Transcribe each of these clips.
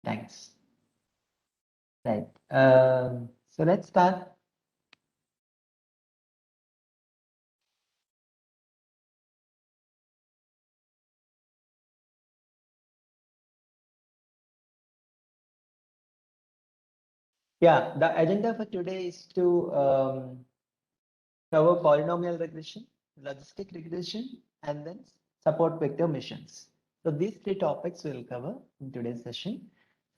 Thanks. Right. So let's start. Yeah, the agenda for today is to cover polynomial regression, logistic regression, and then support vector missions. So these three topics we'll cover in today's session.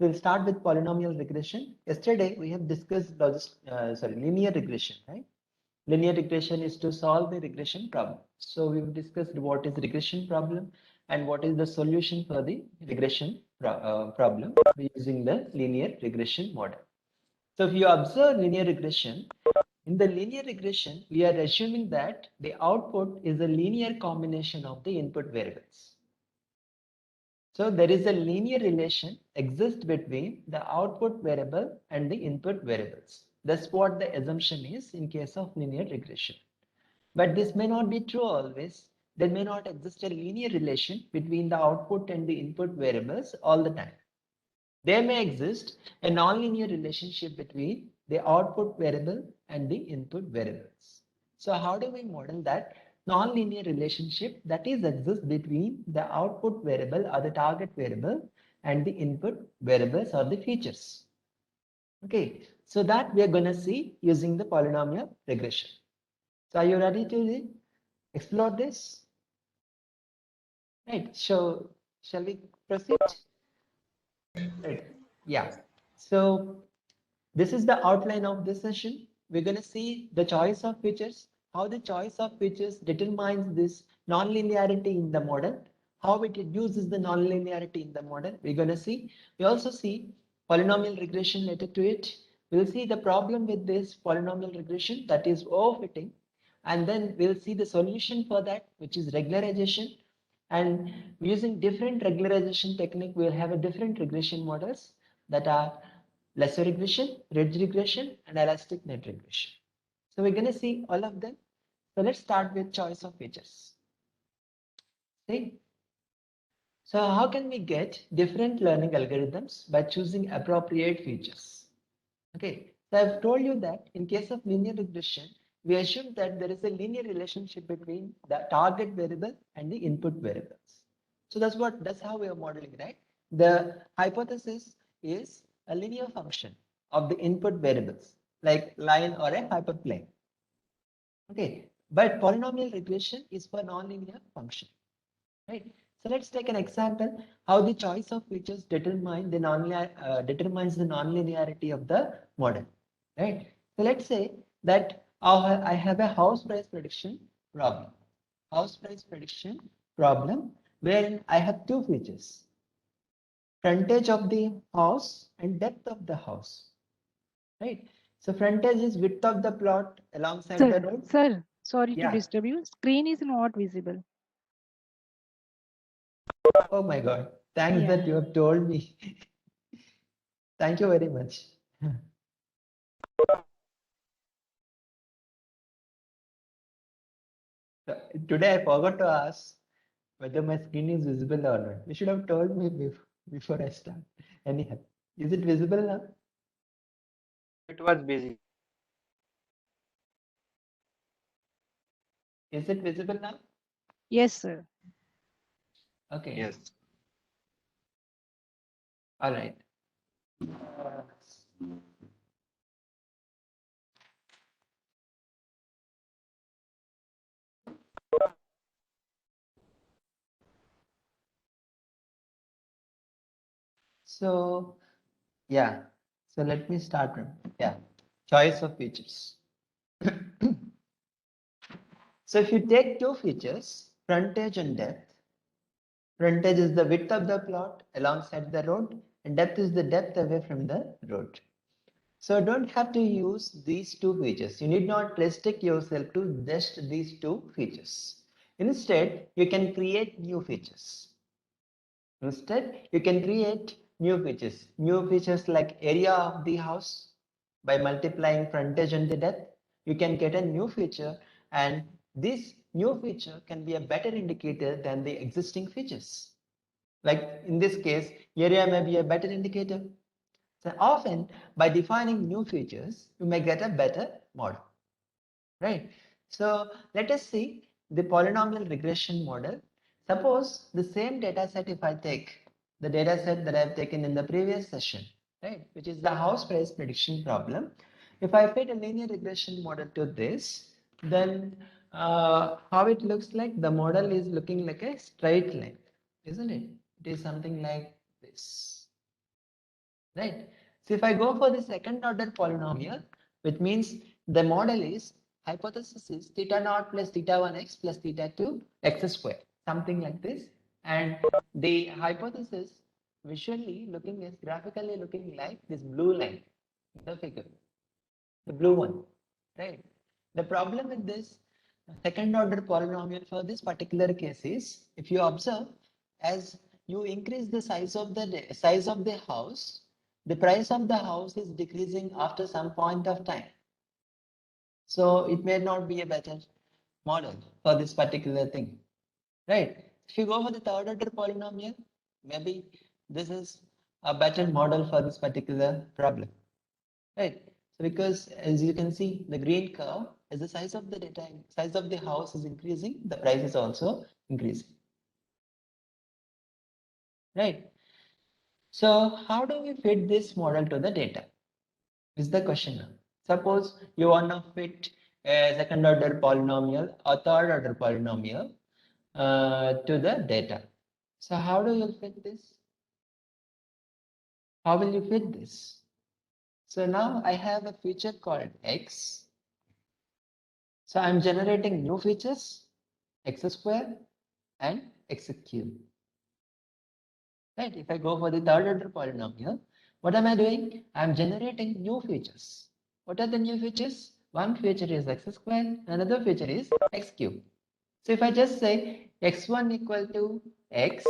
We'll start with polynomial regression. Yesterday we have discussed linear regression, right? Linear regression is to solve the regression problem. So we've discussed what is regression problem and what is the solution for the regression problem using the linear regression model. So if you observe linear regression, in the linear regression, we are assuming that the output is a linear combination of the input variables. So there is a linear relation exists between the output variable and the input variables. That's what the assumption is in case of linear regression. But this may not be true always. There may not exist a linear relation between the output and the input variables all the time. There may exist a nonlinear relationship between the output variable and the input variables. So how do we model that nonlinear relationship that is exists between the output variable or the target variable and the input variables or the features? Okay, so that we are going to see using the polynomial regression. So are you ready to explore this? Right, so shall we proceed? Right. Yeah. So this is the outline of this session. We're going to see the choice of features, how the choice of features determines this nonlinearity in the model, how it reduces the nonlinearity in the model. We're going to see. We also see polynomial regression related to it. We'll see the problem with this polynomial regression, that is overfitting. And then we'll see the solution for that, which is regularization. And using different regularization technique, we'll have a different regression models that are lasso regression, ridge regression, and elastic net regression. So we're going to see all of them. So let's start with choice of features. See? So how can we get different learning algorithms by choosing appropriate features? Okay, so I've told you that in case of linear regression, we assume that there is a linear relationship between the target variable and the input variables. So that's how we are modeling, right? The hypothesis is a linear function of the input variables, like line or a hyperplane. Okay, but polynomial regression is for nonlinear function, right? So let's take an example how the choice of features determines the nonlinearity of the model, right? So let's say that I have a house price prediction problem. House price prediction problem wherein I have two features: frontage of the house and depth of the house, right? So frontage is width of the plot alongside the road. Sir, sorry to Yeah. disturb you. Screen is not visible. Oh my God. Thanks Yeah. that you have told me. Thank you very much. Today I forgot to ask whether my screen is visible or not. You should have told me before I start. Anyhow, is it visible now? It was busy. Is it visible now? Yes, sir. Okay. Yes. All right. Uh, so yeah. So let me start. Yeah. Choice of features. So if you take two features, frontage and depth, frontage is the width of the plot alongside the road, and depth is the depth away from the road. So don't have to use these two features. You need not restrict yourself to just these two features. Instead, you can create new features. Instead, you can create new features. New features like area of the house. By multiplying frontage and the depth, you can get a new feature, and this new feature can be a better indicator than the existing features. Like in this case, area may be a better indicator. So often by defining new features, you may get a better model, right? So let us see the polynomial regression model. Suppose the same data set, if I take the data set that I have taken in the previous session, right, which is the house price prediction problem. If I fit a linear regression model to this, then how it looks like, the model is looking like a straight line, isn't it? It is something like this, right? So if I go for the second order polynomial, which means the model is, hypothesis is theta naught plus theta 1x plus theta 2 x square, something like this. And the hypothesis visually looking is graphically looking like this blue line in the figure, the blue one, right? The problem with this second order polynomial for this particular case is, if you observe, as you increase the size of the house, the price of the house is decreasing after some point of time. So it may not be a better model for this particular thing, right? If you go for the third order polynomial, maybe this is a better model for this particular problem, right? So because as you can see, the green curve, as the size of the size of the house is increasing, the price is also increasing, right? So how do we fit this model to the data is the question now. Suppose you want to fit a second order polynomial or third order polynomial to the data. So how do you fit this? How will you fit this? So now I have a feature called x. So I'm generating new features, x square and x cube. Right? If I go for the third order polynomial, what am I doing? I'm generating new features. What are the new features? One feature is x square, another feature is x cube. So if I just say x1 equal to x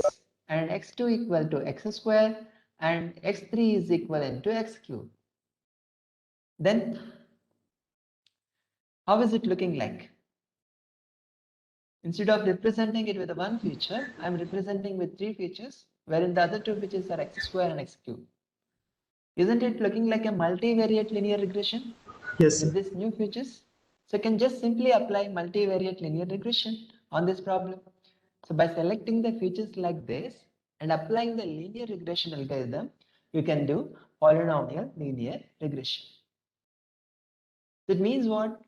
and x2 equal to x square and x3 is equivalent to x cube, then how is it looking like? Instead of representing it with one feature, I'm representing with three features, wherein the other two features are x square and x cube. Isn't it looking like a multivariate linear regression? Yes, With sir. these new features? So I can just simply apply multivariate linear regression on this problem. So by selecting the features like this and applying the linear regression algorithm, you can do polynomial linear regression. That means what?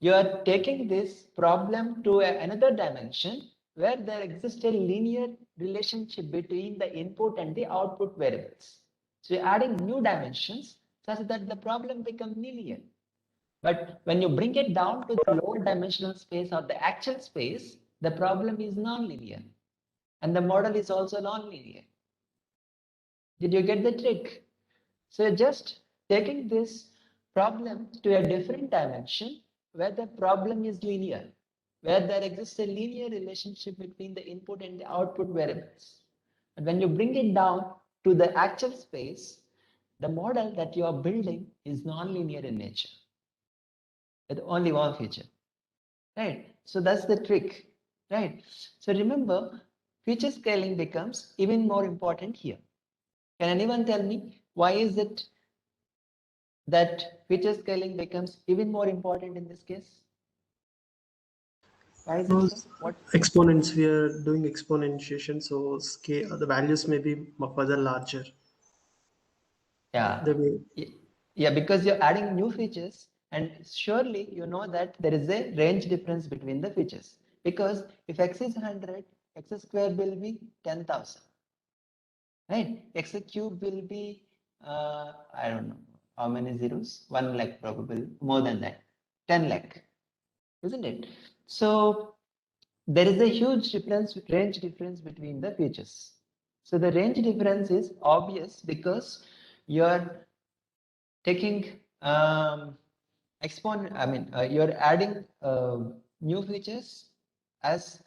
You are taking this problem to another dimension where there exists a linear relationship between the input and the output variables. So you're adding new dimensions such that the problem becomes linear. But when you bring it down to the lower dimensional space or the actual space, the problem is non-linear and the model is also non-linear. Did you get the trick? So just taking this problem to a different dimension where the problem is linear, where there exists a linear relationship between the input and the output variables. And when you bring it down to the actual space, the model that you are building is non-linear in nature with only one feature, right? So that's the trick, right? So remember, feature scaling becomes even more important here. Can anyone tell me why is it that feature scaling becomes even more important in this case? Why is it so? Those What? exponents, we are doing exponentiation, so scale the values may be further larger. Yeah. The way, Yeah, because you're adding new features, and surely you know that there is a range difference between the features. Because if x is 100, x square will be 10,000, right? X cube will be, I don't know how many zeros, 1 lakh probably, more than that, 10 lakh, isn't it? So there is a huge range difference between the features. So the range difference is obvious because you're taking you're adding new features as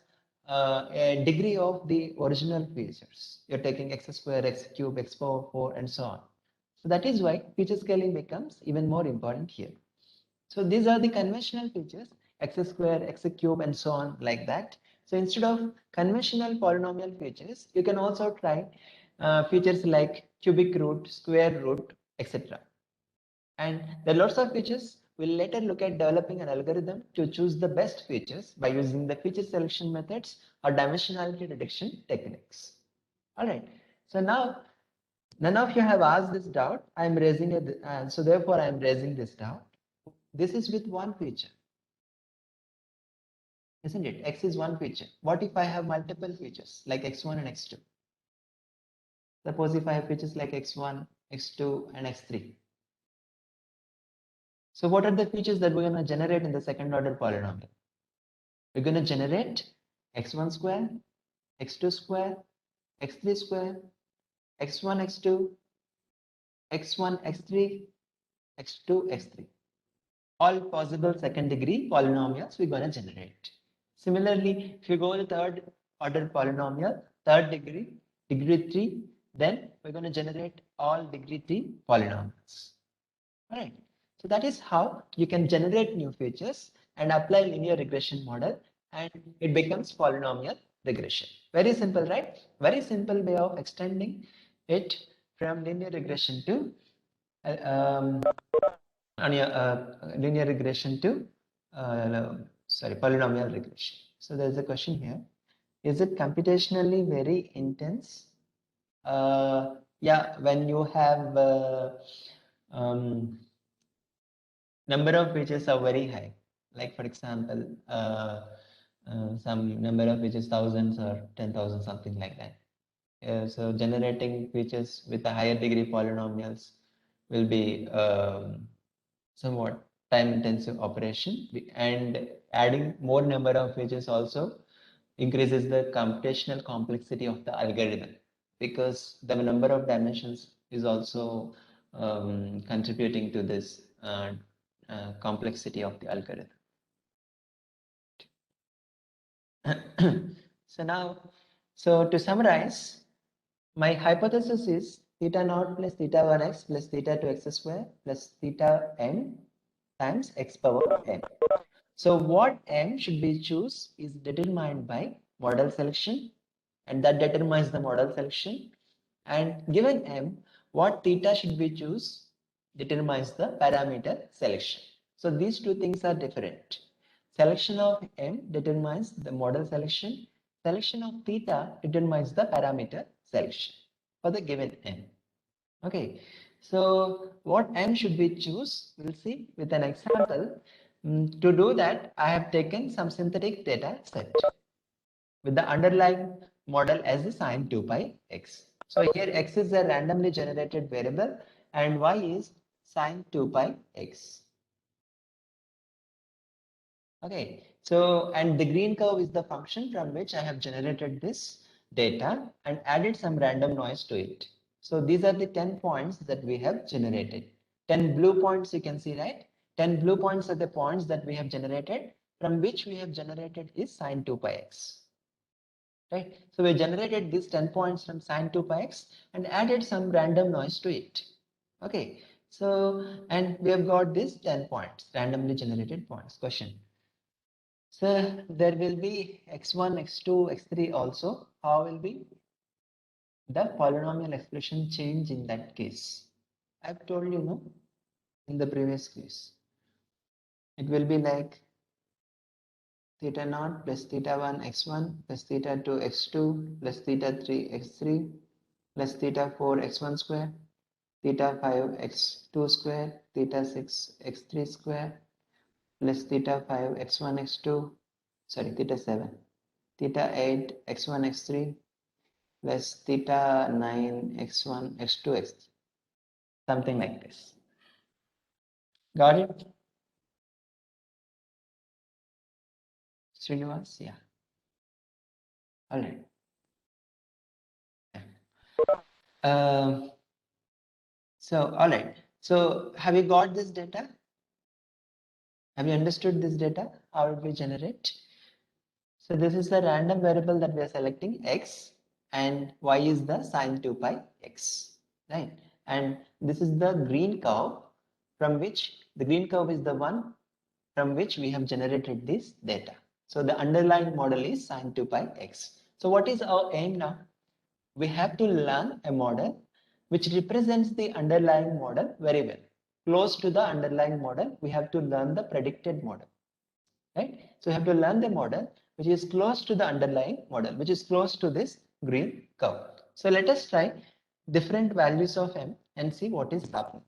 a degree of the original features. You're taking x square, x cube, x power 4, and so on. So that is why feature scaling becomes even more important here. So these are the conventional features, x square, x cube, and so on like that. So instead of conventional polynomial features, you can also try features like cubic root, square root, etc. And there are lots of features. We'll later look at developing an algorithm to choose the best features by using the feature selection methods or dimensionality reduction techniques. All right. So now, none of you have asked this doubt. I'm raising it, so therefore I'm raising this doubt. This is with one feature, isn't it? X is one feature. What if I have multiple features like x1 and x2? Suppose if I have features like x1, x2, and x3. So what are the features that we're going to generate in the second order polynomial? We're going to generate x1 square, x2 square, x3 square, x1, x2, x1, x3, x2, x3. All possible second degree polynomials we're going to generate. Similarly, if you go to third order polynomial, third degree, degree 3, then we're going to generate all degree 3 polynomials. All right. So that is how you can generate new features and apply linear regression model, and it becomes polynomial regression. Very simple, right? Very simple way of extending it from linear regression to linear regression to polynomial regression. So there's a question here. Is it computationally very intense? Yeah, when you have number of features are very high. Like for example, some number of features, thousands or 10,000, something like that. So generating features with a higher degree polynomials will be somewhat time intensive operation, and adding more number of features also increases the computational complexity of the algorithm, because the number of dimensions is also contributing to this complexity of the algorithm. So to summarize, my hypothesis is theta naught plus theta 1x plus theta 2x square plus theta n times x power n. So what n should we choose is determined by model selection, and that determines the model selection. And given m, what theta should we choose determines the parameter selection. So these two things are different. Selection of m determines the model selection. Selection of theta determines the parameter selection for the given n. Okay, so what n should we choose? We'll see with an example. To do that, I have taken some synthetic data set with the underlying model as the sine 2 pi x. So here x is a randomly generated variable and y is sine 2 pi x. Okay, so and the green curve is the function from which I have generated this data and added some random noise to it. So these are the 10 points that we have generated. 10 blue points you can see, right? 10 blue points are the points that we have generated, from which we have generated is sine 2 pi x. Right? So we generated these 10 points from sine 2 pi x and added some random noise to it. Okay, so and we have got these 10 points, randomly generated points. Question. So there will be x1, x2, x3 also. How will be the polynomial expression change in that case? I've told you, no, in the previous case. It will be like theta naught plus theta 1 x1 plus theta 2 x2 plus theta 3 x3 plus theta 4 x1 square, theta 5 x2 square, theta 6 x3 square plus theta 5 x1 x2, sorry, theta 7, theta 8 x1 x3 plus theta 9 x1 x2 x3, something like this. Got it? Srinivas, yeah. All right. So, all right. So, have you got this data? Have you understood this data? How did we generate? So, this is the random variable that we are selecting, x, and y is the sine 2 pi x, right? And this is the green curve, from which the green curve is the one from which we have generated this data. So the underlying model is sine 2 pi x. So what is our aim now? We have to learn a model which represents the underlying model very well. Close to the underlying model, we have to learn the predicted model, right? So we have to learn the model which is close to the underlying model, which is close to this green curve. So let us try different values of m and see what is happening.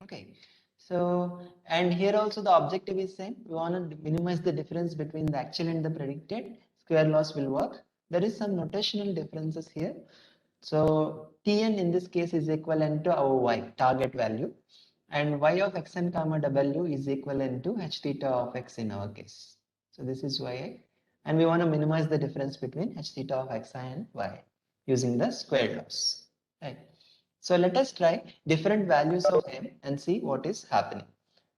Okay, so and here also the objective is same. We want to minimize the difference between the actual and the predicted. Square laws will work. There is some notational differences here. So Tn in this case is equivalent to our y target value, and y of xn comma w is equivalent to h theta of x in our case. So this is yi, and we want to minimize the difference between h theta of xi and y using the square laws, right? So let us try different values of m and see what is happening.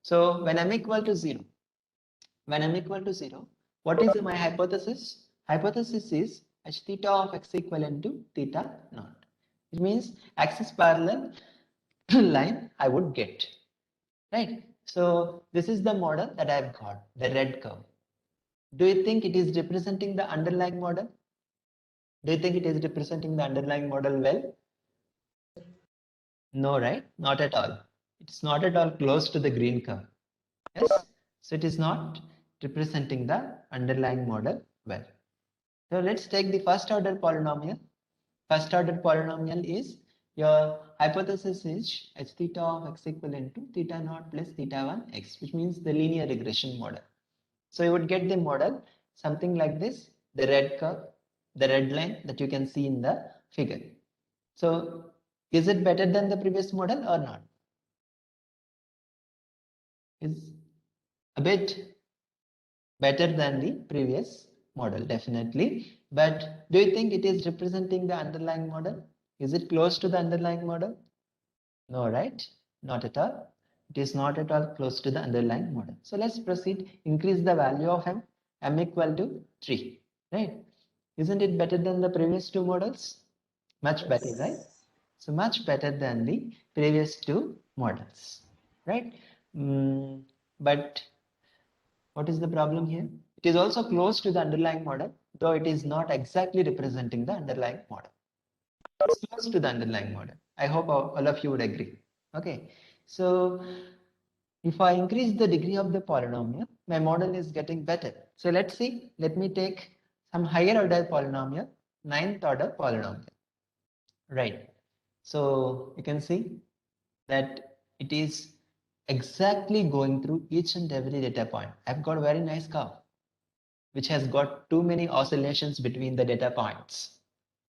So when m equal to 0, what is my hypothesis? Hypothesis is h theta of x equivalent to theta naught. It means axis parallel line I would get, right? So this is the model that I've got, the red curve. Do you think it is representing the underlying model? Do you think it is representing the underlying model well? No, right? Not at all. It's not at all close to the green curve. Yes, so it is not representing the underlying model well. So let's take the first order polynomial. First order polynomial is your hypothesis is h theta of x equivalent to theta naught plus theta 1 x, which means the linear regression model. So you would get the model something like this, the red curve, the red line that you can see in the figure. So is it better than the previous model or not? Is a bit better than the previous model, definitely. But do you think it is representing the underlying model? Is it close to the underlying model? No, right? Not at all. It is not at all close to the underlying model. So let's proceed. Increase the value of m equal to 3, right? Isn't it better than the previous two models? Much better, right? So much better than the previous two models, right? But what is the problem here? It is also close to the underlying model, though it is not exactly representing the underlying model. It's close to the underlying model. I hope all of you would agree. Okay, so if I increase the degree of the polynomial, my model is getting better. So let's see, let me take some higher order polynomial, ninth order polynomial, right? So you can see that it is exactly going through each and every data point. I've got a very nice curve, which has got too many oscillations between the data points.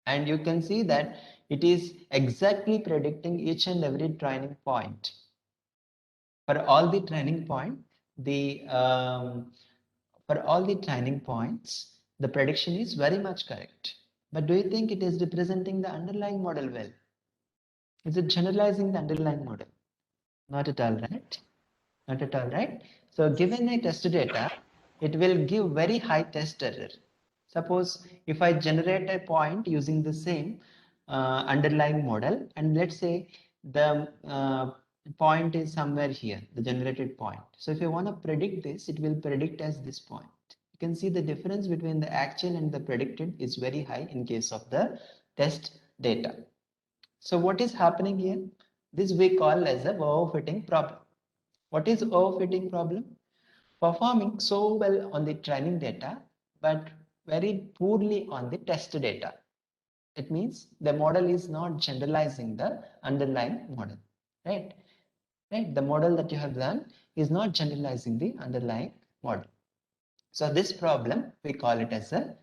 And you can see that it is exactly predicting each and every training point. For all the training point, for all the training points, the prediction is very much correct. But do you think it is representing the underlying model well? Is it generalizing the underlying model? Not at all, right? Not at all, right? So given a test data, it will give very high test error. Suppose if I generate a point using the same underlying model, and let's say the point is somewhere here, the generated point. So if you want to predict this, it will predict as this point. You can see the difference between the actual and the predicted is very high in case of the test data. So what is happening here? This we call as a overfitting problem. What is overfitting problem? Performing so well on the training data, but very poorly on the test data. It means the model is not generalizing the underlying model, right? Right? The model that you have learned is not generalizing the underlying model. So this problem, we call it as a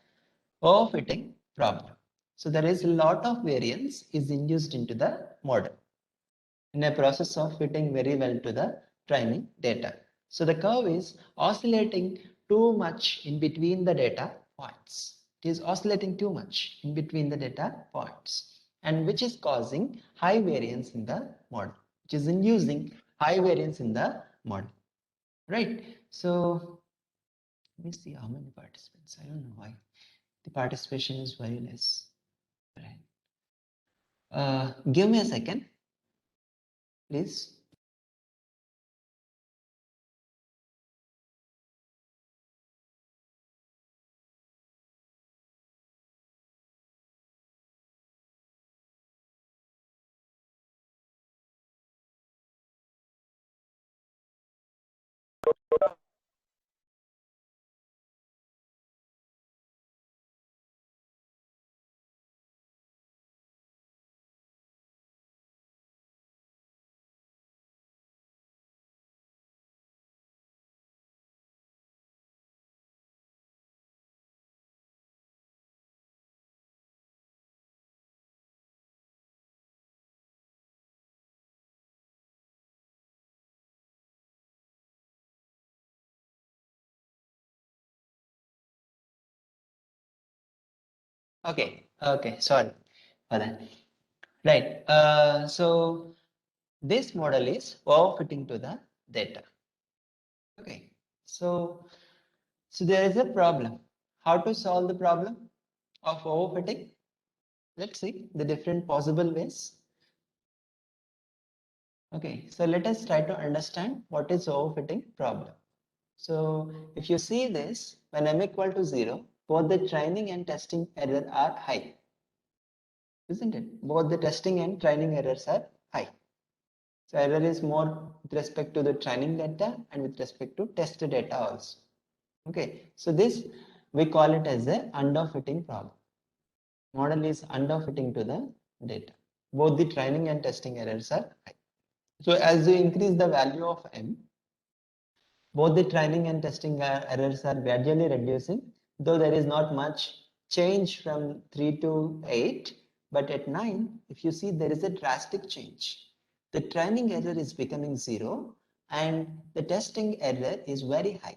overfitting problem. So there is a lot of variance is induced into the model in a process of fitting very well to the training data. So the curve is oscillating too much in between the data points. It is oscillating too much in between the data points, and which is causing high variance in the model, which is inducing high variance in the model, right? So let me see how many participants. I don't know why the participation is very less. Right. Give me a second, please. Okay, sorry for that. Right, so this model is overfitting to the data. Okay, so there is a problem. How to solve the problem of overfitting? Let's see the different possible ways. Okay, so let us try to understand what is overfitting problem. So if you see this, when m equal to 0, both the training and testing error are high. Isn't it? Both the testing and training errors are high. So error is more with respect to the training data and with respect to test data also. Okay, so this we call it as a underfitting problem. Model is underfitting to the data. Both the training and testing errors are high. So as you increase the value of m, both the training and testing errors are gradually reducing, though there is not much change from 3 to 8, but at 9, if you see, there is a drastic change. The training error is becoming 0 and the testing error is very high,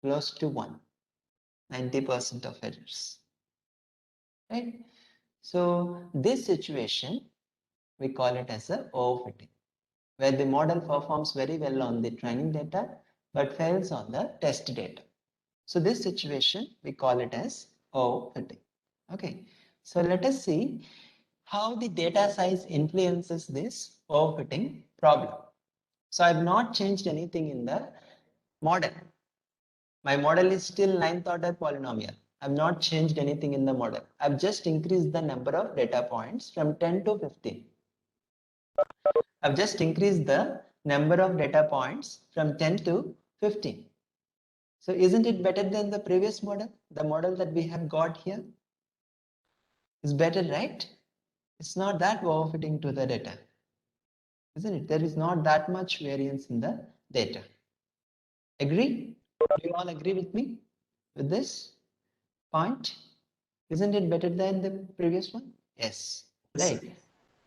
close to 1, 90% of errors. Right? So this situation, we call it as a overfitting, where the model performs very well on the training data but fails on the test data. So this situation, we call it as overfitting. Okay, so let us see how the data size influences this overfitting problem. So I've not changed anything in the model. My model is still 9th order polynomial. I've not changed anything in the model. I've just increased the number of data points from 10 to 15. I've just increased the number of data points from 10 to 15. So isn't it better than the previous model? The model that we have got here is better, right? It's not that overfitting to the data, isn't it? There is not that much variance in the data. Agree? Do you all agree with me with this point? Isn't it better than the previous one? Yes, right.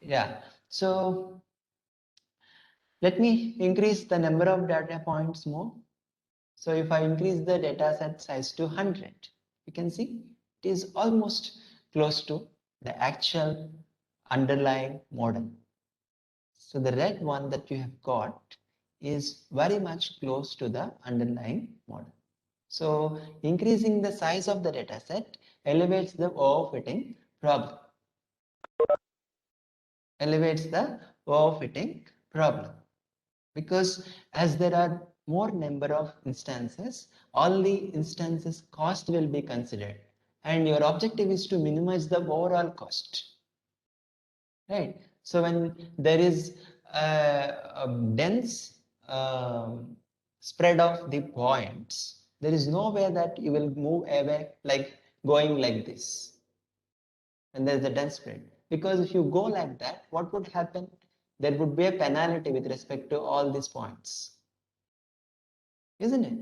Yeah. So let me increase the number of data points more. So if I increase the data set size to 100, you can see it is almost close to the actual underlying model. So the red one that you have got is very much close to the underlying model. So increasing the size of the data set elevates the overfitting problem. Elevates the overfitting problem. Because as there are more number of instances, all the instances cost will be considered, and your objective is to minimize the overall cost, right? So when there is a dense spread of the points, there is no way that you will move away like going like this, and there is a dense spread, because if you go like that, what would happen? There would be a penalty with respect to all these points, isn't it?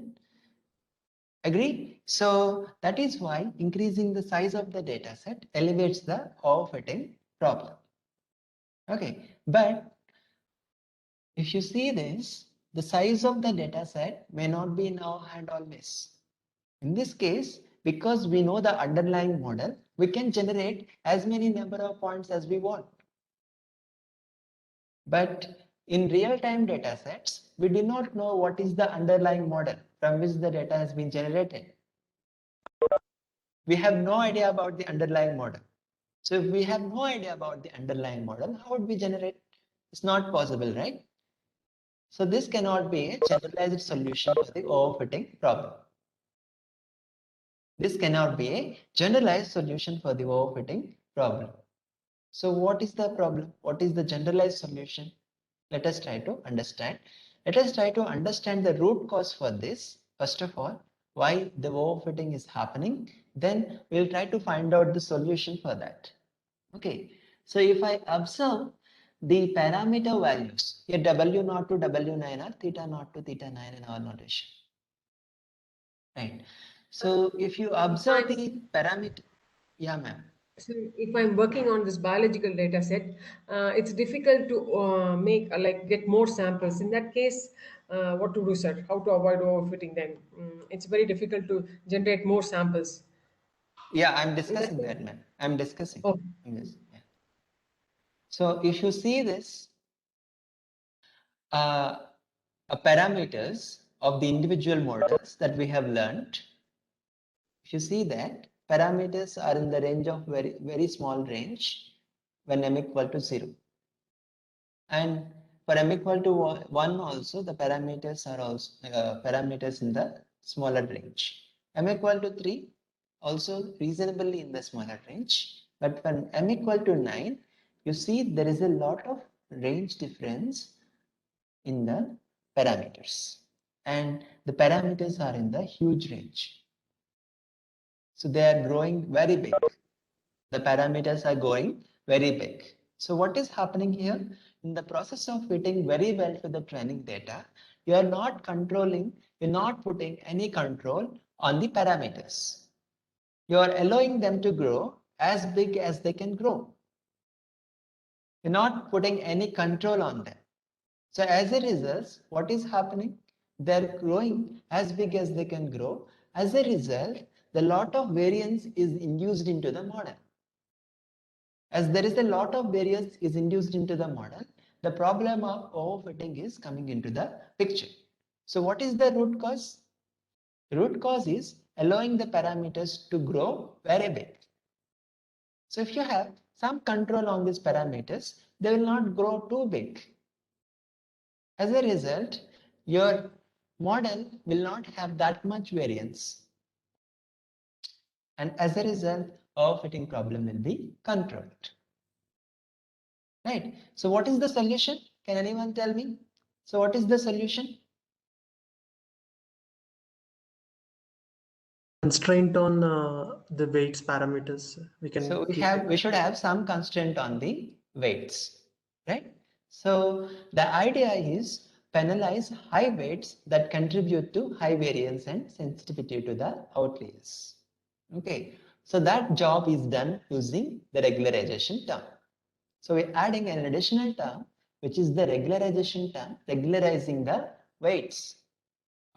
Agree? So that is why increasing the size of the data set elevates the overfitting problem. Okay, but if you see this, the size of the data set may not be in our hand always. In this case, because we know the underlying model, we can generate as many number of points as we want. But in real-time data sets, we do not know what is the underlying model from which the data has been generated. We have no idea about the underlying model. So if we have no idea about the underlying model, how would we generate? It's not possible, right? So this cannot be a generalized solution for the overfitting problem. This cannot be a generalized solution for the overfitting problem. So what is the problem? What is the generalized solution? Let us try to understand. Let us try to understand the root cause for this. First of all, why the overfitting is happening. Then we'll try to find out the solution for that. Okay, so if I observe the parameter values, here W0 to W9 are theta 0 to theta 9 in our notation. Right. So if you observe the parameter, yeah, ma'am. So if I'm working on this biological data set, it's difficult to make like get more samples. In that case, what to do, sir? How to avoid overfitting them? It's very difficult to generate more samples. Yeah, I'm discussing that, ma'am. I'm discussing Oh. this. Yeah. So if you see this, parameters of the individual models that we have learned, if you see that parameters are in the range of very small range when m equal to 0. And for m equal to 1 also, the parameters are also parameters in the smaller range. M equal to 3 also reasonably in the smaller range. But when m equal to 9, you see there is a lot of range difference in the parameters. And the parameters are in the huge range. So they are growing very big. The parameters are going very big. So what is happening here? In the process of fitting very well to the training data, you are not controlling, you're not putting any control on the parameters. You are allowing them to grow as big as they can grow. You're not putting any control on them. So as a result, what is happening? They're growing as big as they can grow. As a result, the lot of variance is induced into the model. As there is a lot of variance is induced into the model, the problem of overfitting is coming into the picture. So what is the root cause? The root cause is allowing the parameters to grow very big. So if you have some control on these parameters, they will not grow too big. As a result, your model will not have that much variance. And as a result, overfitting problem will be controlled. Right. So what is the solution? Can anyone tell me? So what is the solution? Constraint on the weights parameters. So Keep we should have some constraint on the weights, right? So the idea is penalize high weights that contribute to high variance and sensitivity to the outliers. Okay, so that job is done using the regularization term. So we're adding an additional term, which is the regularization term, regularizing the weights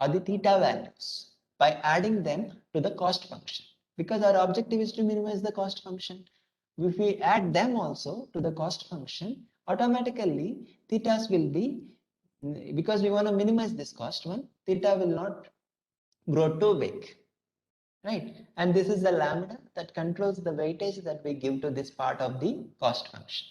or the theta values by adding them to the cost function. Because our objective is to minimize the cost function. If we add them also to the cost function, automatically thetas will be, because we want to minimize this cost one, theta will not grow too big. Right, and this is the lambda that controls the weightage that we give to this part of the cost function.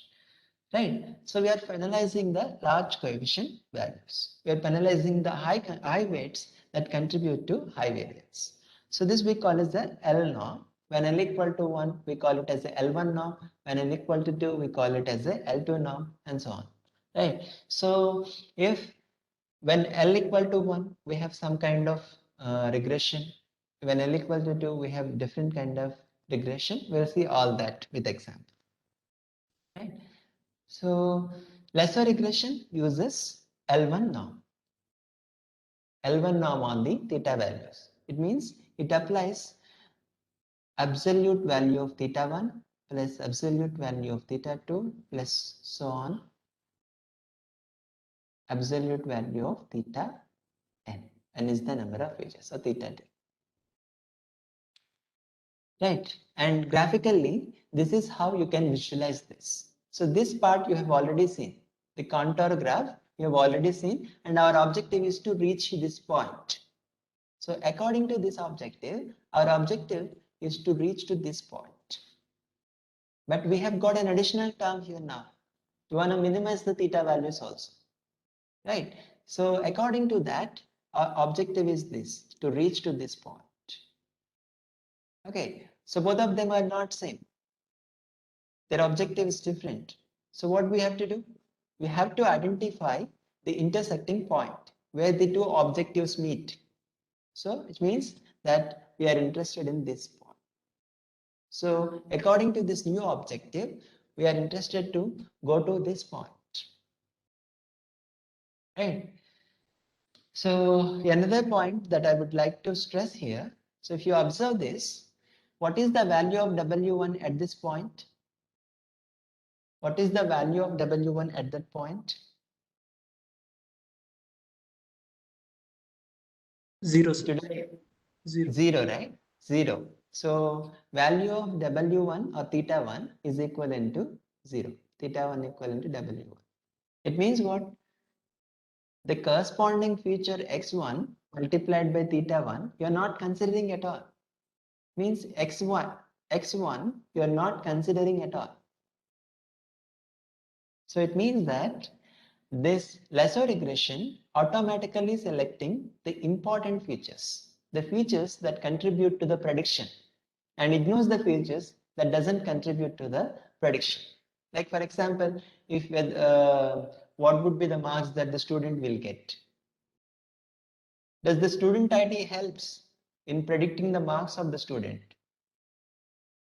Right, so we are penalizing the large coefficient values. We are penalizing the high weights that contribute to high variance. So this we call as the L norm. When L equal to 1, we call it as a L1 norm. When L equal to 2, we call it as a L2 norm, and so on. Right, so if when L equal to 1, we have some kind of regression. When L equal to 2, we have different kind of regression. We'll see all that with example. Right. So lesser regression uses L1 norm. L1 norm on the theta values. It means it applies absolute value of theta 1 plus absolute value of theta 2 plus so on absolute value of theta n is the number of features, so theta n. Right, and graphically this is how you can visualize this. So this part you have already seen, the contour graph you have already seen, and our objective is to reach this point. So according to this objective, our objective is to reach to this point. But we have got an additional term here now. We want to minimize the theta values also. Right, so according to that, our objective is this, to reach to this point. Okay, so both of them are not same. Their objective is different. So what we have to do? We have to identify the intersecting point where the two objectives meet. So it means that we are interested in this point. So according to this new objective, we are interested to go to this point. Right. So another point that I would like to stress here. So if you observe this, what is the value of W1 at this point? What is the value of W1 at that point? 0, sir. Today, 0. 0, right? 0. So value of W1 or theta 1 is equivalent to 0. Theta 1 equivalent to W1. It means what? The corresponding feature x1 multiplied by theta 1, you are not considering at all. Means x1 you are not considering at all. So it means that this lasso regression automatically selecting the important features, the features that contribute to the prediction, and ignores the features that doesn't contribute to the prediction. Like for example, if what would be the marks that the student will get? Does the student ID helps in predicting the marks of the student?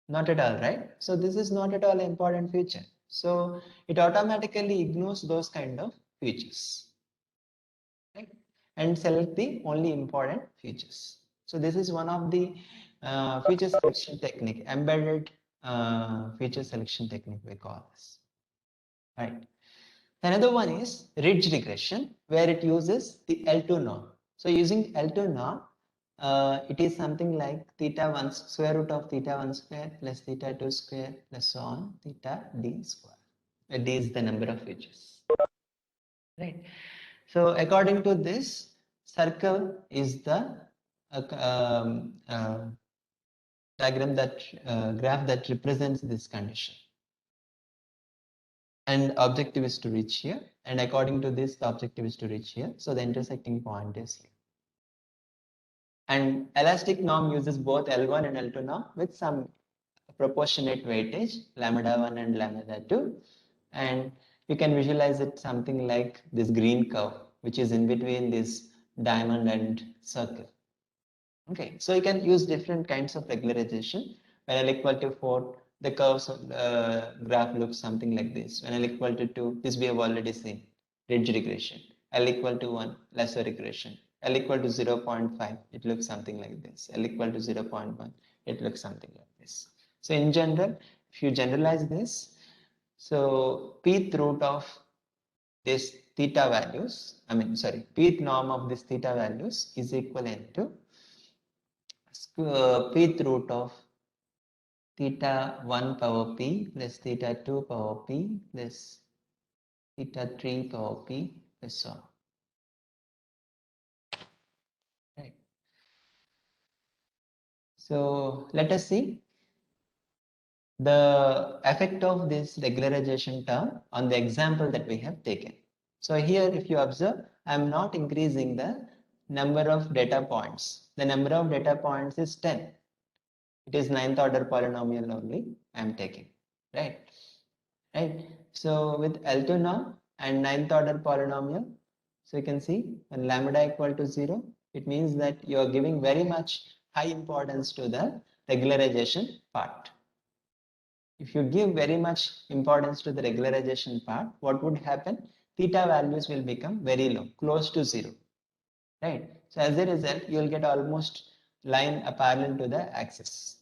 Not at all, right? So this is not at all an important feature. So it automatically ignores those kind of features, right? And select the only important features. So this is one of the feature selection technique, embedded feature selection technique we call this, right? Another one is ridge regression, where it uses the L2 norm. So using L2 norm, it is something like theta 1 square root of theta 1 square plus theta 2 square plus so on theta d square. Where d is the number of features, right? So according to this, circle is the diagram that graph that represents this condition. And objective is to reach here, and according to this, the objective is to reach here. So the intersecting point is here. And elastic norm uses both L1 and L2 norm with some proportionate weightage, lambda 1 and lambda 2. And you can visualize it something like this green curve, which is in between this diamond and circle. Okay, so you can use different kinds of regularization. When L equal to 4, the curves graph looks something like this. When L equal to 2, this we have already seen, ridge regression. L equal to 1, lasso regression. L equal to 0.5, it looks something like this. L equal to 0.1, it looks something like this. So in general, if you generalize this, so pth root of this theta values, pth norm of this theta values is equivalent to pth root of theta 1 power p plus theta 2 power p plus theta 3 power p plus so on. Right. So let us see the effect of this regularization term on the example that we have taken. So here, if you observe, I am not increasing the number of data points. The number of data points is 10. It is 9th order polynomial only I am taking, right? Right. So with L2 norm and 9th order polynomial, so you can see when lambda equal to 0, it means that you are giving very much high importance to the regularization part. If you give very much importance to the regularization part, what would happen? Theta values will become very low, close to 0, right? So as a result, you will get almost line parallel to the axis,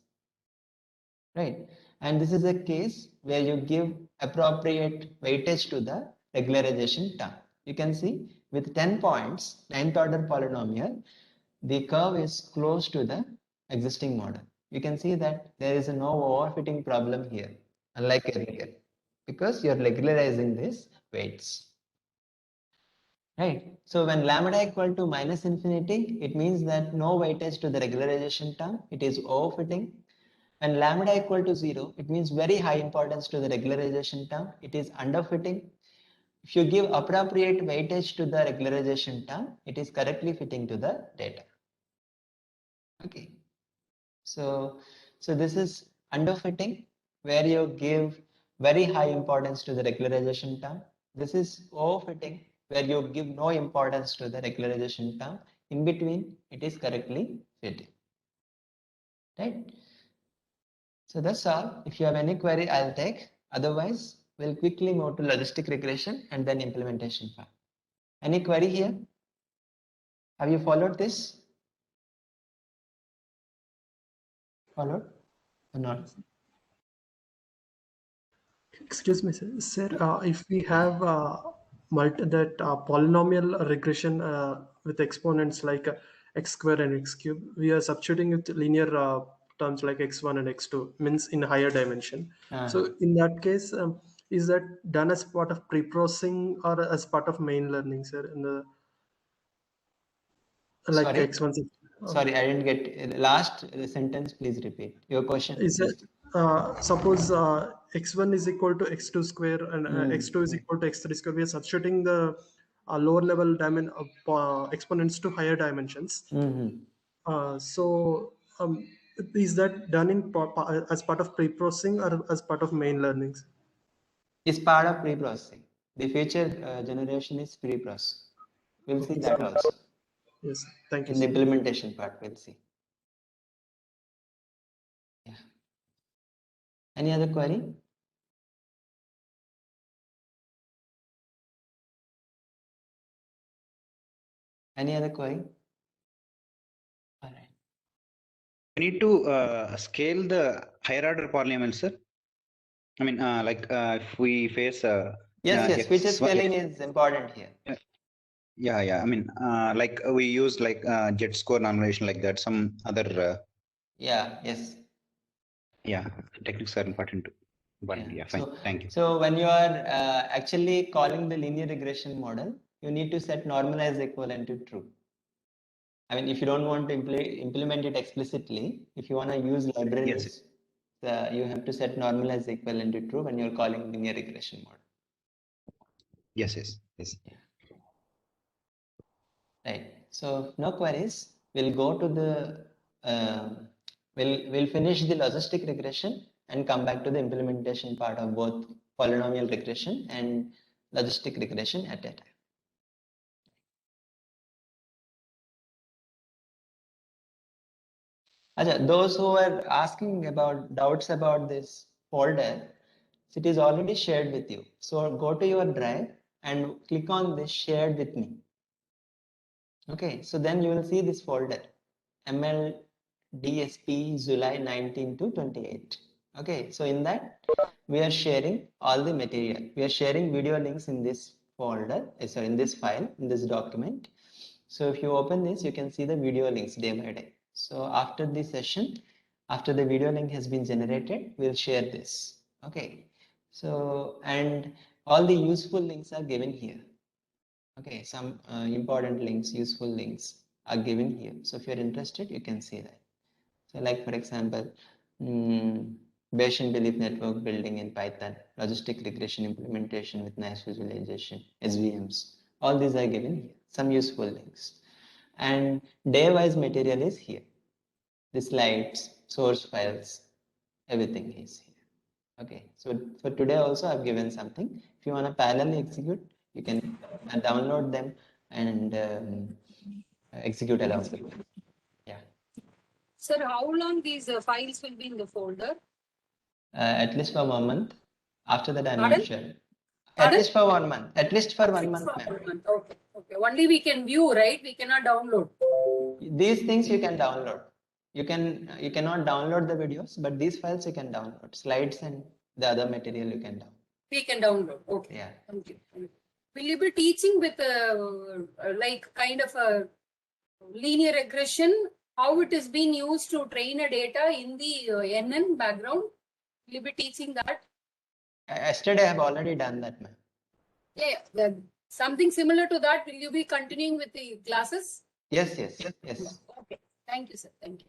right? And this is a case where you give appropriate weightage to the regularization term. You can see with 10 points, 9th order polynomial, the curve is close to the existing model. You can see that there is no overfitting problem here, unlike earlier, because you are regularizing these weights. Right. So when lambda equal to minus infinity, it means that no weightage to the regularization term, it is overfitting. When lambda equal to 0, it means very high importance to the regularization term, it is underfitting. If you give appropriate weightage to the regularization term, it is correctly fitting to the data. Okay. So this is underfitting, where you give very high importance to the regularization term. This is overfitting, where you give no importance to the regularization term. In between, it is correctly fitting. Right? So that's all. If you have any query, I'll take. Otherwise, we'll quickly move to logistic regression and then implementation part. Any query here? Have you followed this? Followed or not? Excuse me, sir. If we have polynomial regression with exponents like x square and x cube, we are substituting with linear terms like x1 and x2, means in higher dimension. So in that case, is that done as part of pre-processing or as part of main learning, sir? In the like Sorry? x1. Sorry, I didn't get last sentence. Please repeat your question. Is it suppose x1 is equal to x2 square and x2 is equal to x3 square? We are substituting the lower level exponents to higher dimensions. So is that done in as part of pre-processing or as part of main learnings? It's part of pre-processing. The future generation is pre-processing. We'll see that also. Yes, thank you. In the Sir. implementation part, we'll see. Yeah. Any other query? Any other query? All right. We need to scale the higher order polynomial, sir. I mean, if we face Yes, feature X1 scaling is important here. Yeah. I mean, like we use like jet score normalization like that. Some other. Yes. Yeah, techniques are important too. Yeah, fine. Thank you. So when you are actually calling the linear regression model, you need to set normalized equivalent to true. I mean, if you don't want to implement it explicitly, if you want to use libraries, you have to set normalized equivalent to true when you're calling linear regression model. Yes. Right. So no queries. We'll go to the we'll finish the logistic regression and come back to the implementation part of both polynomial regression and logistic regression at a time. Those who are asking about doubts about this folder, it is already shared with you. So go to your drive and click on this shared with me. Okay, so then you will see this folder MLDSP July 19 to 28. Okay, so in that we are sharing all the material. We are sharing video links in this folder, in this file, in this document. So if you open this, you can see the video links day by day. So after this session, after the video link has been generated, we'll share this. Okay, so and all the useful links are given here. Okay, some important links, useful links are given here. So if you're interested, you can see that. So like for example, Bayesian belief network building in Python, logistic regression implementation with nice visualization, SVMs, all these are given here, some useful links. And day-wise material is here. The slides, source files, everything is here. Okay, so for today also I've given something. If you want to parallelly execute, you can download them and execute along with them. Yeah. Sir, how long these files will be in the folder? At least for 1 month. After that, I'm Pardon? not sure. At Pardon? least for 1 month. At least for 1 month, For ma'am. 1 month. Okay. Only we can view, right? We cannot download. These things you can download. You cannot download the videos, but these files you can download. Slides and the other material you can download. We can download. Okay. Yeah. Thank you. Will you be teaching with like kind of a linear regression? How it is being used to train a data in the NN background? Will you be teaching that? Yesterday I have already done that, ma'am. Yeah. Something similar to that. Will you be continuing with the classes? Yes. Okay. Thank you, sir. Thank you.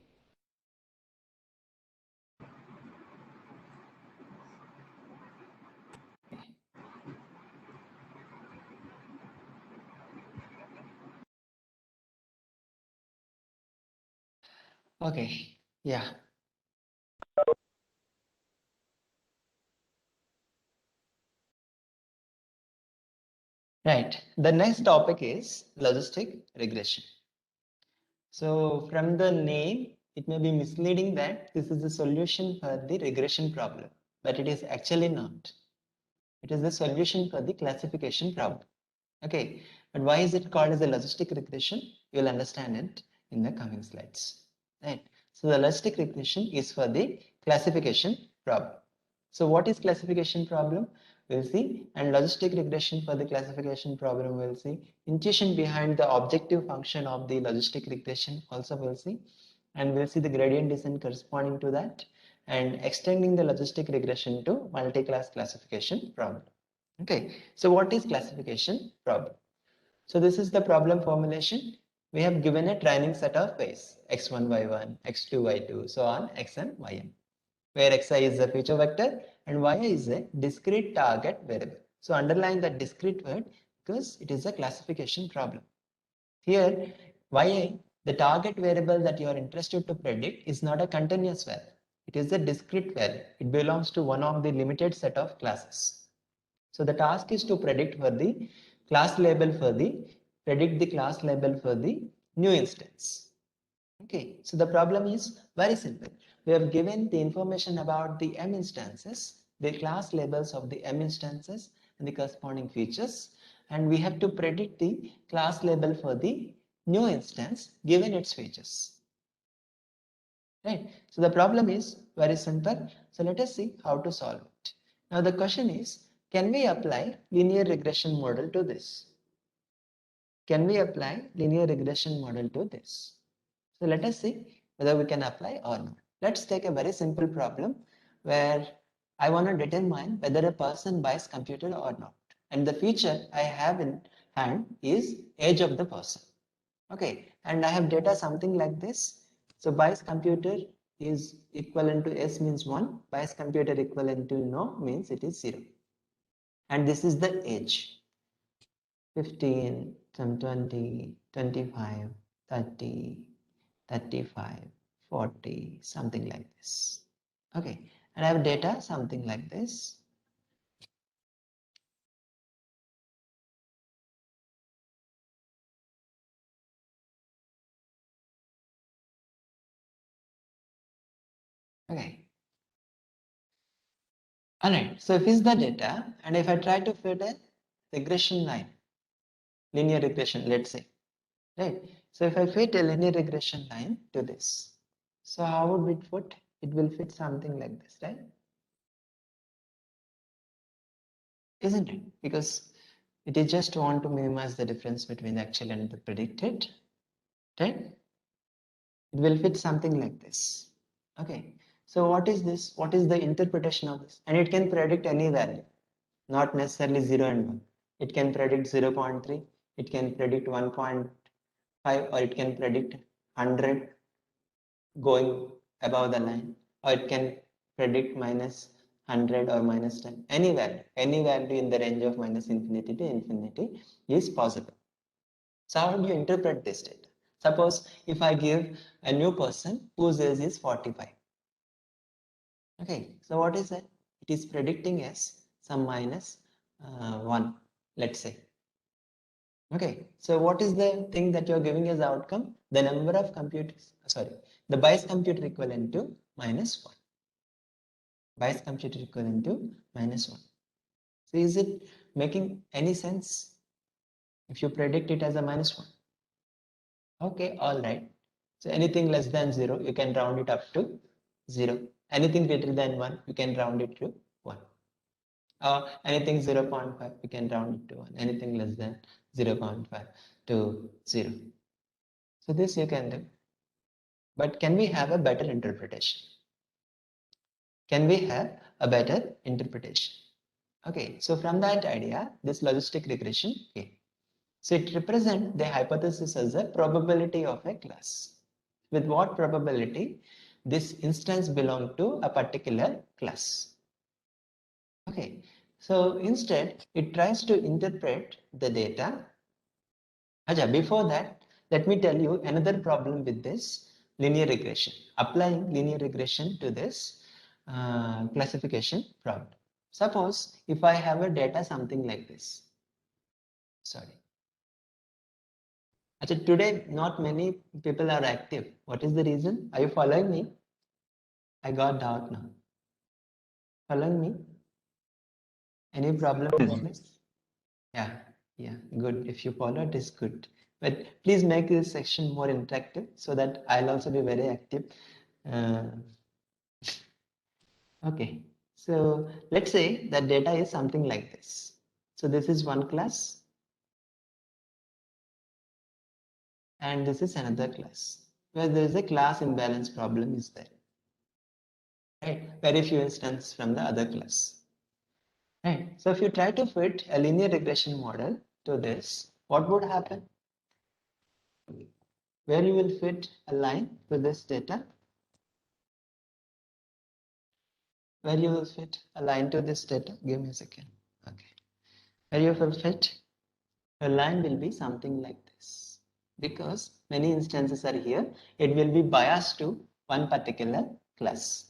Okay. Yeah. Right. The next topic is logistic regression. So from the name, it may be misleading that this is the solution for the regression problem, but it is actually not. It is the solution for the classification problem. Okay, but why is it called as a logistic regression? You'll understand it in the coming slides. Right. So the logistic regression is for the classification problem. So what is classification problem? We'll see, and logistic regression for the classification problem we'll see. Intuition behind the objective function of the logistic regression also we'll see, and we'll see the gradient descent corresponding to that, and extending the logistic regression to multi-class classification problem. Okay, so what is classification problem? So this is the problem formulation. We have given a training set of ways, x1, y1, x2, y2, so on, xn, yn, where xi is the feature vector and yi is a discrete target variable. So underline that discrete word because it is a classification problem. Here, yi, the target variable that you are interested to predict, is not a continuous value. It is a discrete value. It belongs to one of the limited set of classes. So the task is to predict for the class label for the new instance. Okay, so the problem is very simple. We have given the information about the m instances, the class labels of the m instances and the corresponding features, and we have to predict the class label for the new instance given its features. Right, so the problem is very simple. So let us see how to solve it. Now the question is, can we apply linear regression model to this? Can we apply linear regression model to this? So let us see whether we can apply or not. Let's take a very simple problem where I want to determine whether a person buys computer or not. And the feature I have in hand is age of the person. Okay, and I have data something like this. So buys computer is equivalent to S means 1, buys computer equivalent to no means it is 0. And this is the age, 15, some 20, 25, 30, 35, 40, something like this. Okay, and I have data something like this. Okay. All right, so if is the data, and if I try to fit a regression line, linear regression, let's say, right? So if I fit a linear regression line to this, so how would it fit? It will fit something like this, right? Isn't it? Because it is just want to minimize the difference between the actual and the predicted, right? It will fit something like this. Okay. So what is this? What is the interpretation of this? And it can predict any value, not necessarily 0 and 1. It can predict 0.3, it can predict 1.5, or it can predict 100 going above the line, or it can predict minus 100 or minus 10. Any value in the range of minus infinity to infinity is possible. So how do you interpret this data? Suppose if I give a new person whose age is 45. Okay, so what is that? It is predicting as some minus 1, let's say. Okay, so what is the thing that you're giving as outcome? The number of computers, sorry, the bias computer equivalent to minus 1. Bias computer equivalent to minus 1. So is it making any sense if you predict it as a minus 1? Okay, all right. So anything less than 0, you can round it up to 0. Anything greater than 1, you can round it to 1. Anything 0.5, you can round it to 1. Anything less than 0.5 to 0. So this you can do. But can we have a better interpretation? Can we have a better interpretation? Okay, so from that idea, this logistic regression came. So it represents the hypothesis as a probability of a class. With what probability this instance belongs to a particular class. Okay, so instead it tries to interpret the data. Before that, let me tell you another problem with this linear regression, applying linear regression to this classification problem. Suppose if I have a data something like this. Sorry. Actually, today not many people are active. What is the reason? Are you following me? I got doubt now. Following me? Any problem with this? Yeah, yeah, good. If you follow it is good. But please make this section more interactive so that I'll also be very active. Okay, so let's say that data is something like this. So this is one class and this is another class where there is a class imbalance problem is there. Right, very few instances from the other class. Right, so if you try to fit a linear regression model to this, what would happen? Where you will fit a line to this data, where you will fit a line to this data, give me a second. Okay, where you will fit a line will be something like this, because many instances are here, it will be biased to one particular class.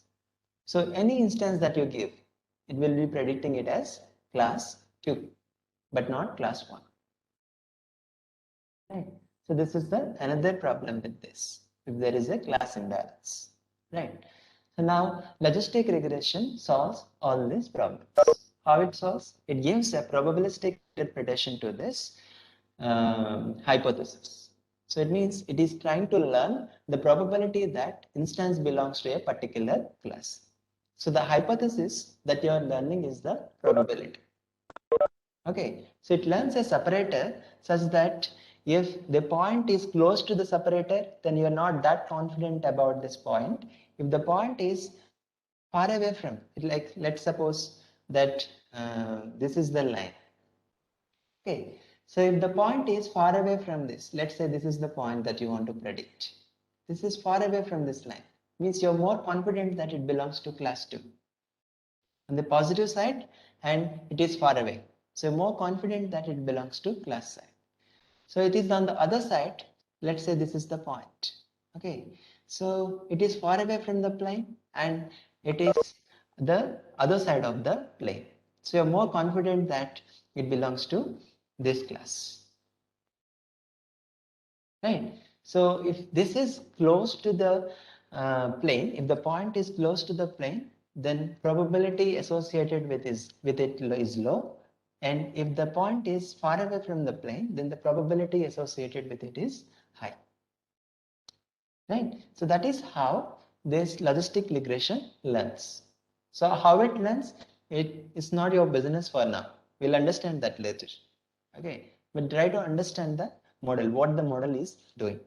So any instance that you give, it will be predicting it as class 2, but not class 1. Right. So this is the another problem with this, if there is a class imbalance. Right. So now logistic regression solves all these problems. How it solves? It gives a probabilistic interpretation to this hypothesis. So it means it is trying to learn the probability that instance belongs to a particular class. So the hypothesis that you are learning is the probability. Okay, so it learns a separator such that if the point is close to the separator, then you are not that confident about this point. If the point is far away from it, like let's suppose that this is the line. Okay, so if the point is far away from this, let's say this is the point that you want to predict. This is far away from this line, means you're more confident that it belongs to class 2. On the positive side, and it is far away. So more confident that it belongs to class side. So it is on the other side, let's say this is the point. Okay, so it is far away from the plane and it is the other side of the plane. So you're more confident that it belongs to this class. Right. So if this is close to the plane, if the point is close to the plane, then probability associated with it is low. And if the point is far away from the plane, then the probability associated with it is high. Right. So that is how this logistic regression learns. So how it learns, it is not your business for now. We'll understand that later. Okay. But try to understand the model, what the model is doing.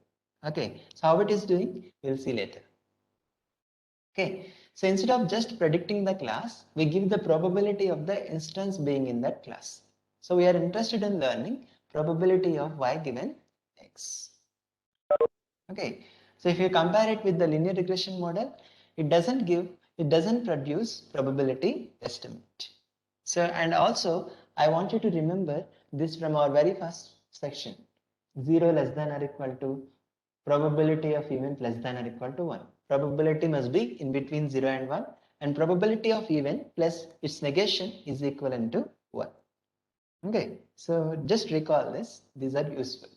Okay. So how it is doing, we'll see later. Okay. So instead of just predicting the class, we give the probability of the instance being in that class. So we are interested in learning probability of y given x. Okay. So if you compare it with the linear regression model, it doesn't produce probability estimate. So, and also I want you to remember this from our very first section, 0 less than or equal to probability of event less than or equal to 1. Probability must be in between 0 and 1, and probability of event plus its negation is equivalent to 1. Okay, so just recall this, these are useful.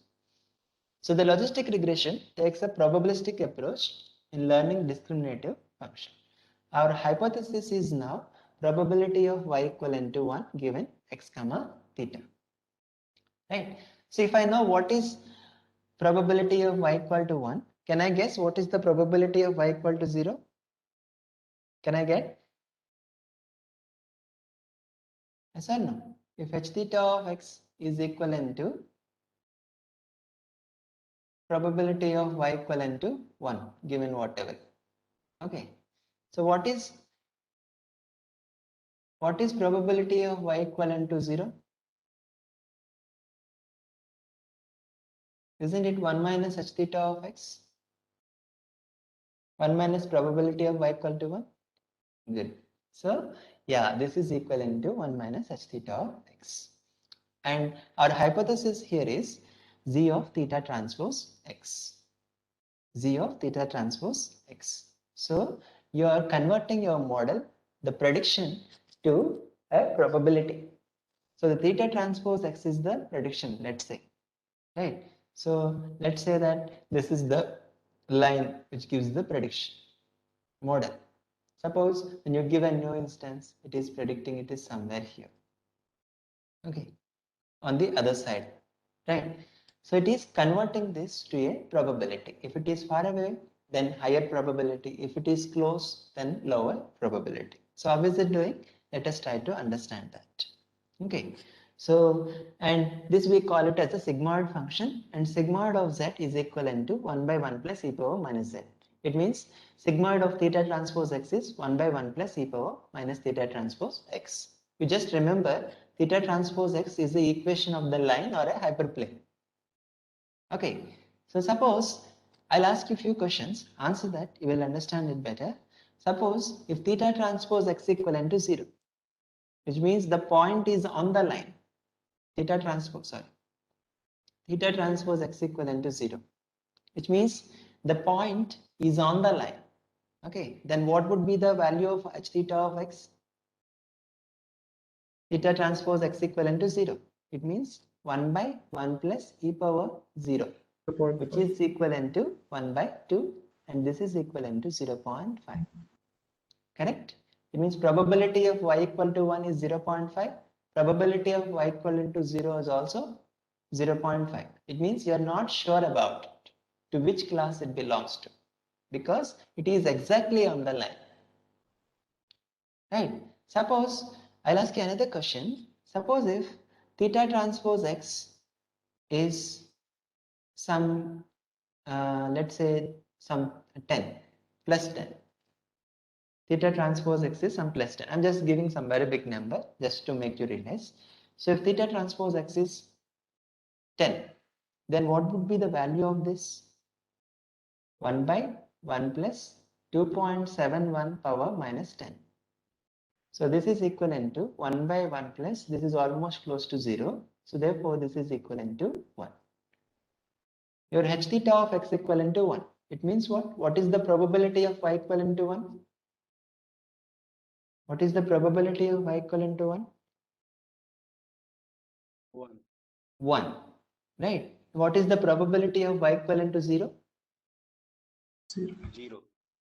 So the logistic regression takes a probabilistic approach in learning discriminative function. Our hypothesis is now probability of y equivalent to 1 given x comma theta. Right. So if I know what is probability of y equal to 1, can I guess what is the probability of y equal to 0? Can I get? Yes or no? If h theta of x is equivalent to probability of y equivalent to 1 given whatever. Okay. So what is probability of y equivalent to 0? Isn't it 1 minus h theta of x? 1 minus probability of y equal to 1? Good. So yeah, this is equivalent to 1 minus h theta of x. And our hypothesis here is z of theta transpose x. Z of theta transpose x. So you are converting your model, the prediction, to a probability. So the theta transpose x is the prediction, let's say, right? So let's say that this is the line which gives the prediction model. Suppose when you give a new instance, it is predicting it is somewhere here. Okay, on the other side, right? So it is converting this to a probability. If it is far away, then higher probability. If it is close, then lower probability. So how is it doing? Let us try to understand that. Okay, so and this we call it as a sigmoid function, and sigmoid of z is equivalent to 1 by 1 plus e power minus z. It means sigmoid of theta transpose x is 1 by 1 plus e power minus theta transpose x. You just remember theta transpose x is the equation of the line or a hyperplane. Okay, so suppose I'll ask you a few questions, answer that, you will understand it better. Suppose if theta transpose x equivalent to 0, which means the point is on the line, theta transpose x equivalent to 0, which means the point is on the line. Okay, then what would be the value of h theta of x? Theta transpose x equivalent to 0. It means 1 by 1 plus e power 0, which is equivalent to 1 by 2, and this is equivalent to 0.5. Correct? It means probability of y equal to 1 is 0.5. Probability of y equal to 0 is also 0.5. It means you are not sure about it, to which class it belongs to, because it is exactly on the line. Right? Suppose I'll ask you another question. Suppose if theta transpose x is some, let's say some 10, plus 10. Theta transpose x is some plus 10. I'm just giving some very big number just to make you realize. So if theta transpose x is 10, then what would be the value of this? 1 by 1 plus 2.71 power minus 10. So this is equivalent to 1 by 1 plus, this is almost close to 0. So therefore this is equivalent to 1. Your h theta of x equivalent to 1. It means what? What is the probability of y equivalent to 1? What is the probability of y equivalent to 1? 1. 1. Right. What is the probability of y equivalent to 0? 0.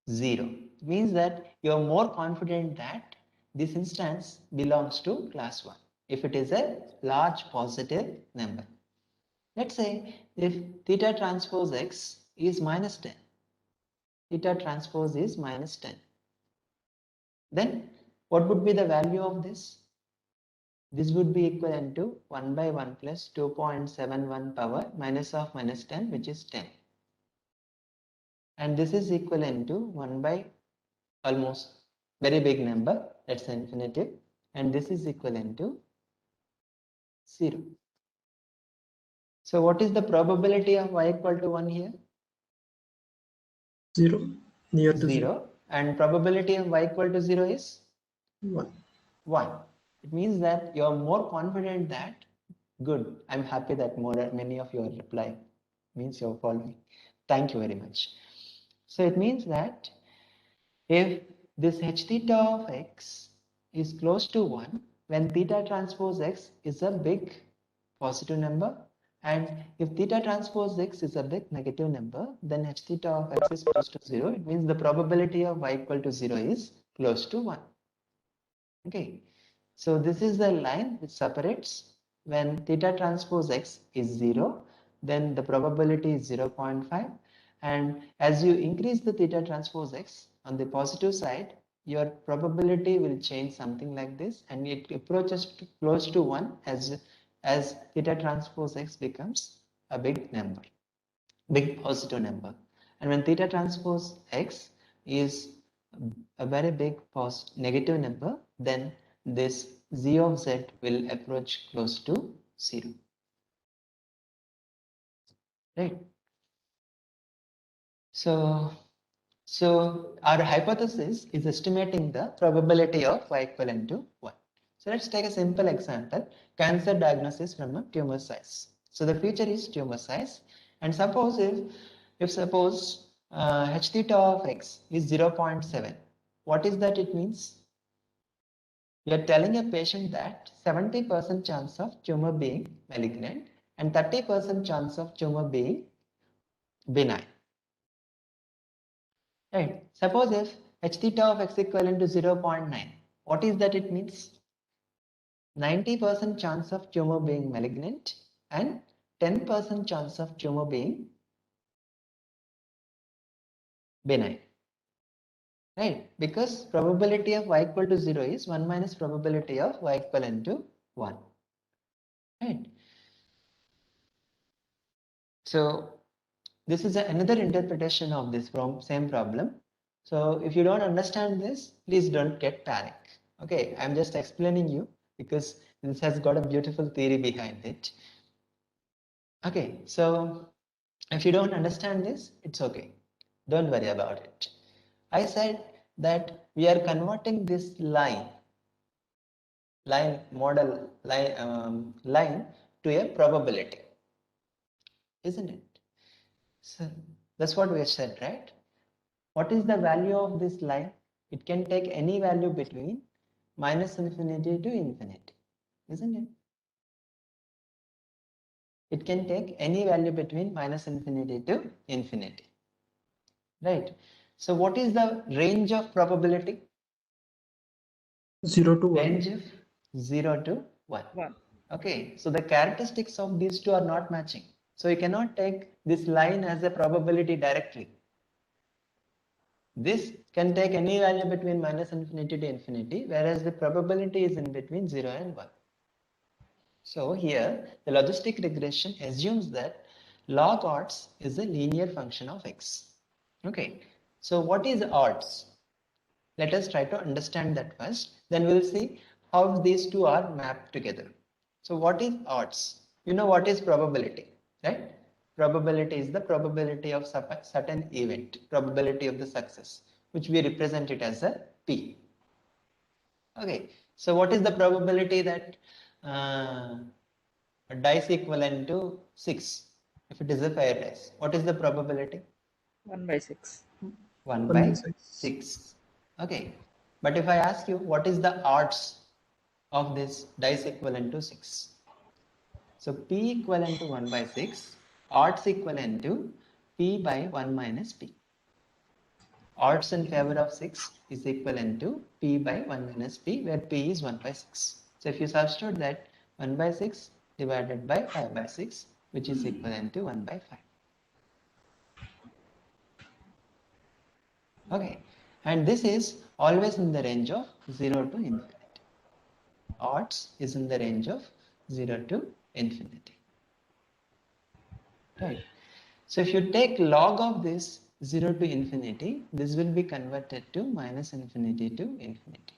0. It means that you are more confident that this instance belongs to class 1 if it is a large positive number. Let's say if theta transpose x is minus 10, theta transpose is minus 10, then what would be the value of this? This would be equivalent to 1 by 1 plus 2.71 power minus of minus 10, which is 10. And this is equivalent to 1 by almost very big number, that's infinitive, and this is equivalent to 0. So what is the probability of y equal to 1 here? 0, near to 0. 0. And probability of y equal to 0 is 1. 1. It means that you are more confident that, good, I'm happy that many of you are replying, means you're following. Thank you very much. So it means that if this h theta of x is close to 1, when theta transpose x is a big positive number, and if theta transpose x is a big negative number, then h theta of x is close to 0. It means the probability of y equal to 0 is close to 1. Okay, so this is the line which separates when theta transpose x is 0, then the probability is 0.5, and as you increase the theta transpose x on the positive side, your probability will change something like this, and it approaches to close to 1 as theta transpose x becomes a big number, big positive number. And when theta transpose x is a very big negative number, then this z of z will approach close to 0. Right? So our hypothesis is estimating the probability of y equivalent to 1. So let's take a simple example, cancer diagnosis from a tumor size. So the feature is tumor size, and suppose if suppose h theta of x is 0.7, what is that it means? You're telling a patient that 70% chance of tumor being malignant and 30% chance of tumor being benign. Right. Suppose if h theta of x equivalent to 0.9, what is that it means? 90% chance of tumor being malignant and 10% chance of tumor being benign. Right, because probability of y equal to 0 is 1 minus probability of y equivalent to 1. Right. So this is another interpretation of this same problem. So if you don't understand this, please don't get panic. Okay, I'm just explaining you because this has got a beautiful theory behind it. Okay, so if you don't understand this, it's okay. Don't worry about it. I said that we are converting this line to a probability, isn't it? So that's what we have said, right? What is the value of this line? It can take any value between minus infinity to infinity, isn't it? It can take any value between minus infinity to infinity, right? So what is the range of probability? 0 to 1. Range of 0 to 1. Okay, so the characteristics of these two are not matching. So you cannot take this line as a probability directly. This can take any value between minus infinity to infinity, whereas the probability is in between 0 and 1. So here, the logistic regression assumes that log odds is a linear function of x. Okay, so what is odds? Let us try to understand that first. Then we'll see how these two are mapped together. So what is odds? You know what is probability, right? Probability is the probability of certain event, probability of the success, which we represent it as a P. Okay, so what is the probability that a dice equivalent to 6? If it is a fair dice, what is the probability? 1 by 6. 1 by 6. Okay, but if I ask you what is the odds of this dice equivalent to 6? So P equivalent to 1 by 6, odds equivalent to P by 1 minus P. Odds in favor of 6 is equivalent to P by 1 minus P, where P is 1 by 6. So if you substitute that, 1 by 6 divided by 5 by 6, which is equivalent to 1 by 5. Okay, and this is always in the range of 0 to infinity. Odds is in the range of 0 to infinity. Right. So if you take log of this 0 to infinity, this will be converted to minus infinity to infinity.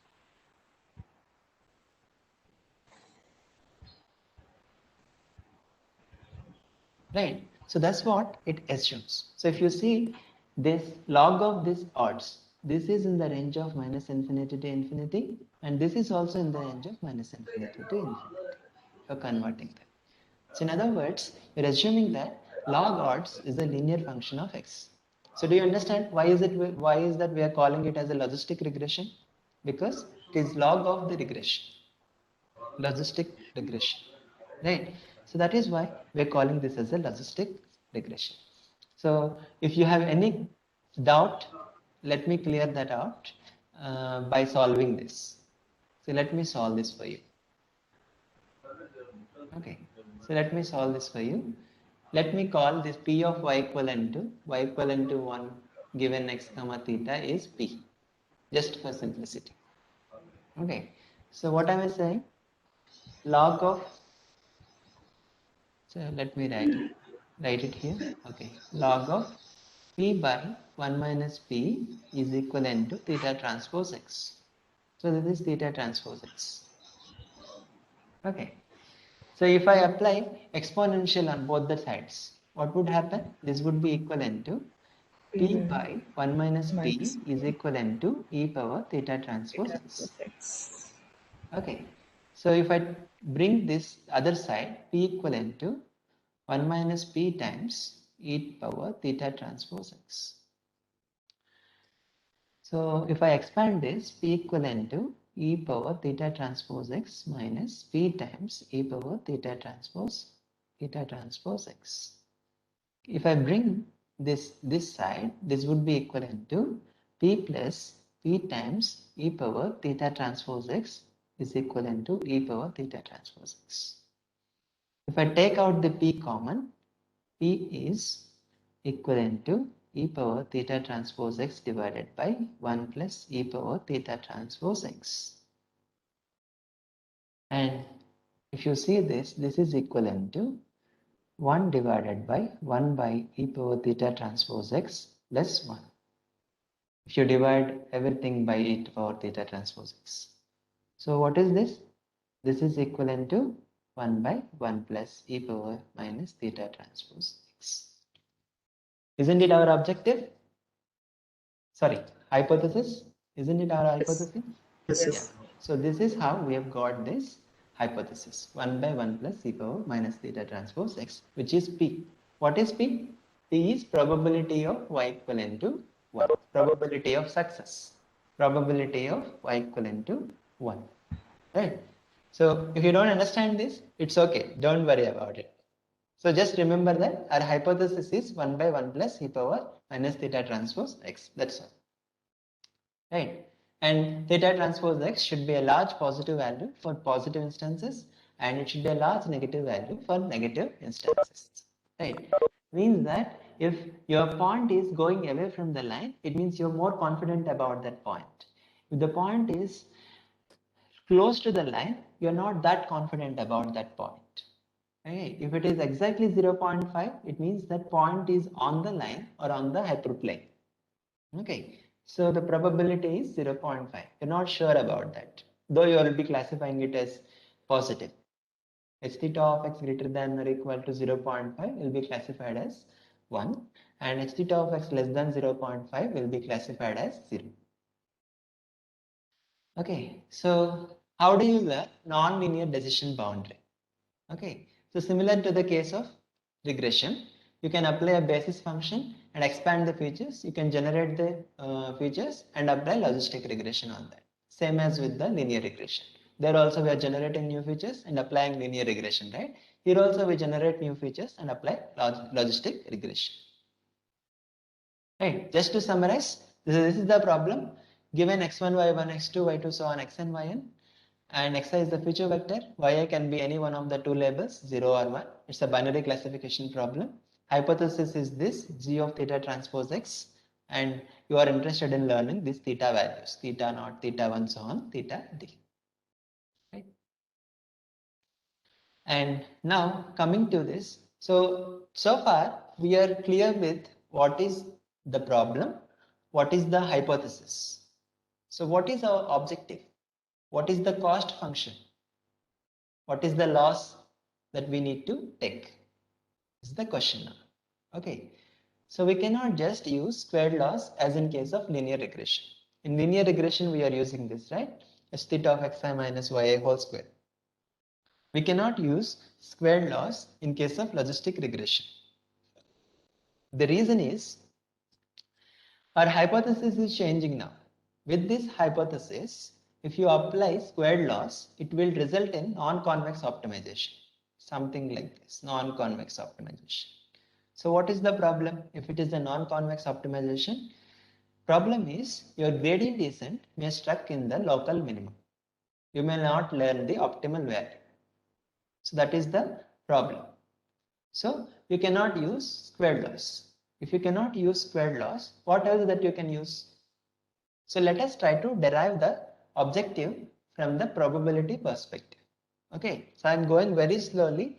Right. So that's what it assumes. So if you see this log of this odds, this is in the range of minus infinity to infinity, and this is also in the range of minus infinity to infinity. You're converting them. So in other words, we're assuming that log odds is a linear function of x. So do you understand why is that we are calling it as a logistic regression? Because it is log of the regression. Logistic regression. Right? So that is why we are calling this as a logistic regression. So if you have any doubt, let me clear that out by solving this. So let me solve this for you. Okay, so let me solve this for you. Let me call this P of y equivalent to 1 given x comma theta is P, just for simplicity. Okay, so what am I saying? Log of, so let me write it here. Okay, log of P by 1 minus P is equivalent to theta transpose x. So this is theta transpose x. Okay. So if I apply exponential on both the sides, what would happen? This would be equivalent to P by 1 minus P is equivalent to e power theta transpose x. Okay. So if I bring this other side, P equivalent to 1 minus P times e power theta transpose x. So if I expand this, P equivalent to e power theta transpose x minus p times e power theta transpose x. If I bring this side, this would be equivalent to p plus p times e power theta transpose x is equivalent to e power theta transpose x. If I take out the p common, p is equivalent to e power theta transpose x divided by 1 plus e power theta transpose x. And if you see this, this is equivalent to 1 divided by 1 by e power theta transpose x plus 1. If you divide everything by e power theta transpose x. So what is this? This is equivalent to 1 by 1 plus e power minus theta transpose x. Isn't it our objective? Sorry, hypothesis? Isn't it our hypothesis? Yes, Yeah. yes. So this is how we have got this hypothesis 1 by 1 plus e power minus theta transpose x, which is p. What is p? P is probability of y equivalent to 1. Probability of success. Probability of y equivalent to 1. Right? So if you don't understand this, it's okay. Don't worry about it. So just remember that our hypothesis is 1 by 1 plus e power minus theta transpose x. That's all. Right? And theta transpose x should be a large positive value for positive instances, and it should be a large negative value for negative instances. Right? Means that if your point is going away from the line, it means you're more confident about that point. If the point is close to the line, you're not that confident about that point. Okay. If it is exactly 0.5, it means that point is on the line or on the hyperplane. Okay. So the probability is 0.5. You're not sure about that, though you will be classifying it as positive. H theta of x greater than or equal to 0.5 will be classified as 1, and h theta of x less than 0.5 will be classified as 0. Okay, so how do you learn non-linear decision boundary? Okay, so similar to the case of regression, you can apply a basis function and expand the features. You can generate the features and apply logistic regression on that. Same as with the linear regression. There also we are generating new features and applying linear regression, right? Here also we generate new features and apply logistic regression. Right, just to summarize, this is the problem. Given x1, y1, x2, y2, so on, xn, yn, and xi is the feature vector, yi can be any one of the two labels, 0 or 1. It's a binary classification problem. Hypothesis is this, g of theta transpose x, and you are interested in learning these theta values, theta naught, theta 1, so on, theta d. Right? And now coming to this, so far we are clear with what is the problem, what is the hypothesis. So what is our objective? What is the cost function? What is the loss that we need to take? Is the question now. Okay. So we cannot just use squared loss as in case of linear regression. In linear regression, we are using this, right? H theta of xi minus yi whole square. We cannot use squared loss in case of logistic regression. The reason is our hypothesis is changing now. With this hypothesis, if you apply squared loss, it will result in non-convex optimization. Something like this, non-convex optimization. So what is the problem? If it is a non-convex optimization, problem is your gradient descent may stuck in the local minimum. You may not learn the optimal value. So that is the problem. So you cannot use squared loss. If you cannot use squared loss, what else that you can use? So let us try to derive the objective from the probability perspective. Okay, so I'm going very slowly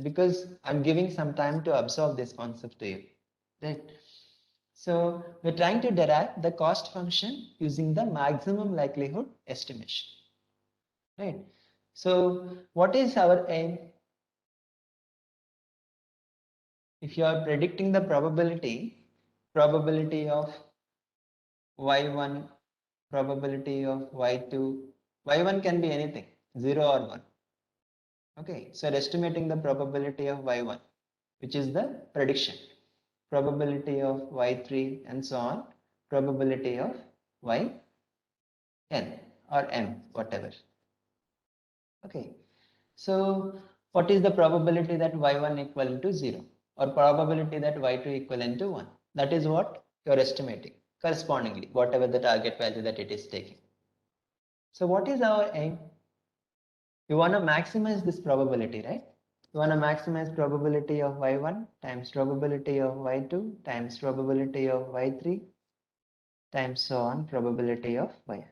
because I'm giving some time to absorb this concept to you. Right. So we're trying to derive the cost function using the maximum likelihood estimation. Right. So what is our aim? If you are predicting the probability of y1, probability of y2, y1 can be anything, 0 or 1. Okay, so estimating the probability of y1, which is the prediction, probability of y3 and so on, probability of yn or m, whatever. Okay. So what is the probability that y1 equivalent to 0 or probability that y2 equivalent to 1? That is what you're estimating correspondingly, whatever the target value that it is taking. So what is our aim? You want to maximize this probability, right? You want to maximize probability of y1 times probability of y2 times probability of y3 times so on probability of yn.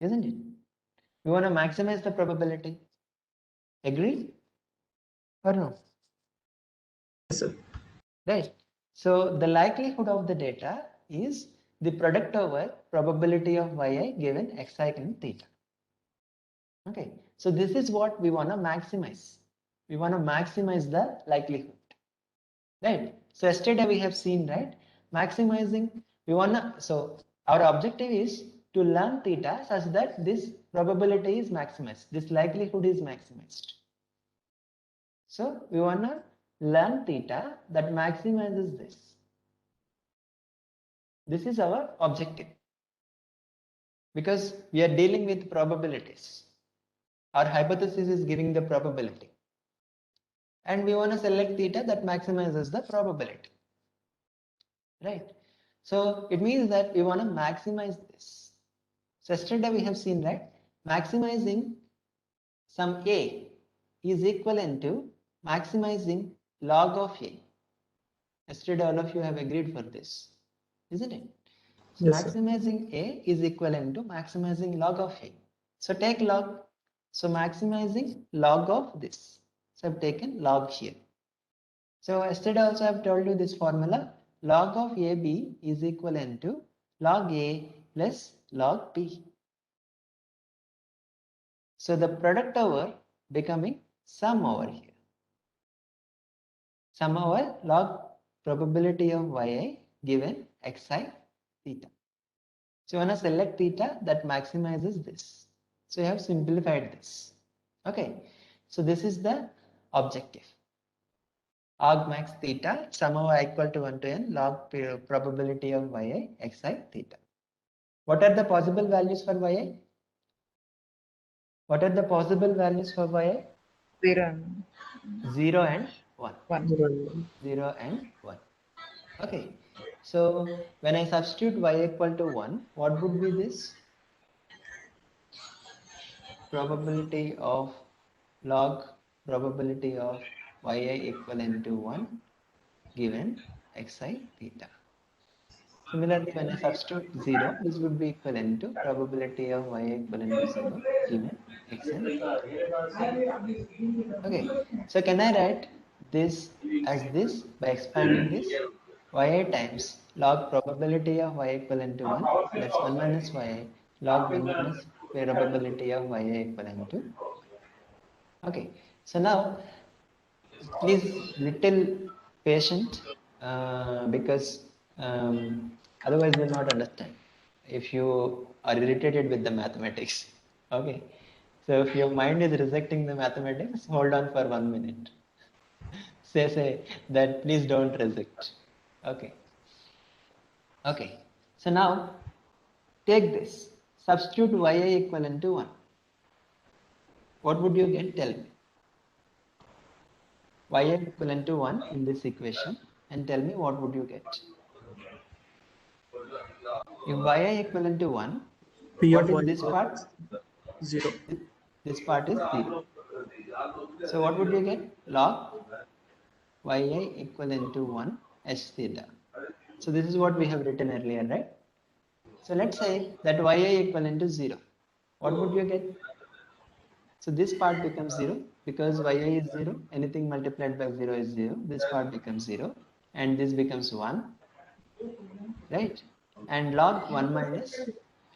Isn't it? You want to maximize the probability. Agree or no? Yes, sir. Right. So the likelihood of the data is the product over probability of yi given xi in theta. Okay. So this is what we want to maximize. We want to maximize the likelihood. Right. So yesterday we have seen, right? Maximizing, we want to, so our objective is to learn theta such that this probability is maximized. This likelihood is maximized. So we want to learn theta that maximizes this. This is our objective because we are dealing with probabilities. Our hypothesis is giving the probability and we want to select theta that maximizes the probability, right? So it means that we want to maximize this. So yesterday we have seen, right, maximizing some a is equivalent to maximizing log of a. Yesterday all of you have agreed for this, isn't it? So Yes, sir. maximizing a is equivalent to maximizing log of a. So take log. So maximizing log of this. So I've taken log here. So yesterday also I've told you this formula. Log of AB is equivalent to log A plus log B. So the product over becoming sum over here. Sum over log probability of yi given xi theta. So you want to select theta that maximizes this. So you have simplified this. Okay. So this is the objective. Arg max theta sum over equal to 1 to n log probability of yi xi theta. What are the possible values for yi? What are the possible values for yi? 0 0 and 1. 1. 0 and 1. Okay. So when I substitute y equal to 1, what would be this? Probability of log probability of yi equivalent to 1 given xi theta. Similarly, when I substitute 0, this would be equivalent to probability of y equivalent to 0 given xn theta. Okay, so can I write this as this by expanding this? yi times log probability of y equivalent to 1 plus 1 minus yi log 1 minus probability of yi equivalent to. Okay, so now please little patient because otherwise you will not understand if you are irritated with the mathematics. Okay, so if your mind is rejecting the mathematics, hold on for 1 minute. say that please don't reject. Okay. Okay, so now take this, substitute yi equivalent to 1. What would you get? Tell me. Y equivalent to 1 in this equation and tell me what would you get. If yi equivalent to 1, P what of is y this part? 0. This part is 0. So what would you get? Log yi equivalent to 1 h theta. So this is what we have written earlier, right? So let's say that yi equivalent to 0. What would you get? So this part becomes 0 because yi is 0. Anything multiplied by 0 is 0. This part becomes 0 and this becomes 1, right? And log 1 minus,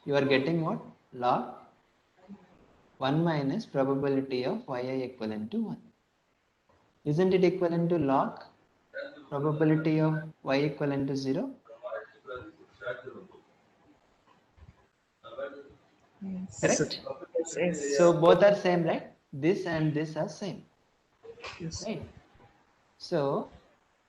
you are getting what? Log 1 minus probability of yi equivalent to 1. Isn't it equivalent to log probability of y equivalent to 0? Yes. Correct? Yes, yes. So both are same, right? This and this are same, Yes. right? So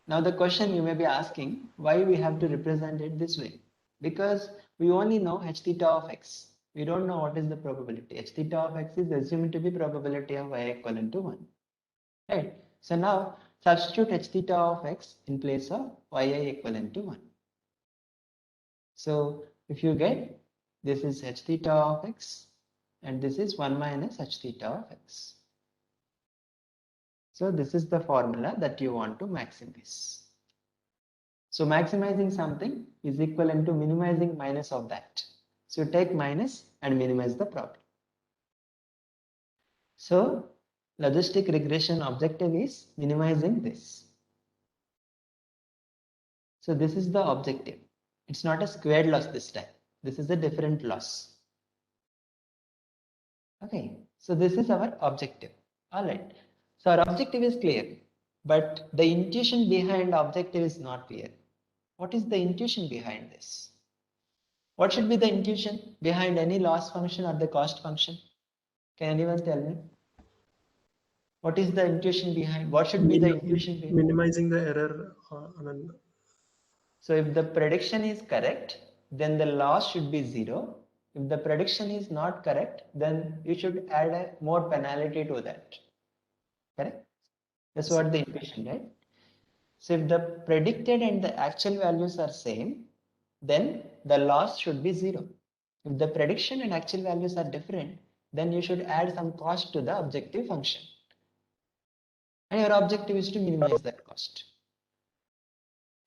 now the question you may be asking, why we have to represent it this way? Because we only know h theta of x. We don't know what is the probability. H theta of x is assumed to be probability of y equivalent to 1. Right. So now substitute h theta of x in place of yi equivalent to 1. So if you get, this is h theta of x and this is 1 minus h theta of x. So this is the formula that you want to maximize. So maximizing something is equivalent to minimizing minus of that. So take minus and minimize the problem. So logistic regression objective is minimizing this. So this is the objective. It's not a squared loss this time. This is a different loss. Okay, so this is our objective. All right. So our objective is clear, but the intuition behind objective is not clear. What is the intuition behind this? What should be the intuition behind any loss function or the cost function? Can anyone tell me? What is the intuition behind? What should be the intuition behind? Minimizing the error. So if the prediction is correct, then the loss should be 0. If the prediction is not correct, then you should add a more penalty to that. Correct? That's what the intuition, right? So if the predicted and the actual values are same, then the loss should be 0. If the prediction and actual values are different, then you should add some cost to the objective function. And your objective is to minimize that cost.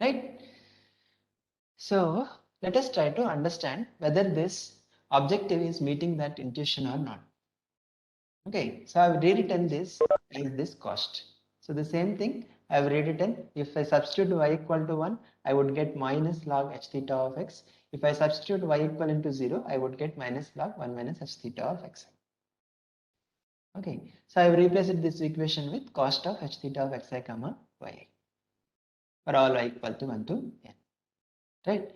Right? So let us try to understand whether this objective is meeting that intuition or not. Okay, so I've rewritten this as this cost. So the same thing I've rewritten. If I substitute y equal to 1, I would get minus log h theta of x. If I substitute y equal to 0, I would get minus log 1 minus h theta of x. Okay, so I've replaced this equation with cost of h theta of xi comma yi for all y equal to 1 to n. Right?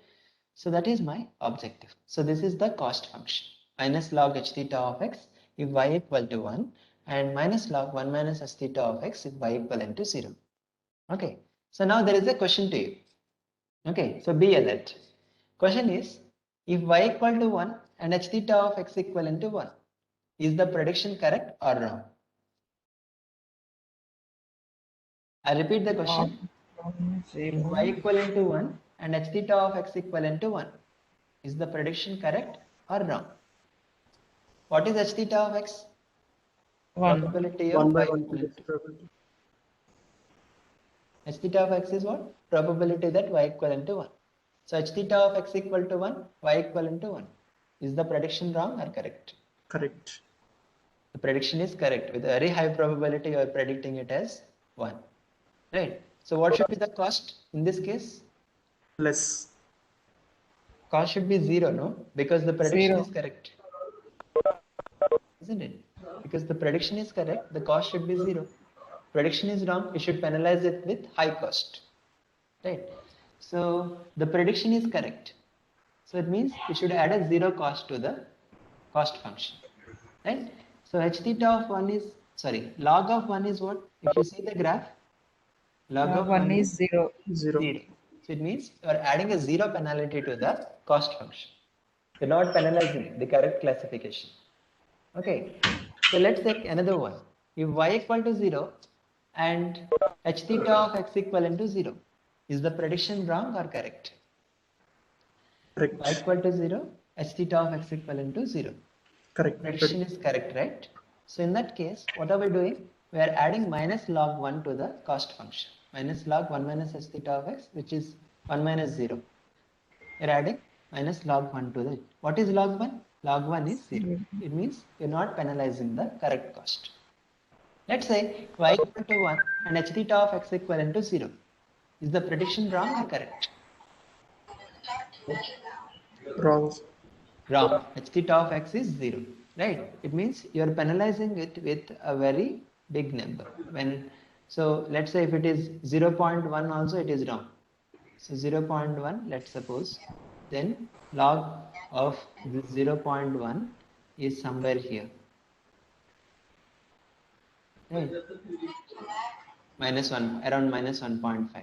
So that is my objective. So this is the cost function, minus log h theta of x if y equal to 1 and minus log 1 minus h theta of x if y equivalent to 0. Okay, so now there is a question to you. Okay, so be alert. Question is, if y equal to 1 and h theta of x equivalent to 1, is the prediction correct or wrong? I repeat the question. If y equivalent to 1 and h theta of x equivalent to 1, is the prediction correct or wrong? What is h theta of x? 1. Probability 1 of by y 1 equivalent to probability. h theta of x is what? Probability that y equivalent to 1. So h theta of x equal to 1, y equivalent to 1. Is the prediction wrong or correct? Correct. The prediction is correct. With a very high probability, you are predicting it as 1. Right? So what should be the cost in this case? Less. Cost should be 0, no? Because the prediction 0. is correct. Isn't it? Because the prediction is correct, the cost should be 0. Prediction is wrong, you should penalize it with high cost. Right? So the prediction is correct. So it means you should add a 0 cost to the cost function. Right? So h theta of 1 is, sorry, log of 1 is what? If you see the graph, log of 1 is 0. 0. 0. So it means you are adding a 0 penalty to the cost function. You're not penalizing the correct classification. Okay. So let's take another one. If y equal to 0 and h theta of x equivalent to 0, is the prediction wrong or correct? Correct. Y equal to 0, h theta of x equivalent to 0. Correct. Prediction is correct, right? So in that case, what are we doing? We are adding minus log 1 to the cost function. Minus log 1 minus h theta of x, which is 1 minus 0. We are adding minus log 1 to the. What is log 1? Log 1 is 0. It means you are not penalizing the correct cost. Let's say y equal to 1 and h theta of x equivalent to 0. Is the prediction wrong or correct? Wrong. Wrong. H theta of x is 0. Right? It means you are penalizing it with a very big number. So let's say if it is 0.1 also, it is wrong. So 0.1, let's suppose, then log of this 0.1 is somewhere here. Right? Minus 1, around minus 1.5.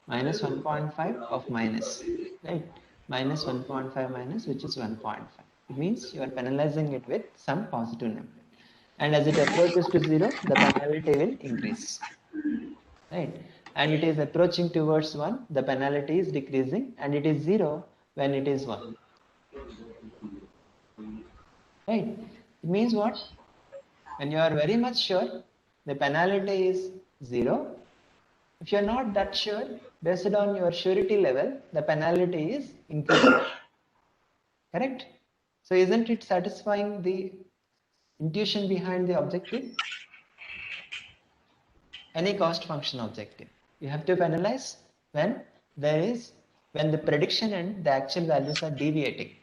Minus 1.5 of minus. Right? minus 1.5 minus, which is 1.5. It means you are penalizing it with some positive number. And as it approaches to 0, the penalty will increase. Right? And it is approaching towards 1, the penalty is decreasing, and it is 0 when it is 1. Right? It means what? When you are very much sure, the penalty is 0. If you are not that sure, based on your surety level, the penalty is increasing. Correct? So isn't it satisfying the intuition behind the objective? Any cost function objective. You have to penalize when the prediction and the actual values are deviating.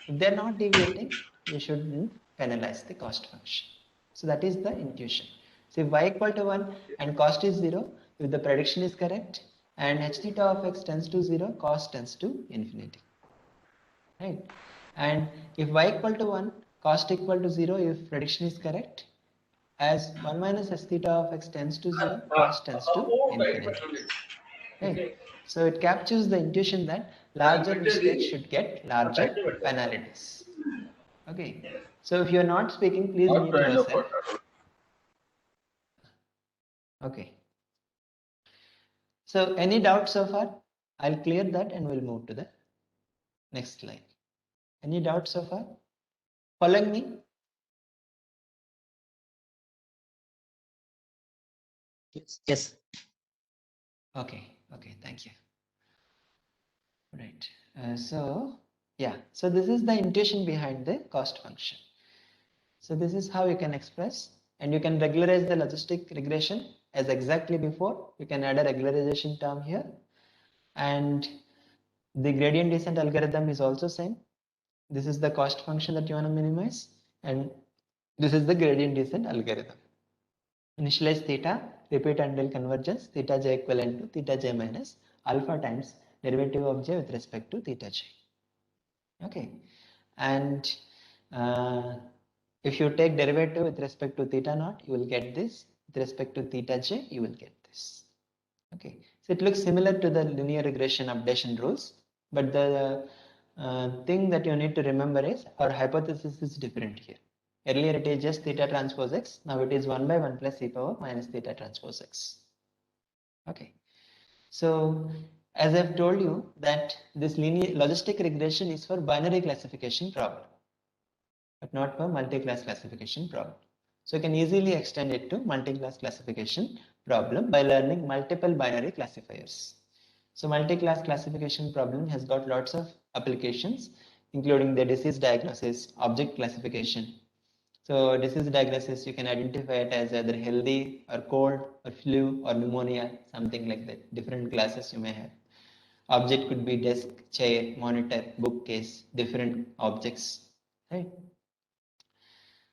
If they're not deviating, you shouldn't penalize the cost function. So that is the intuition. So if y equal to 1 and cost is 0, if the prediction is correct and h theta of x tends to 0, cost tends to infinity. Right? And if y equal to 1, cost equal to 0, if prediction is correct, as 1 minus s theta of x tends to 0, cost tends to infinity. Right? So it captures the intuition that larger mistakes should get larger penalties. Okay. So if you are not speaking, please mute yourself. Okay. So any doubts so far? I'll clear that and we'll move to the next slide. Any doubts so far? Following me? Yes. Okay. Okay. Thank you. Right. So this is the intuition behind the cost function. So this is how you can express, and you can regularize the logistic regression as exactly before. You can add a regularization term here, and the gradient descent algorithm is also same. This is the cost function that you want to minimize, and this is the gradient descent algorithm. Initialize theta, repeat until convergence, theta j equivalent to theta j minus alpha times derivative of j with respect to theta j. Okay, and if you take derivative with respect to theta naught, you will get this. With respect to theta j, you will get this. Okay, so it looks similar to the linear regression updation rules, but the thing that you need to remember is our hypothesis is different here. Earlier it is just theta transpose x, now it is 1 by 1 plus e power minus theta transpose x. Okay, so as I've told you that this linear logistic regression is for binary classification problem, but not for multi-class classification problem. So you can easily extend it to multi-class classification problem by learning multiple binary classifiers. So multi-class classification problem has got lots of applications, including the disease diagnosis, object classification. So disease diagnosis, you can identify it as either healthy or cold or flu or pneumonia, something like that. Different classes you may have. Object could be desk, chair, monitor, bookcase, different objects, right?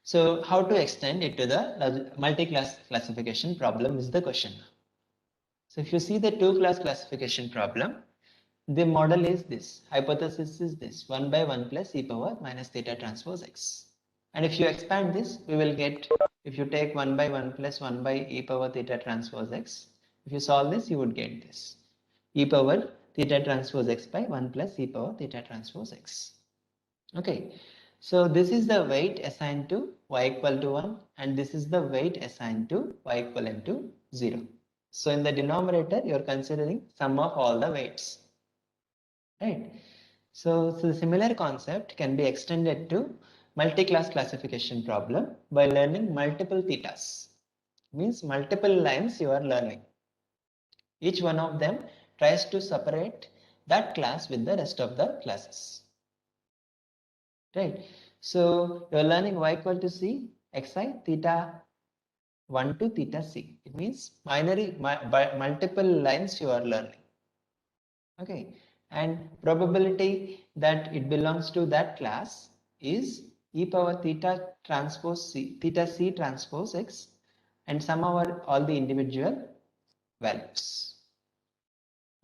So how to extend it to the multi-class classification problem is the question. So if you see the two-class classification problem, the model is this, hypothesis is this, 1 by 1 plus e power minus theta transpose x. And if you expand this, we will get, if you take 1 by 1 plus 1 by e power theta transpose x, if you solve this, you would get this, e power theta transpose x by 1 plus e power theta transpose x. Okay, so this is the weight assigned to y equal to 1, and this is the weight assigned to y equivalent to 0. So in the denominator, you are considering sum of all the weights, right? So the similar concept can be extended to multi-class classification problem by learning multiple thetas. Means multiple lines you are learning. Each one of them tries to separate that class with the rest of the classes. Right. So you're learning y equal to c, xi, theta 1 to theta c. It means multiple lines you are learning. Okay. And probability that it belongs to that class is e power theta transpose c, theta c transpose x, and sum over all the individual values.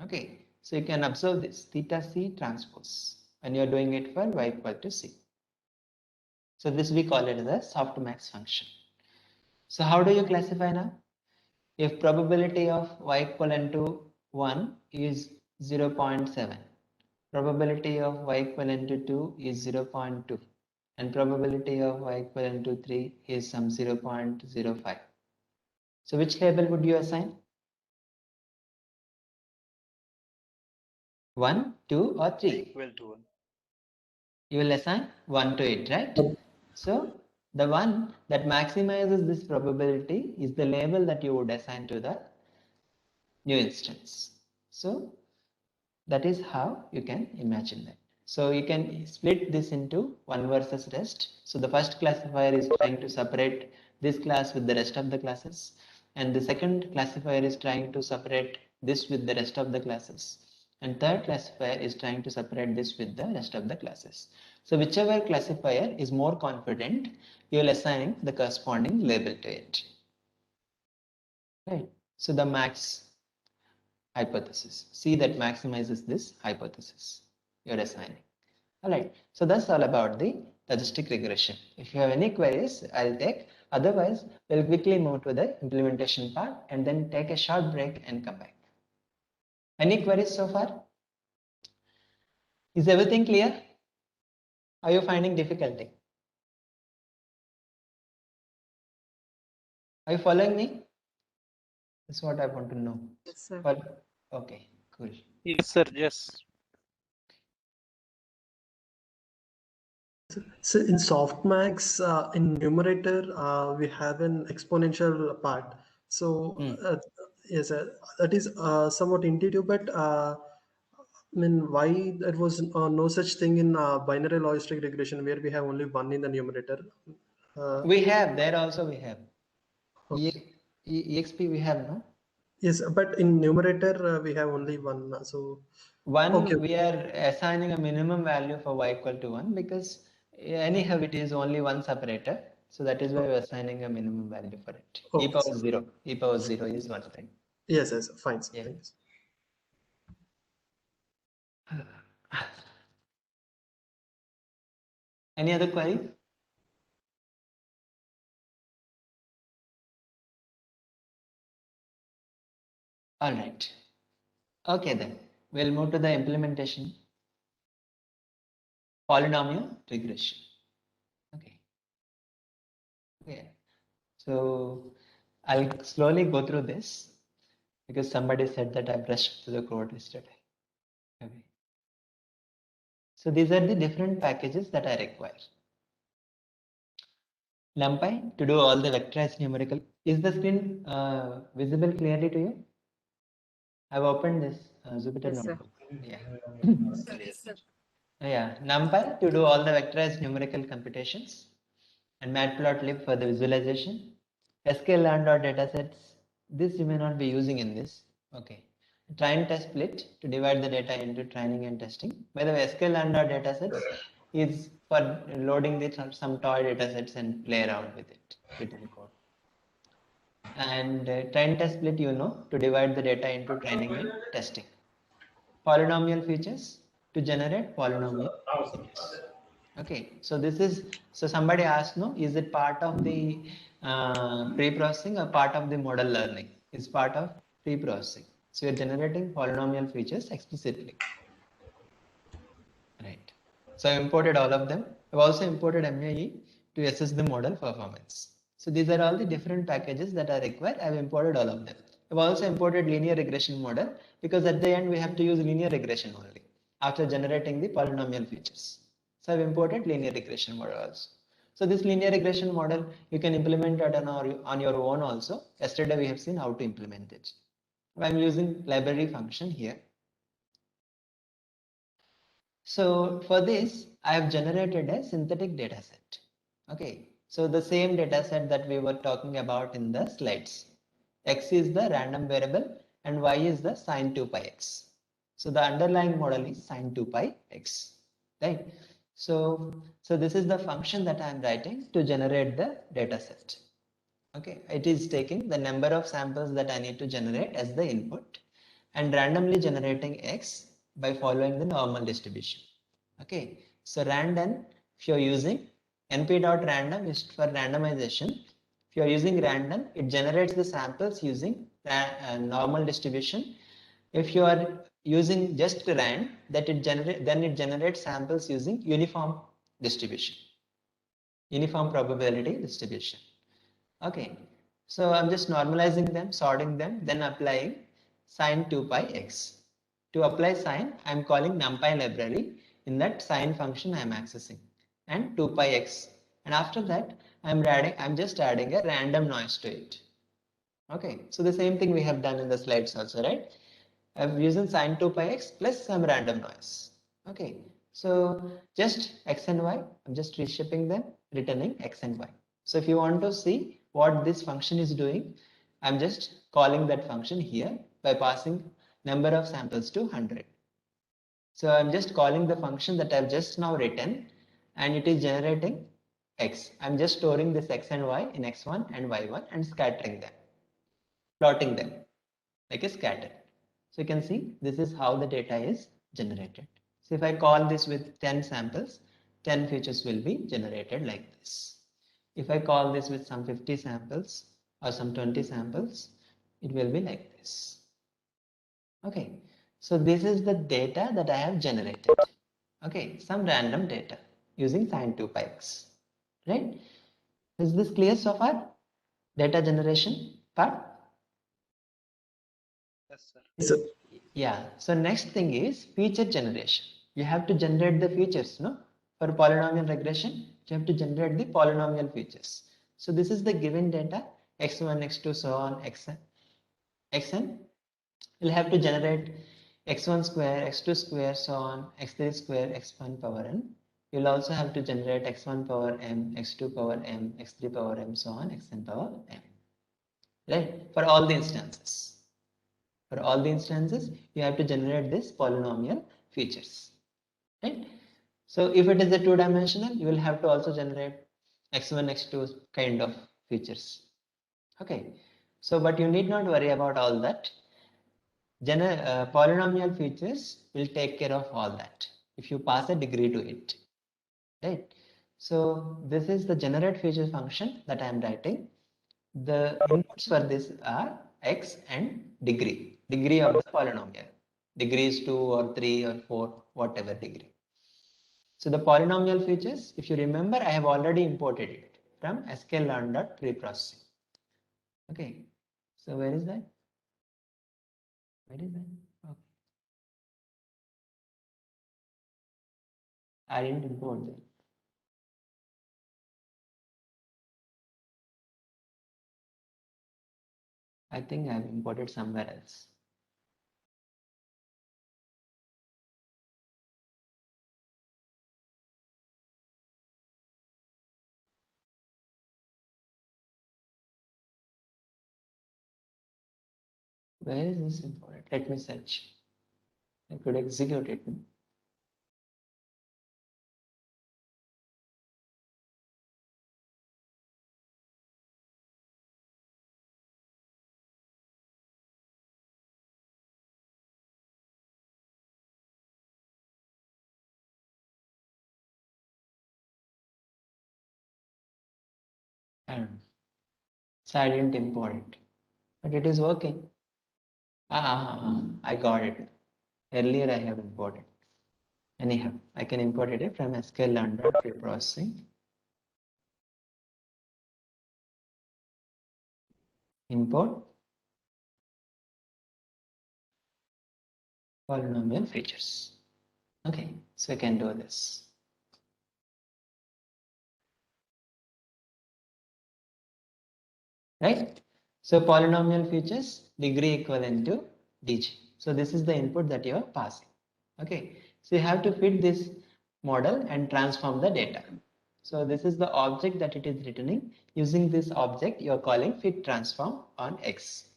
Okay. So you can observe this theta c transpose when you are doing it for y equal to c. So this we call it as a softmax function. So how do you classify now? If probability of y equivalent to 1 is 0.7, probability of y equivalent to 2 is 0.2 and probability of y equivalent to 3 is some 0.05. So which label would you assign? 1, 2 or 3? Equal to 1. You will assign 1 to it, right? So the one that maximizes this probability is the label that you would assign to the new instance. So that is how you can imagine that. So you can split this into one versus rest. So the first classifier is trying to separate this class with the rest of the classes, and the second classifier is trying to separate this with the rest of the classes, and third classifier is trying to separate this with the rest of the classes. So whichever classifier is more confident, you will assign the corresponding label to it. Right. So the max hypothesis. See that maximizes this hypothesis you're assigning. All right. So that's all about the logistic regression. If you have any queries, I'll take. Otherwise, we'll quickly move to the implementation part and then take a short break and come back. Any queries so far? Is everything clear? Are you finding difficulty? Are you following me? That's what I want to know. Yes, sir. Okay, cool. Yes, sir. Yes. So in softmax, in numerator, we have an exponential part. So yes, that is somewhat intuitive, but I mean, why there was no such thing in binary logistic regression where we have only one in the numerator? We have, there also we have. Okay. EXP we have, no? Yes, but in numerator we have only one. So one, okay. We are assigning a minimum value for y equal to 1 because anyhow it is only one separator. So that is why we're assigning a minimum value for it. Okay. E power 0. E power 0 is one thing. Yes, yes, fine. Yeah. Thanks. Any other query? All right. Okay, then we'll move to the implementation. Polynomial regression. Okay. So I'll slowly go through this because somebody said that I rushed through the code yesterday. Okay. So these are the different packages that I require. NumPy to do all the vectorized numerical. Is the screen visible clearly to you? I've opened this Jupyter Yes, sir. notebook. Yeah. Yes, sir. Yeah. NumPy to do all the vectorized numerical computations, and matplotlib for the visualization. sklearn datasets. This you may not be using in this. Okay. Train test split to divide the data into training and testing. By the way, sklearn datasets is for loading some toy datasets and play around with it within code. And train test split, to divide the data into training and testing. Polynomial features to generate polynomial features. Okay, so this is, so somebody asked, no, is it part of the pre-processing or part of the model learning? It's part of pre-processing. So you're generating polynomial features explicitly. Right. So I imported all of them. I've also imported MAE to assess the model performance. So these are all the different packages that are required. I've imported all of them. I've also imported linear regression model because at the end we have to use linear regression only after generating the polynomial features. So I've imported linear regression model also. So this linear regression model you can implement it on your own also. Yesterday we have seen how to implement it. I'm using library function here. So for this, I have generated a synthetic data set. Okay, so the same data set that we were talking about in the slides. X is the random variable and Y is the sine 2 pi x. So the underlying model is sine 2 pi x, right? So this is the function that I am writing to generate the data set. Okay, it is taking the number of samples that I need to generate as the input and randomly generating X by following the normal distribution. Okay, so random, if you're using np.random is for randomization. If you're using random, it generates the samples using normal distribution If you are using just rand, then it generates samples using uniform distribution, uniform probability distribution. Okay, so I'm just normalizing them, sorting them, then applying sine 2 pi x. To apply sine, I'm calling numpy library. In that sine function I'm accessing, and 2 pi x. And after that, I'm just adding a random noise to it. Okay, so the same thing we have done in the slides also, right? I'm using sine 2 pi x plus some random noise. Okay, so just x and y, I'm just reshaping them, returning x and y. So if you want to see what this function is doing, I'm just calling that function here by passing number of samples to 100. So I'm just calling the function that I've just now written, and it is generating x. I'm just storing this x and y in x1 and y1 and scattering them, plotting them like a scatter. So you can see this is how the data is generated. So if I call this with 10 samples, 10 features will be generated like this. If I call this with some 50 samples or some 20 samples, it will be like this. Okay, so this is the data that I have generated. Okay, some random data using sine 2 pi x. Right? Is this clear so far? Data generation part? Yes, sir. So, Yeah, so next thing is feature generation. You have to generate the features, no? For polynomial regression, you have to generate the polynomial features. So this is the given data, x1, x2, so on, xn. You'll have to generate x1 square, x2 square, so on, x3 square, x1 power n. You'll also have to generate x1 power m, x2 power m, x3 power m, so on, xn power m. Right? For all the instances. For all the instances, you have to generate this polynomial features, right? So if it is a two-dimensional, you will have to also generate x1, x2 kind of features. Okay, so but you need not worry about all that. Polynomial features will take care of all that if you pass a degree to it, right? So this is the generate feature function that I am writing. The inputs for this are x and degree of the polynomial. Degree is 2 or 3 or 4, whatever degree. So the polynomial features, if you remember, I have already imported it from sklearn.preprocessing. Okay, so where is that? Where is that? Okay. I didn't import that. I think I have imported somewhere else. Where is this imported? Let me search. I could execute it. I don't know. So I didn't import it, but it is working. I got it. Earlier I have imported. Anyhow, I can import it from sklearn.preprocessing. Import polynomial features. Okay, so I can do this. Right? So polynomial features, degree equivalent to dg. So this is the input that you are passing. Okay, so you have to fit this model and transform the data. So this is the object that it is returning. Using this object, you are calling fit transform on x.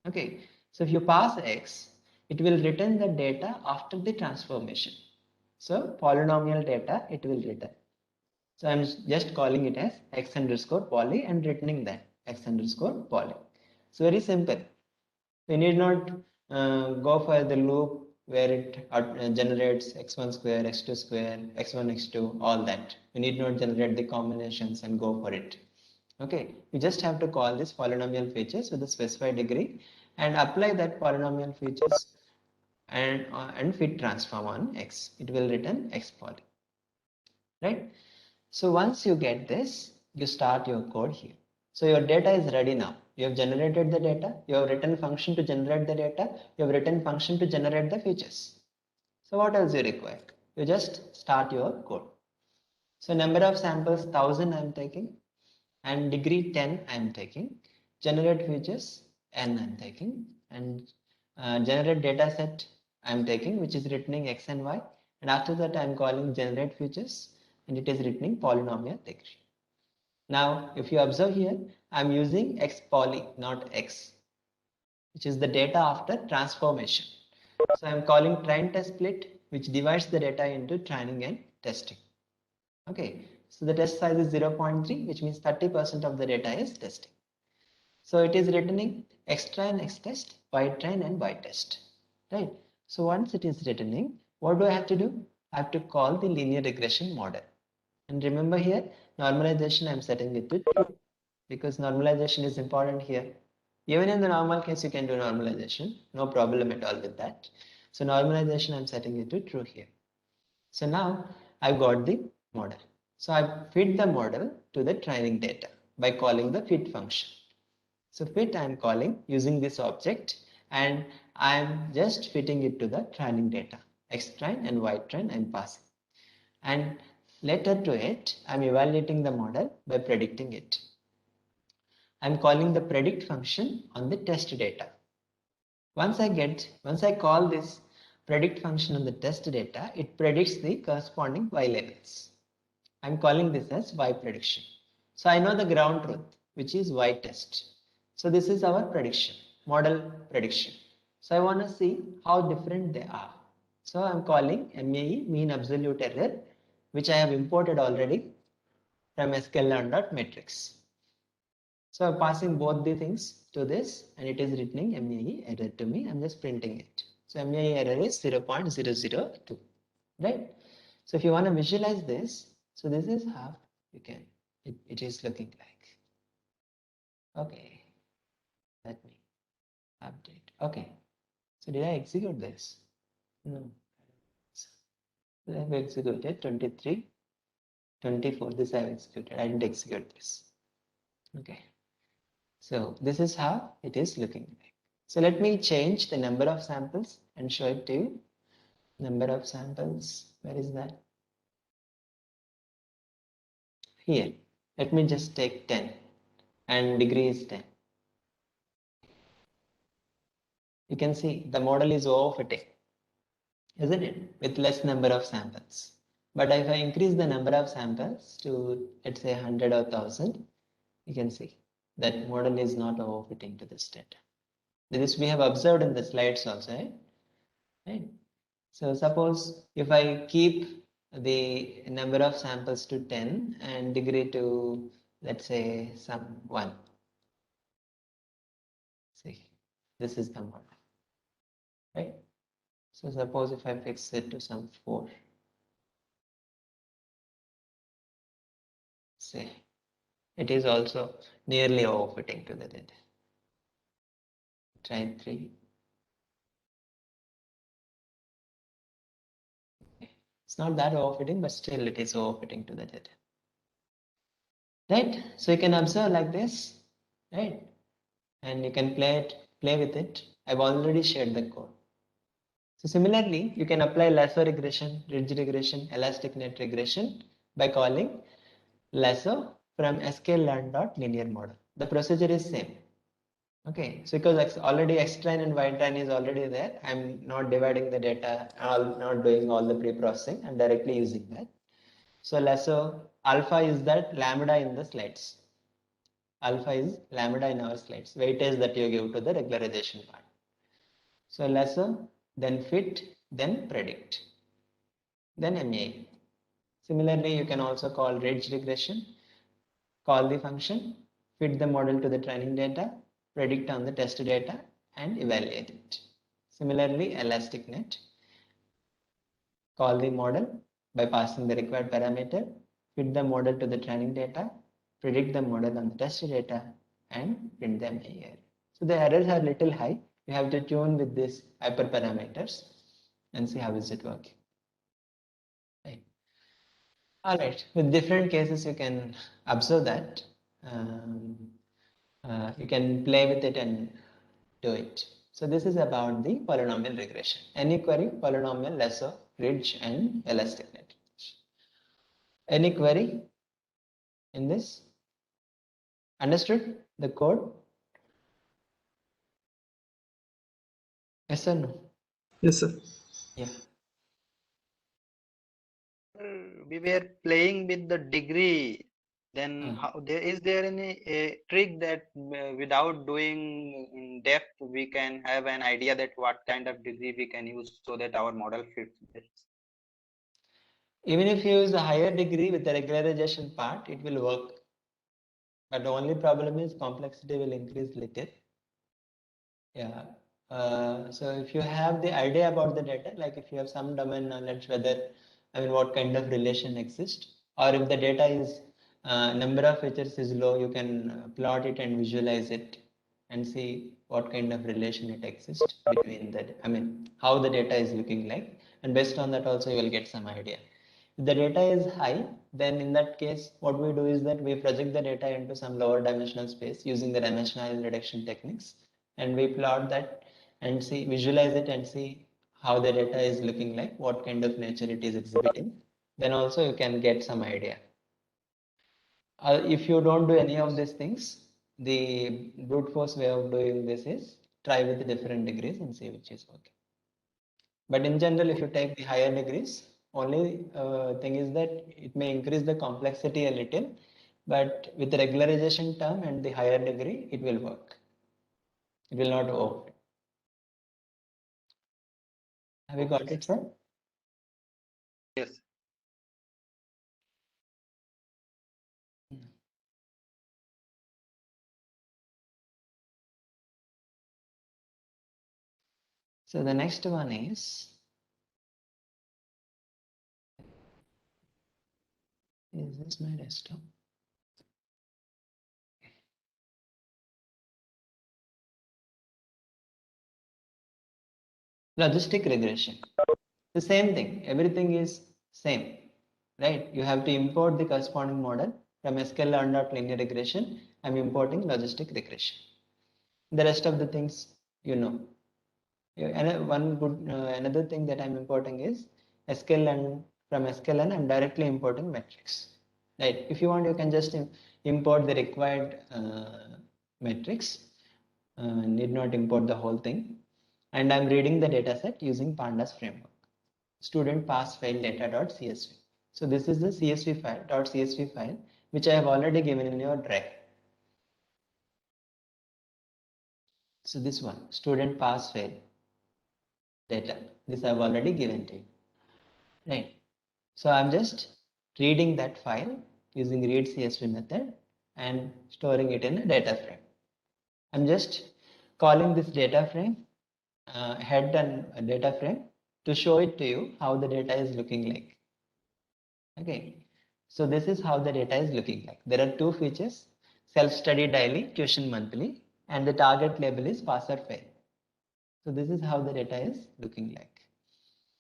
Okay, so if you pass x, it will return the data after the transformation. So polynomial data it will return. So I'm just calling it as x underscore poly and returning that x underscore poly. So very simple. We need not go for the loop where it generates x1 square, x2 square, x1, x2, all that. We need not generate the combinations and go for it. Okay, you just have to call this polynomial features with a specified degree and apply that polynomial features and fit transform on X. It will return X poly, right? So once you get this, you start your code here. So your data is ready now. You have generated the data, you have written function to generate the data, you have written function to generate the features. So what else you require? You just start your code. So number of samples 1000 I am taking, and degree 10 I am taking. Generate features n I am taking, and generate data set I am taking, which is returning x and y. And after that I am calling generate features, and it is returning polynomial regression. Now, if you observe here, I am using x poly, not x, which is the data after transformation. So I am calling train test split, which divides the data into training and testing. Okay, so the test size is 0.3, which means 30% of the data is testing. So it is returning x train, x test, y train, and y test, right? So once it is returning, what do I have to do? I have to call the linear regression model. And remember here, normalization I'm setting it to true, because normalization is important here. Even in the normal case, you can do normalization, no problem at all with that. So normalization I'm setting it to true here. So now I've got the model. So I fit the model to the training data by calling the fit function. So fit I'm calling using this object, and I'm just fitting it to the training data. X train and Y train I'm passing. And later to it, I'm evaluating the model by predicting it. I'm calling the predict function on the test data. Once I call this predict function on the test data, it predicts the corresponding Y labels. I'm calling this as Y prediction. So I know the ground truth, which is Y test. So this is our prediction, model prediction. So I want to see how different they are. So I'm calling MAE, mean absolute error, which I have imported already from sklearn.metrics. So I'm passing both the things to this, and it is returning MAE error to me. I'm just printing it. So MAE error is 0.002, right? So if you want to visualize this, so this is how you can, it is looking like. Okay, let me update. Okay, so did I execute this? No. So I have executed 23, 24. This I have executed. I didn't execute this. Okay. So this is how it is looking like. So let me change the number of samples and show it to you. Number of samples, where is that? Here. Let me just take 10 and degree is 10. You can see the model is overfitting, isn't it? With less number of samples. But if I increase the number of samples to, let's say 100 or 1000, you can see that model is not overfitting to this data. This we have observed in the slides also, right? So suppose if I keep the number of samples to 10 and degree to, let's say, some 1. See, this is the model, right? So suppose if I fix it to some 4. See, it is also nearly overfitting to the data. Try 3. It's not that overfitting, but still it is overfitting to the data. Right? So you can observe like this, right? And you can play with it. I've already shared the code. So similarly, you can apply lasso regression, ridge regression, elastic net regression by calling lasso from sklearn.linear model. The procedure is same. Okay, so because already x train and y train is already there, I'm not dividing the data, I'm not doing all the pre-processing, I'm directly using that. So lasso alpha is that lambda in the slides. Alpha is lambda in our slides, weightage that you give to the regularization part. So lasso, then fit, then predict, then MAE. Similarly, you can also call ridge regression, call the function, fit the model to the training data, predict on the test data, and evaluate it. Similarly, elastic net, call the model by passing the required parameter, fit the model to the training data, predict the model on the test data, and print them here. So the errors are little high. You have to tune with these hyperparameters. and see how is it working. Right. All right, with different cases, you can observe that. You can play with it and do it. So this is about the polynomial regression. Any query, polynomial, lasso, ridge, and elastic net. Any query in this? Understood the code? Yes or no? Yes, sir. Yeah. We were playing with the degree. Then is there any trick that without doing in depth we can have an idea that what kind of degree we can use so that our model fits this? Even if you use a higher degree with the regularization part, it will work. But the only problem is complexity will increase little. Yeah. So if you have the idea about the data, like if you have some domain knowledge, whether, I mean, what kind of relation exists, or if the data is number of features is low, you can plot it and visualize it and see what kind of relation it exists between that. I mean, how the data is looking like, and based on that also you will get some idea. If the data is high, then in that case, what we do is that we project the data into some lower dimensional space using the dimensional reduction techniques, and we plot that and see, visualize it and see how the data is looking like, what kind of nature it is exhibiting. Then also you can get some idea. If you don't do any of these things, the brute force way of doing this is try with different degrees and see which is working. But in general, if you take the higher degrees, only thing is that it may increase the complexity a little, but with the regularization term and the higher degree, it will work. It will not over. Have you got it, sir? Yes. So the next one is this my desktop? Logistic regression. The same thing, everything is same, right? You have to import the corresponding model from sklearn.linear regression. I'm importing logistic regression. The rest of the things, you know. And one good another thing that I'm importing is sklearn. From sklearn, I'm directly importing metrics, right? If you want, you can just import the required metrics. Need not import the whole thing. And I'm reading the dataset using pandas framework. Student pass file data.csv. So this is the CSV file, .csv file, which I have already given in your drive. So this one, student pass file data, this I've already given to you, right? So I'm just reading that file using read CSV method and storing it in a data frame. I'm just calling this data frame, head and data frame, to show it to you how the data is looking like. Okay, so this is how the data is looking like. There are two features, self-study daily, tuition monthly, and the target label is pass or fail. So this is how the data is looking like.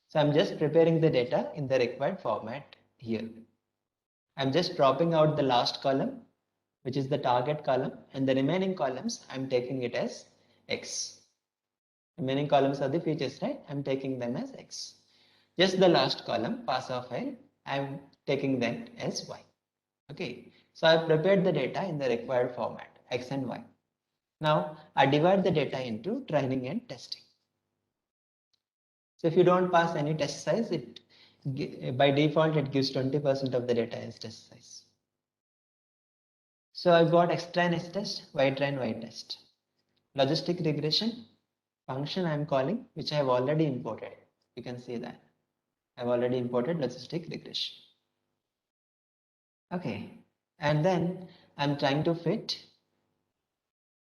So I'm just preparing the data in the required format here. I'm just dropping out the last column, which is the target column, and the remaining columns, I'm taking it as X. Remaining columns are the features, right? I'm taking them as X. Just the last column, pass or fail, I'm taking that as Y. Okay, so I prepared the data in the required format, X and Y. Now I divide the data into training and testing. So if you don't pass any test size, it by default it gives 20% of the data as test size. So I've got X train X test, Y train Y test. Logistic regression function I'm calling, which I have already imported. You can see that I've already imported logistic regression. Okay, and then I'm trying to fit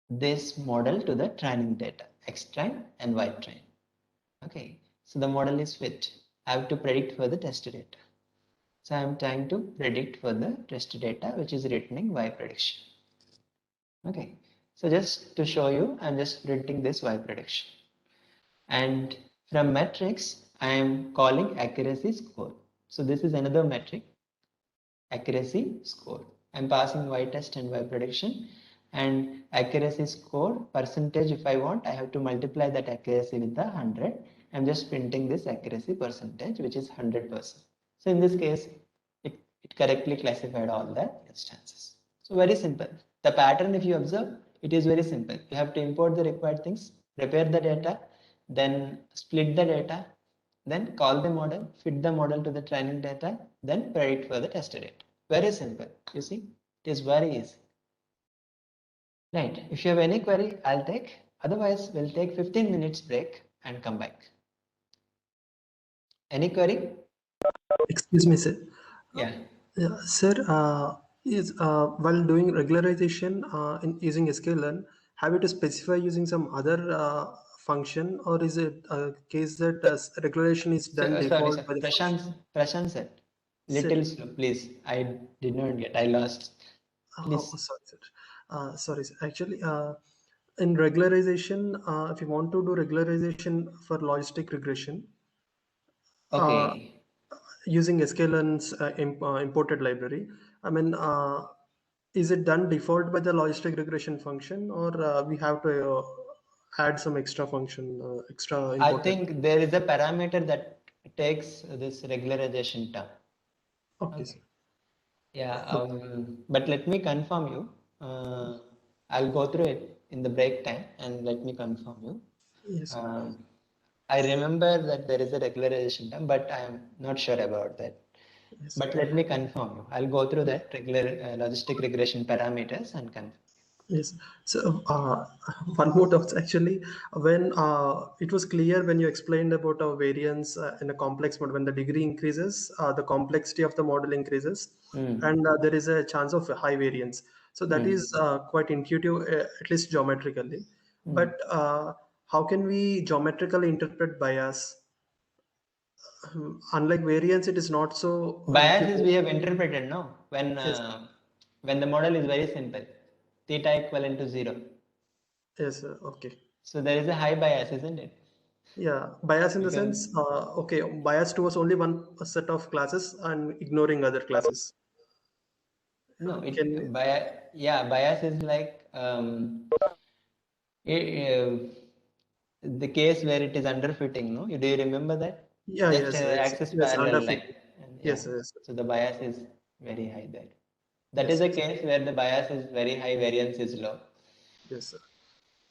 this model to the training data, X train and Y train. Okay, so the model is fit. I have to predict for the test data. So I'm trying to predict for the test data, which is returning Y prediction. Okay, so just to show you, I'm just printing this Y prediction. And from metrics, I am calling accuracy score. So this is another metric, accuracy score. I'm passing Y test and Y prediction, and accuracy score percentage. If I want, I have to multiply that accuracy with the 100. I'm just printing this accuracy percentage, which is 100%. So in this case, it correctly classified all the instances. So very simple. The pattern, if you observe, it is very simple. You have to import the required things, prepare the data, then split the data, then call the model, fit the model to the training data, then predict for the test data. Very simple. You see, it is very easy. Right. If you have any query, I'll take. Otherwise, we'll take 15 minutes break and come back. Any query? Excuse me, sir. Yeah. Sir, while doing regularization in using sklearn, have you to specify using some other function, or is it a case that regularization is done Sorry, default sir. by the function? Prashant said. Little slow, please. I did not get. I lost. Please. Sorry, sir. Sorry, sir. Actually, in regularization, if you want to do regularization for logistic regression, Okay. using sklearn's imported library, I mean, is it done default by the logistic regression function, or we have to add some extra function, extra I imported? think there is a parameter that takes this regularization term. Okay, sir. Yeah, but let me confirm you. I'll go through it in the break time and let me confirm you. Yes, sir. I remember that there is a regularization term, but I am not sure about that. Yes, But sir. let me confirm you. I'll go through that regular logistic regression parameters and confirm. Yes. So one more doubt actually, when it was clear when you explained about our variance in a complex model, when the degree increases, the complexity of the model increases, and there is a chance of high variance. So that is quite intuitive, at least geometrically. But how can we geometrically interpret bias? Unlike variance, it is not so Bias is intuitive. we have interpreted, no? Yes. When the model is very simple, theta equivalent to 0. Yes, sir. Okay. So there is a high bias, isn't it? Yeah, bias in the Because sense, okay, bias towards only one set of classes and ignoring other classes. no, Can bias is like the case where it is underfitting, no? Do you remember that? yeah, Just yes, yes, axis yes, parallel underfit. line. And yeah, Yes, yes, so the bias is very high there. That yes, is a yes, case where the bias is very high, variance is low. yes, sir.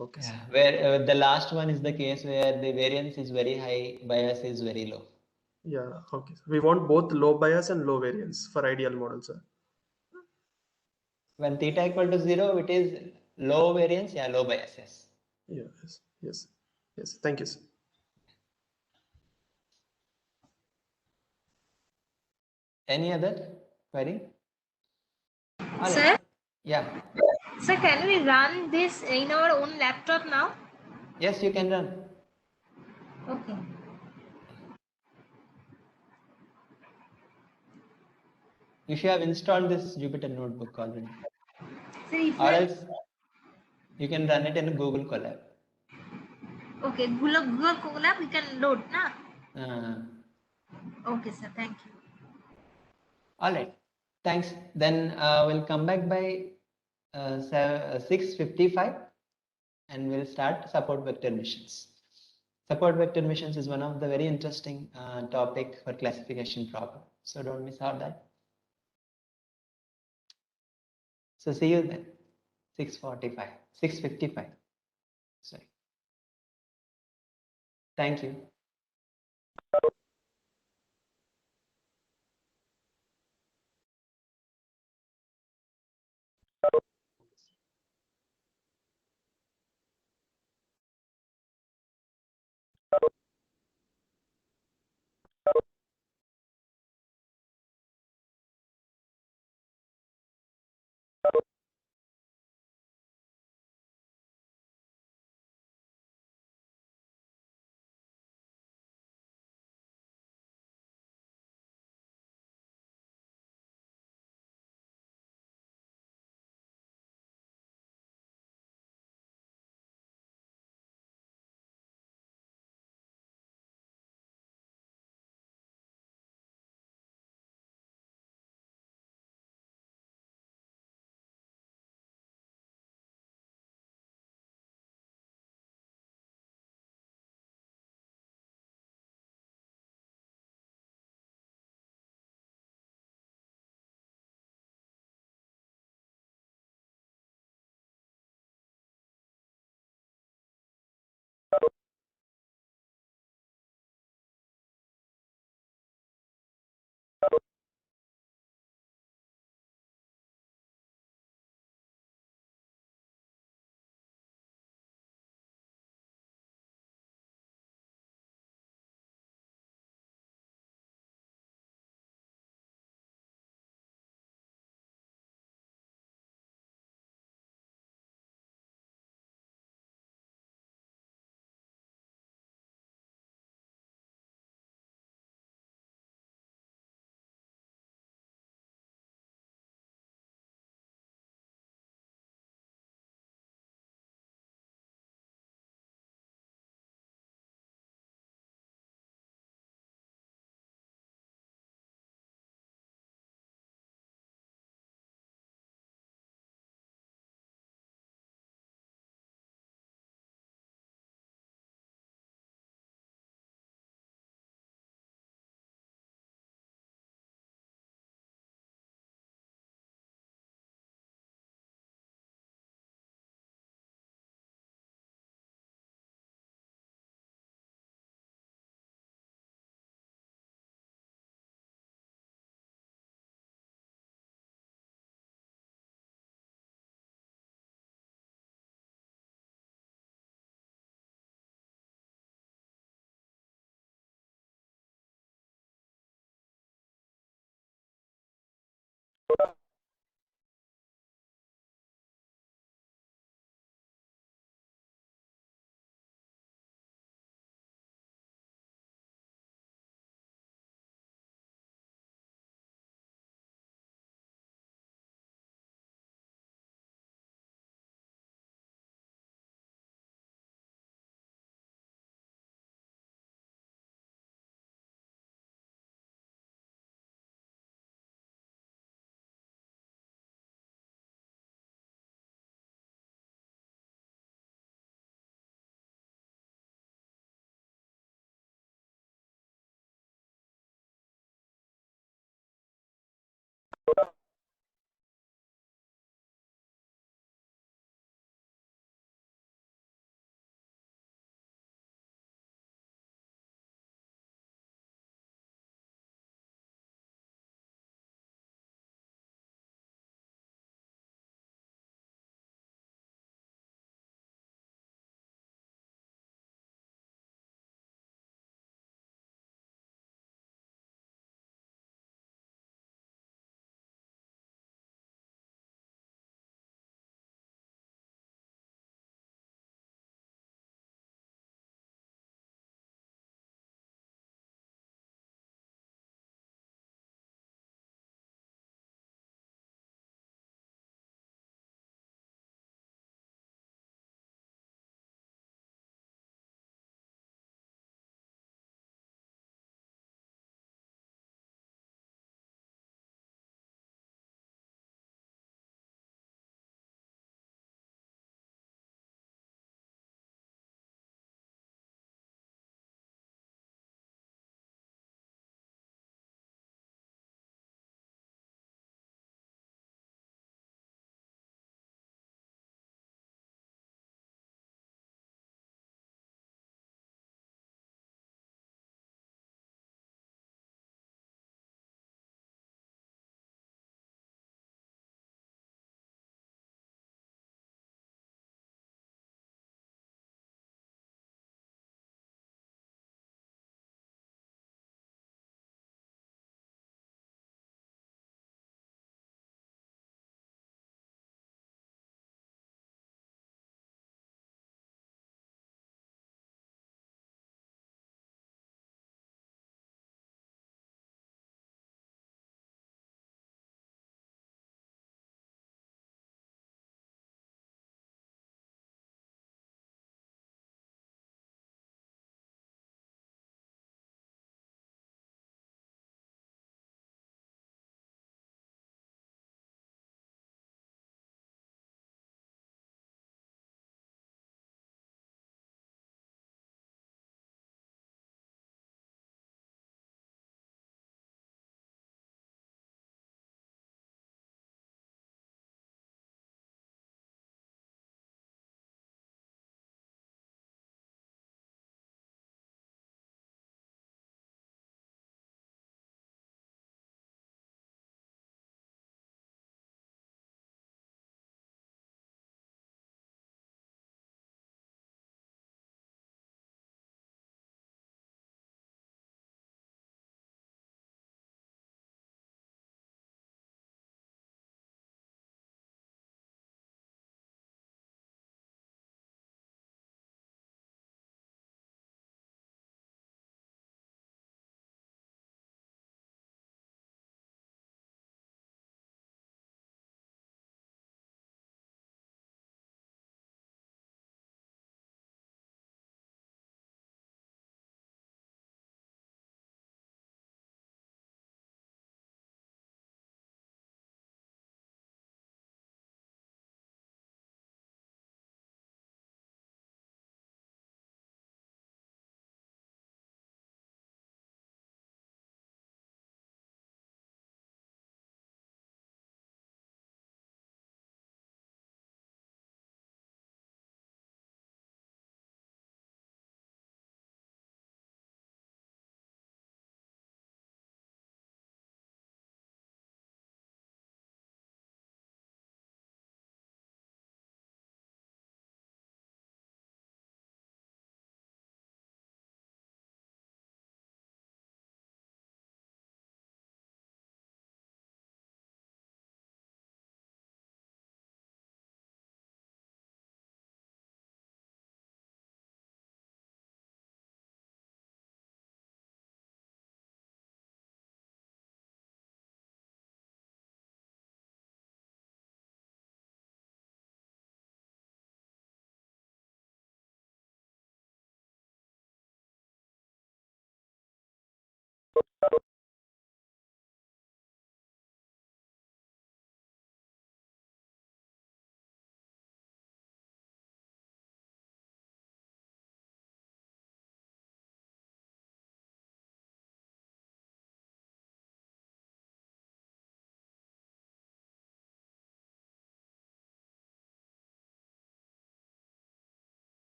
Okay, sir. Yeah, where the last one is the case where the variance is very high, bias is very low. Yeah, okay. We want both low bias and low variance for ideal model, sir. When theta equal to 0, it is low variance, yeah, low bias, yes. Yeah, yes, yes, yes. Thank you, sir. Any other query? All Sir, right. Yeah. sir, can we run this in our own laptop now? Yes, you can run. Okay. If you have installed this Jupyter notebook already, Sir, if or we else you can run it in a Google Colab. okay, Google Colab we can load, na? Uh, Okay, sir. Thank you. all right. Thanks. Then we'll come back by 6:55 and we'll start support vector missions. Support vector missions is one of the very interesting topic for classification problem. So don't miss out that. So see you then. 6:45, 6:55. Sorry. Thank you.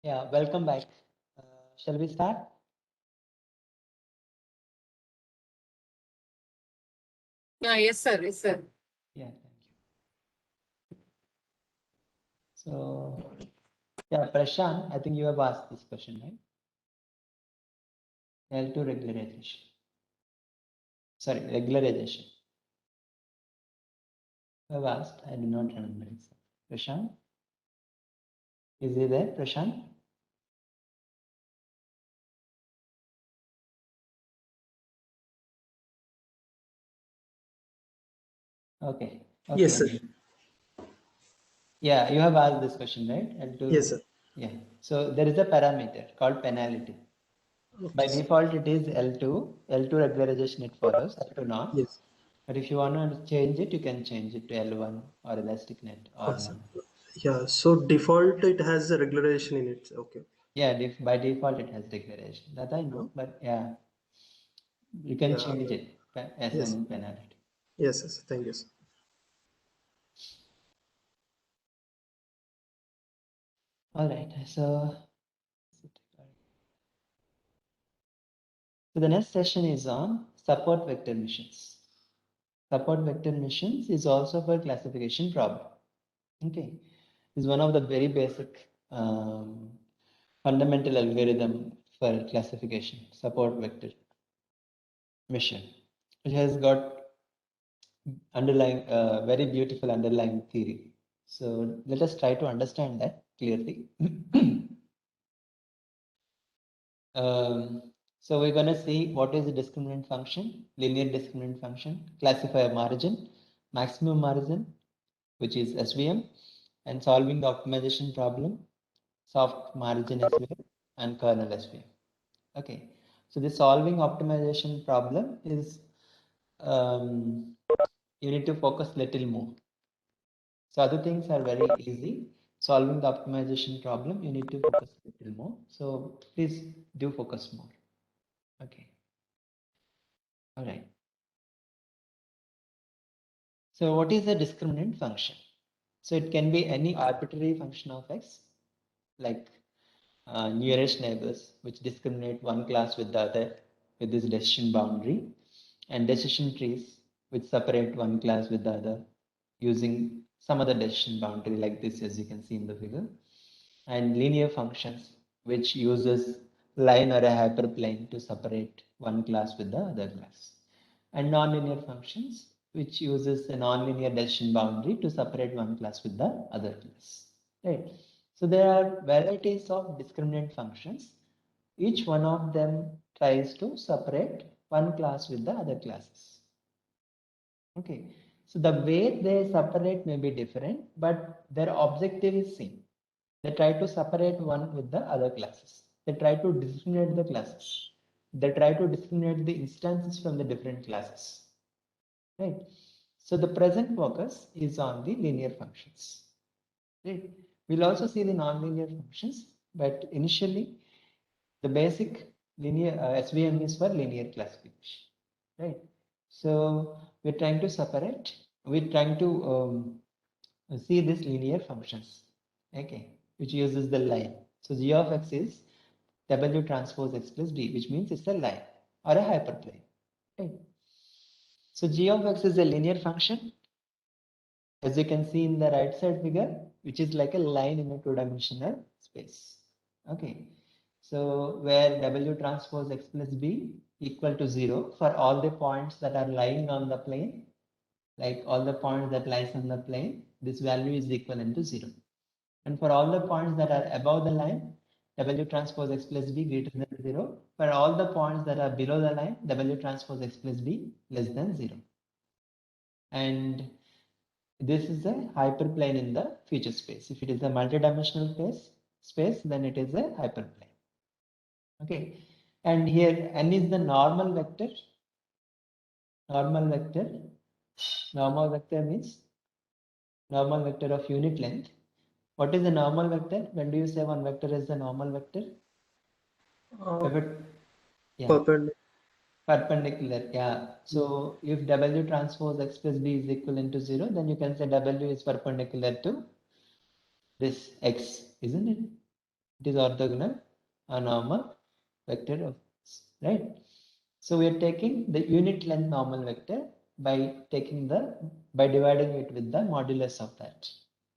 Yeah, welcome back. Shall we start? Yes, sir. Yes, sir. Yeah, thank you. So, yeah, Prashant, I think you have asked this question, right? L2 regularization. Sorry, regularization. You have asked, I do not remember it. Prashant? Is he there, Prashant? Okay. Okay. Yes, sir. Yeah, you have asked this question, right? L2. Yes, sir. Yeah. So there is a parameter called penalty. By Okay, sir. default, it is L2. L2 regularization it follows, L2 not. Yes. But if you want to change it, you can change it to L1 or ElasticNet or Okay, sir. none. Yeah, so default it has a regularization in it. Okay. Yeah, by default it has regularization. That I know, but yeah, you can Yeah. change it as Yes. an penalty. Yes, yes. Thank you, sir. All right. So So the next session is on support vector missions. Support vector missions is also for classification problem. Okay, is one of the very basic fundamental algorithm for classification, support vector mission. It has got underlying very beautiful underlying theory. So let us try to understand that clearly. So we're going to see what is the discriminant function, linear discriminant function, classifier margin, maximum margin, which is SVM, and solving the optimization problem, soft margin SVM, and kernel SVM. Okay, so the solving optimization problem is you need to focus little more. So other things are very easy. Solving the optimization problem, you need to focus a little more. So please do focus more. Okay. All right. So what is a discriminant function? So it can be any arbitrary function of x, like nearest neighbors, which discriminate one class with the other with this decision boundary, and decision trees, which separate one class with the other using some other decision boundary like this, as you can see in the figure, and linear functions, which uses line or a hyperplane to separate one class with the other class, and nonlinear functions, which uses a nonlinear decision boundary to separate one class with the other class. Right. So there are varieties of discriminant functions. Each one of them tries to separate one class with the other classes. Okay. So the way they separate may be different, but their objective is same. They try to separate one with the other classes. They try to discriminate the classes. They try to discriminate the instances from the different classes. Right. So the present focus is on the linear functions. Right. We'll also see the nonlinear functions, but initially the basic linear SVM is for linear classification. Right. So we're trying to separate. We're trying to see these linear functions. Okay, which uses the line. So g of x is W transpose x plus d, which means it's a line or a hyperplane. Right. So g of x is a linear function, as you can see in the right side figure, which is like a line in a two-dimensional space. Okay, so where W transpose x plus b equal to 0 for all the points that are lying on the plane, like all the points that lies on the plane, this value is equivalent to 0. And for all the points that are above the line, W transpose x plus b greater than 0. For all the points that are below the line, W transpose x plus b less than 0. And this is a hyperplane in the feature space. If it is a multidimensional space, then it is a hyperplane. Okay. And here n is the normal vector. Normal vector means normal vector of unit length. What is the normal vector? When do you say one vector is the normal vector? Perpendicular. Yeah. So if W transpose x plus b is equivalent to 0, then you can say W is perpendicular to this x, isn't it? It is orthogonal or normal vector of x, right? So we are taking the unit length normal vector by dividing it with the modulus of that.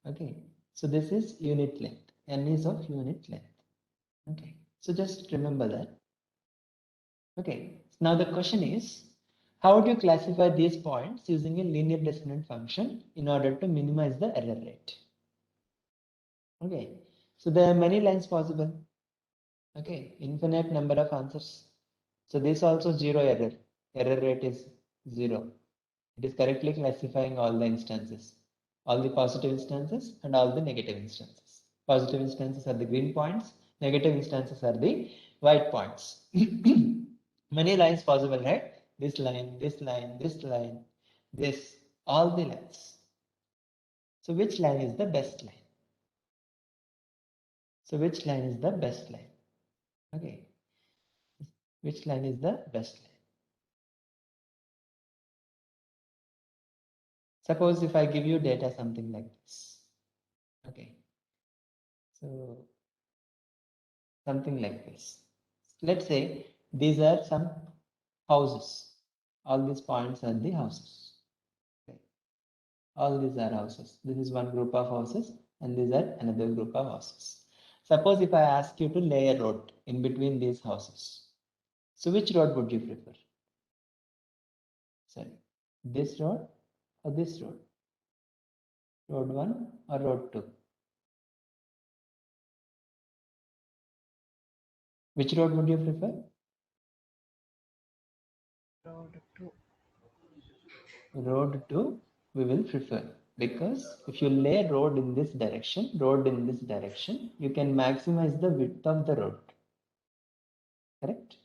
Okay. So this is unit length. N is of unit length. Okay. So just remember that. Okay. Now the question is, how do you classify these points using a linear discriminant function in order to minimize the error rate? Okay. So there are many lines possible. Okay. Infinite number of answers. So this also zero error. Error rate is 0. It is correctly classifying all the instances, all the positive instances and all the negative instances. Positive instances are the green points, negative instances are the white points. Many lines possible, right? This line, this line, this line, this, all the lines. So which line is the best line? So which line is the best line? Okay. Which line is the best line? Suppose if I give you data something like this. Okay. So something like this. Let's say these are some houses. All these points are the houses. Okay. All these are houses. This is one group of houses, and these are another group of houses. Suppose if I ask you to lay a road in between these houses, so which road would you prefer? Sorry, this road or this road? Road 1 or road 2? Which road would you prefer? Road to Road 2 we will prefer, because if you lay road in this direction, you can maximize the width of the road. Correct?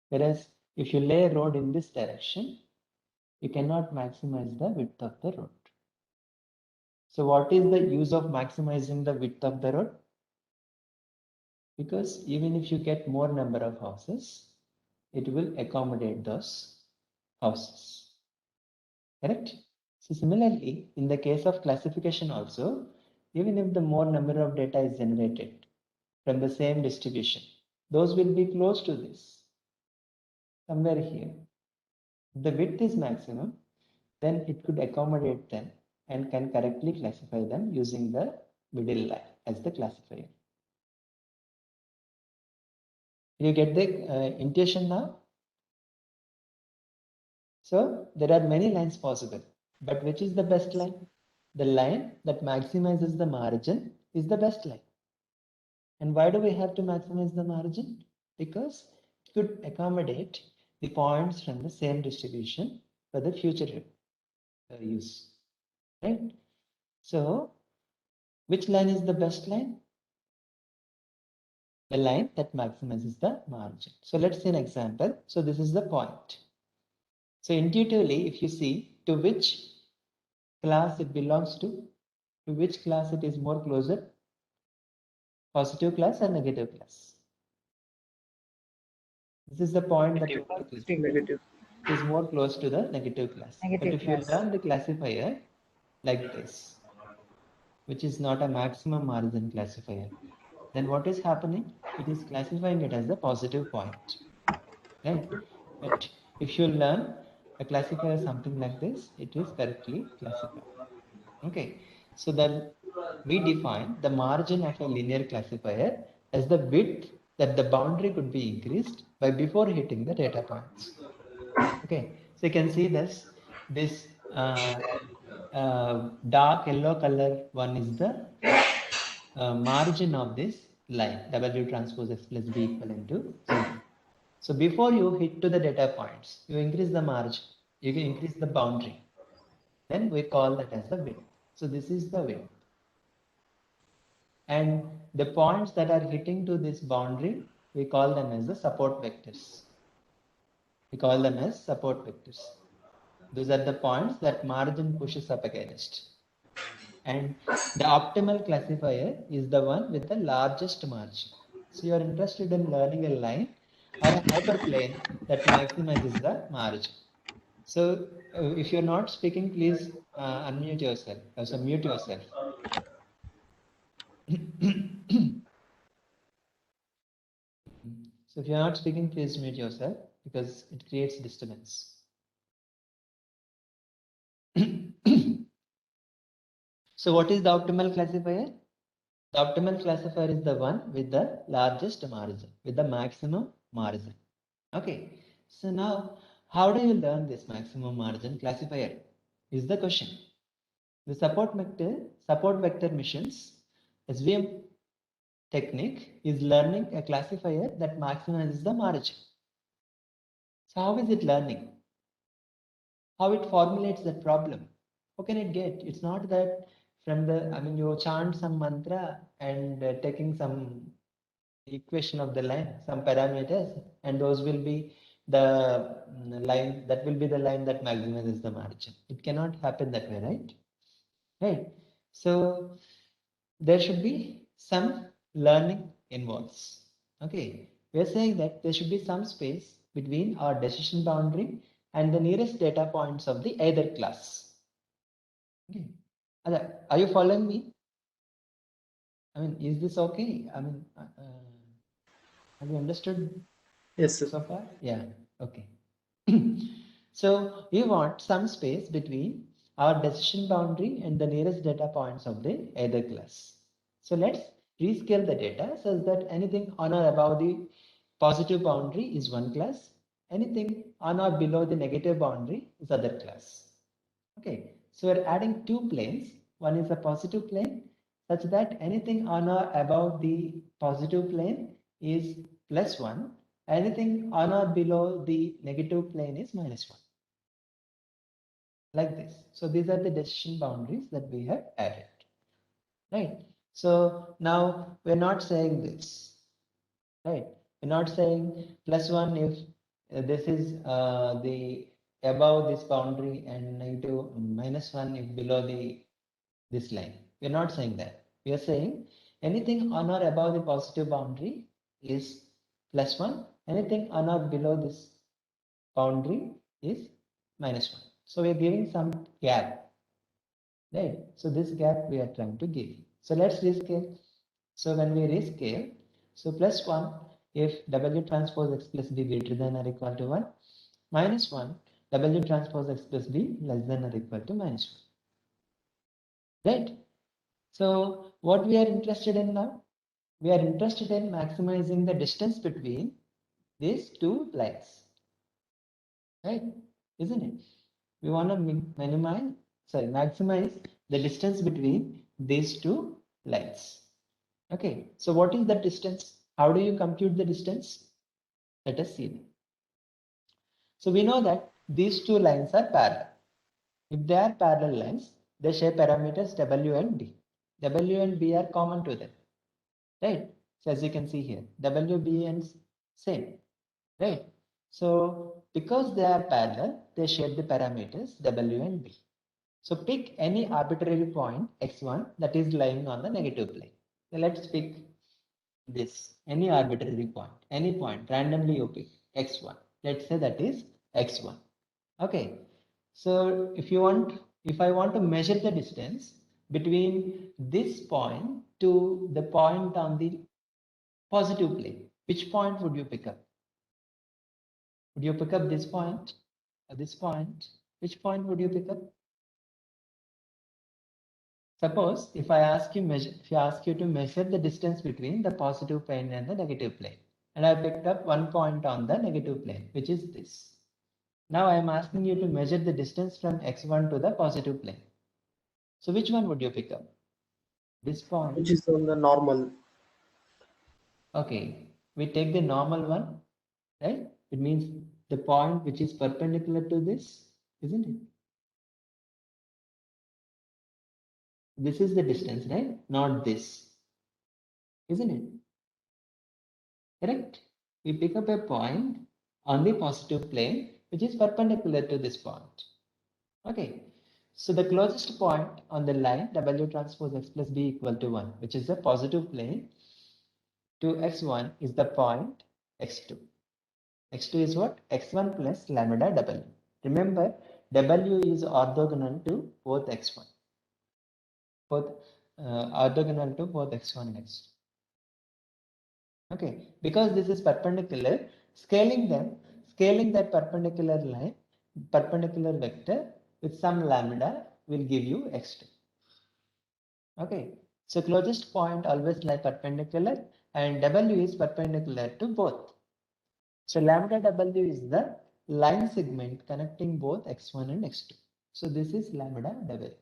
Whereas if you lay a road in this direction, you cannot maximize the width of the road. So what is the use of maximizing the width of the road? Because even if you get more number of houses, it will accommodate those houses. Correct? So similarly, in the case of classification also, even if the more number of data is generated from the same distribution, those will be close to this, somewhere here. If the width is maximum, then it could accommodate them and can correctly classify them using the middle line as the classifier. You get the intuition now? So there are many lines possible, but which is the best line? The line that maximizes the margin is the best line. And why do we have to maximize the margin? Because it could accommodate the points from the same distribution for the future use, right? So which line is the best line? The line that maximizes the margin. So let's see an example. So this is the point. So intuitively, if you see to which class it belongs to which class it is more closer, positive class or negative class? This is the point that Negative. Negative. it is more close to the negative class. Negative But if class. you learn the classifier like this, which is not a maximum margin classifier, then what is happening? It is classifying it as the positive point, right? But if you learn a classifier something like this, it is correctly classified. Okay, so then we define the margin of a linear classifier as the width that the boundary could be increased by before hitting the data points. Okay, so you can see this dark yellow color one is the margin of this line, W transpose X plus B equivalent to 0. So before you hit to the data points, you increase the margin, you can increase the boundary. Then we call that as the width. So this is the width. And the points that are hitting to this boundary, we call them as the support vectors. We call them as support vectors. Those are the points that margin pushes up against. And the optimal classifier is the one with the largest margin. So you are interested in learning a line or a hyperplane that maximizes the margin. So if you're not speaking, please unmute yourself. So mute yourself. So if you're not speaking, please mute yourself because it creates disturbance. So what is the optimal classifier? The optimal classifier is the one with the largest margin, with the maximum margin. Okay, so now how do you learn this maximum margin classifier is the question. The support vector missions SVM technique is learning a classifier that maximizes the margin. So how is it learning? How it formulates that problem? How can it get? It's not that from the, I mean, you chant some mantra and taking some equation of the line, some parameters, and those will be the line, that will be the line that maximizes the margin. It cannot happen that way, right? Right. So there should be some learning involves. Okay. We are saying that there should be some space between our decision boundary and the nearest data points of the either class. Okay. Are you following me? I mean, is this okay? I mean, Have you understood Yes, sir. so far? Yeah, okay. So we want some space between our decision boundary and the nearest data points of the either class. So let's rescale the data such that anything on or above the positive boundary is one class, anything on or below the negative boundary is other class. Okay, so we're adding two planes. One is a positive plane such that anything on or above the positive plane is +1. Anything on or below the negative plane is -1. Like this. So these are the decision boundaries that we have added. Right. So now we're not saying this. Right. We're not saying +1 if this is the above this boundary and negative -1 if below this line. We're not saying that. We are saying anything on or above the positive boundary is +1. Anything on or below this boundary is -1. So we are giving some gap, right? So this gap we are trying to give. So let's rescale. So when we rescale, so +1 if W transpose X plus B greater than or equal to 1, -1 W transpose X plus B less than or equal to -1. Right? So what we are interested in now? We are interested in maximizing the distance between these two lines. Right? Isn't it? We want to maximize the distance between these two lines. Okay, so what is the distance? How do you compute the distance? Let us see. So we know that these two lines are parallel. If they are parallel lines, they share parameters W and B. W and B are common to them, right? So as you can see here, W, B and same, right? So because they are parallel, they share the parameters W and B. So pick any arbitrary point x1 that is lying on the negative plane. So let's pick this, any arbitrary point, any point, randomly you pick x1. Let's say that is x1. Okay. So if I want to measure the distance between this point to the point on the positive plane, which point would you pick up? Would you pick up this point or this point? Which point would you pick up? Suppose if I ask you to measure the distance between the positive plane and the negative plane, and I picked up one point on the negative plane, which is this. Now I am asking you to measure the distance from x1 to the positive plane. So which one would you pick up? This point. Which is on the normal. Okay, we take the normal one, right? It means the point which is perpendicular to this, isn't it? This is the distance, right? Not this, isn't it? Correct? We pick up a point on the positive plane which is perpendicular to this point. Okay, so the closest point on the line W transpose X plus B equal to 1, which is the positive plane, to x1 is the point x2. x2 is what? x1 plus lambda W. Remember, W is orthogonal to both x1. Orthogonal to both x1 and x2. Okay, because this is perpendicular, scaling that perpendicular line, perpendicular vector with some lambda will give you x2. Okay, so closest point always lie perpendicular and W is perpendicular to both. So lambda W is the line segment connecting both x1 and x2. So this is lambda W.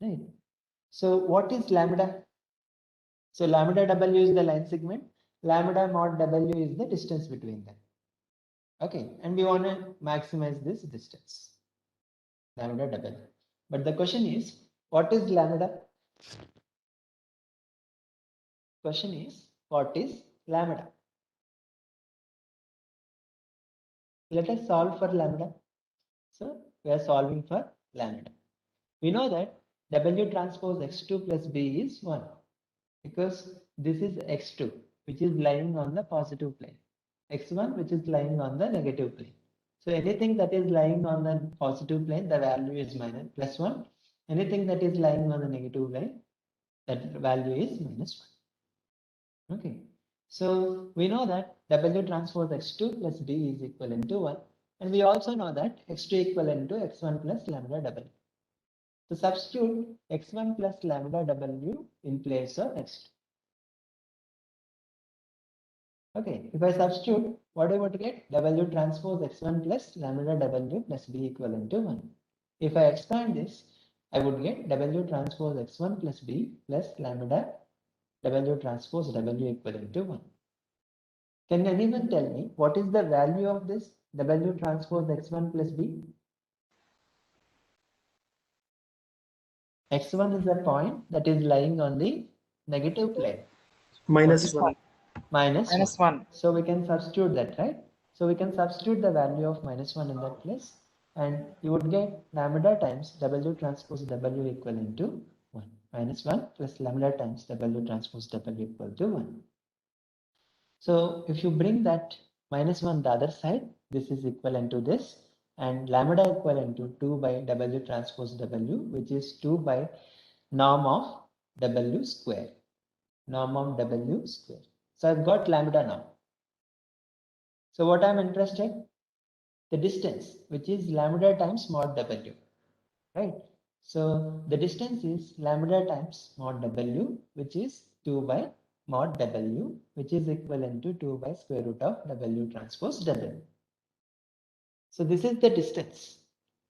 Right. So what is lambda? So lambda W is the line segment. Lambda mod W is the distance between them. Okay, and we want to maximize this distance. Lambda W. But the question is, what is lambda? Question is, what is lambda? Let us solve for lambda. So we are solving for lambda. We know that W transpose x2 plus B is 1 because this is x2 which is lying on the positive plane, x1 which is lying on the negative plane. So anything that is lying on the positive plane, the value is +1. Anything that is lying on the negative plane, that value is -1. Okay, so we know that W transpose x2 plus B is equivalent to 1, and we also know that x2 equivalent to x1 plus lambda W. So substitute x1 plus lambda W in place of x2. Okay, if I substitute, what I want to get? W transpose x1 plus lambda W plus B equivalent to 1. If I expand this, I would get W transpose x1 plus B plus lambda W transpose W equivalent to 1. Can anyone tell me what is the value of this W transpose x1 plus B? X1 is the point that is lying on the negative plane. Minus -1. 1. Minus -1. So we can substitute that, right? So we can substitute the value of -1 in that place, and you would get lambda times W transpose W equivalent to 1. -1 plus lambda times W transpose W equal to 1. So if you bring that -1 the other side, this is equivalent to this, and lambda equivalent to 2 by W transpose W, which is 2 by norm of W square. Norm of W square. So I've got lambda now. So what I'm interested, the distance, which is lambda times mod W, right? So the distance is lambda times mod W, which is 2 by mod W, which is equivalent to 2 by square root of W transpose W. So this is the distance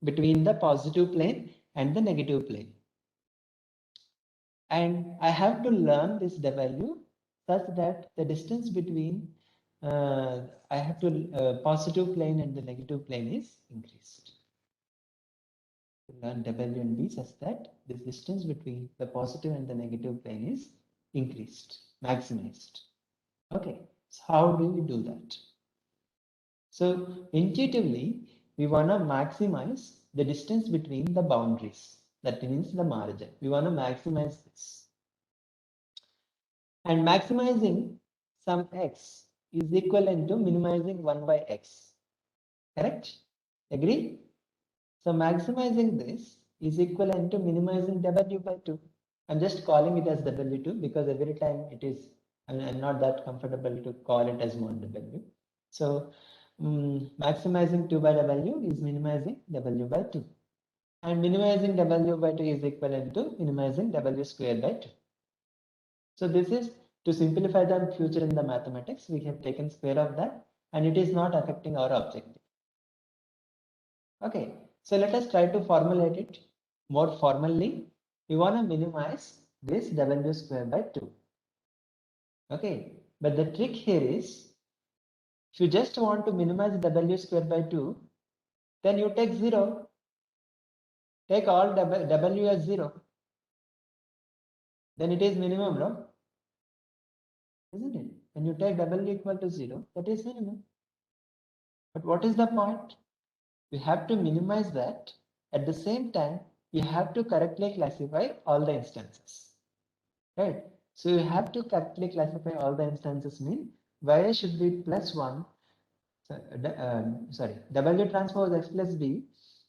between the positive plane and the negative plane. And I have to learn this W such that the distance between I have to positive plane and the negative plane is increased. Learn W and B such that this distance between the positive and the negative plane is increased, maximized. Okay, so how do we do that? So intuitively, we want to maximize the distance between the boundaries. That means the margin. We want to maximize this. And maximizing some x is equivalent to minimizing 1 by x. Correct? Agree? So maximizing this is equivalent to minimizing W by 2. I'm just calling it as W2 because every time it is, I'm not that comfortable to call it as mod W. So maximizing 2 by W is minimizing W by 2. And minimizing W by 2 is equivalent to minimizing W square by 2. So this is to simplify the future in the mathematics, we have taken square of that, and it is not affecting our objective. Okay, so let us try to formulate it more formally. We want to minimize this W square by 2. Okay, but the trick here is, if you just want to minimize W square by 2, then you take 0. Take all W as 0. Then it is minimum, no? Isn't it? When you take W equal to 0, that is minimum. But what is the point? We have to minimize that. At the same time, you have to correctly classify all the instances. Right? So you have to correctly classify all the instances mean y should be plus 1. W transpose x plus b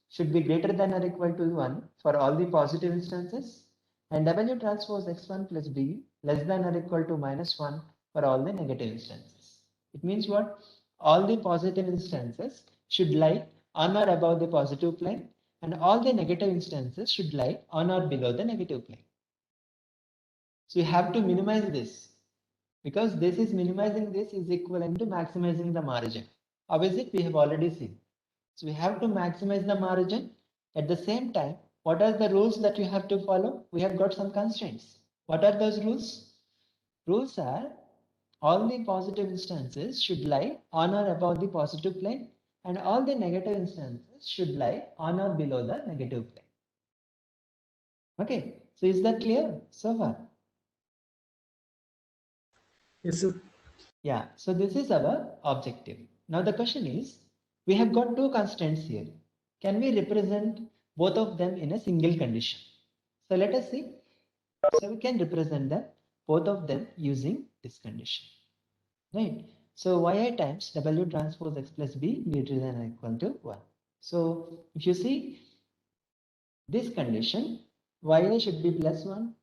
should be greater than or equal to 1 for all the positive instances, and W transpose x1 plus b less than or equal to -1 for all the negative instances. It means what? All the positive instances should lie on or above the positive plane, and all the negative instances should lie on or below the negative plane. So you have to minimize this, because this is minimizing this is equivalent to maximizing the margin. How is it? We have already seen. So we have to maximize the margin. At the same time, what are the rules that you have to follow? We have got some constraints. What are those rules? Rules are all the positive instances should lie on or above the positive plane, and all the negative instances should lie on or below the negative plane. Okay, so is that clear so far? Yes, sir. Yeah, so this is our objective. Now the question is, we have got two constraints here. Can we represent both of them in a single condition? So let us see. So we can represent both of them using this condition. Right? So yi times W transpose x plus b greater than or equal to 1. So if you see this condition, yi should be plus 1.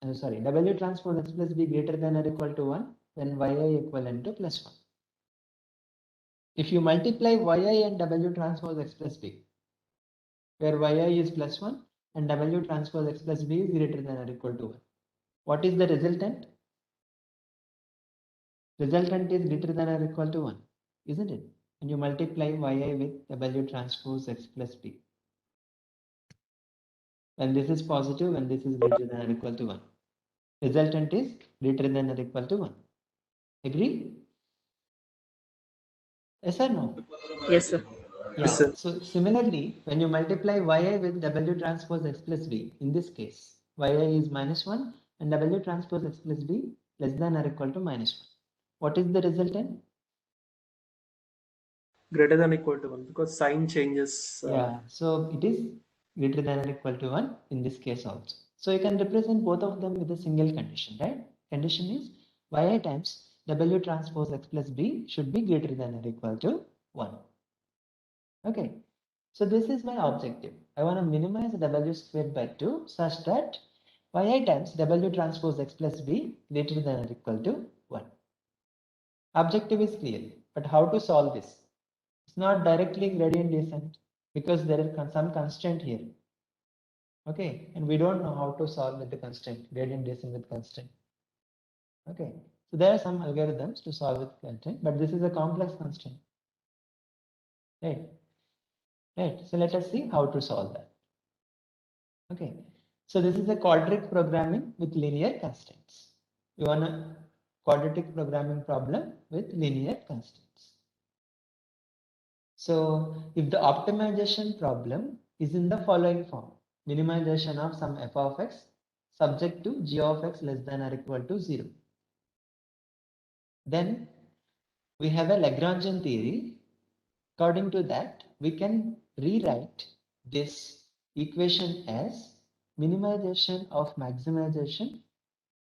W transpose x plus b greater than or equal to 1. then yi equivalent to plus 1. If you multiply yi and W transpose x plus b, where yi is plus 1 and W transpose x plus b is greater than or equal to 1, what is the resultant? Resultant is greater than or equal to 1, isn't it? And you multiply yi with W transpose x plus b. When this is positive, when this is greater than or equal to 1. Resultant is greater than or equal to 1. Agree? Yes or no? Yes, sir. Yeah. Yes, sir. So similarly, when you multiply yi with W transpose x plus b, in this case, yi is minus 1 and W transpose x plus b less than or equal to minus 1. What is the resultant? Greater than equal to 1 because sign changes. Yeah, so it is greater than or equal to 1 in this case also. So you can represent both of them with a single condition, right? Condition is yi times W transpose x plus b should be greater than or equal to 1. Okay, so this is my objective. I want to minimize W squared by 2 such that yi times W transpose x plus b greater than or equal to 1. Objective is clear, but how to solve this? It's not directly gradient descent because there is some constraint here. Okay, and we don't know how to solve with the constraint, gradient descent with constraint. Okay, so there are some algorithms to solve with constraint, but this is a complex constraint. Right, right. So let us see how to solve that. Okay, so this is a quadratic programming with linear constraints. You want a quadratic programming problem with linear constraints. So if the optimization problem is in the following form, minimization of some f of x subject to g of x less than or equal to 0, then we have a Lagrangian theory. According to that, we can rewrite this equation as minimization of maximization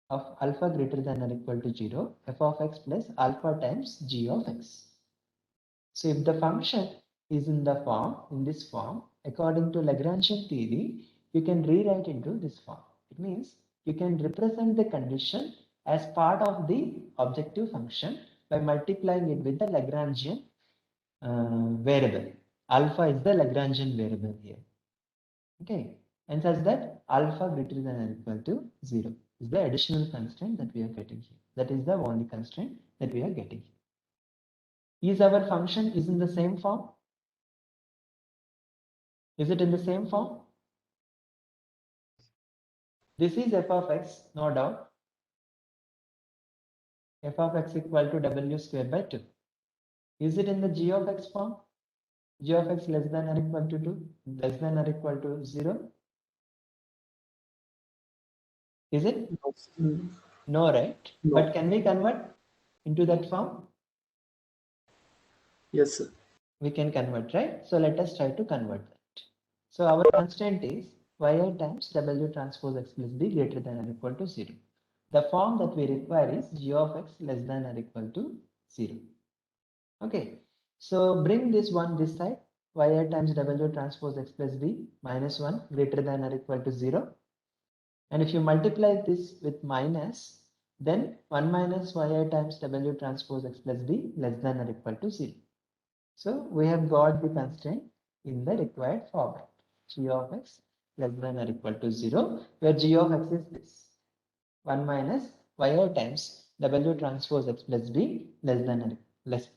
of alpha greater than or equal to 0, f of x plus alpha times g of x. So if the function is in this form, according to Lagrangian theory, you can rewrite into this form. It means you can represent the condition as part of the objective function by multiplying it with the Lagrangian variable. Alpha is the Lagrangian variable here. Okay, and such that alpha greater than or equal to 0 is the additional constraint that we are getting here. That is the only constraint that we are getting here. Is our function is in the same form? Is it in the same form? This is f of x, no doubt. F of x equal to W square by 2. Is it in the g of x form? G of x less than or equal to 2, less than or equal to 0? Is it? No, right? No. But can we convert into that form? Yes, sir. We can convert, right? So let us try to convert that. So our constraint is yi times W transpose x plus b greater than or equal to 0. The form that we require is g of x less than or equal to 0. Okay, so bring this one this side, yi times W transpose x plus b minus 1 greater than or equal to 0. And if you multiply this with minus, then 1 minus yi times W transpose x plus b less than or equal to 0. So we have got the constraint in the required format. G of x less than or equal to 0, where g of x is this 1 minus yi times W transpose x plus b less than or less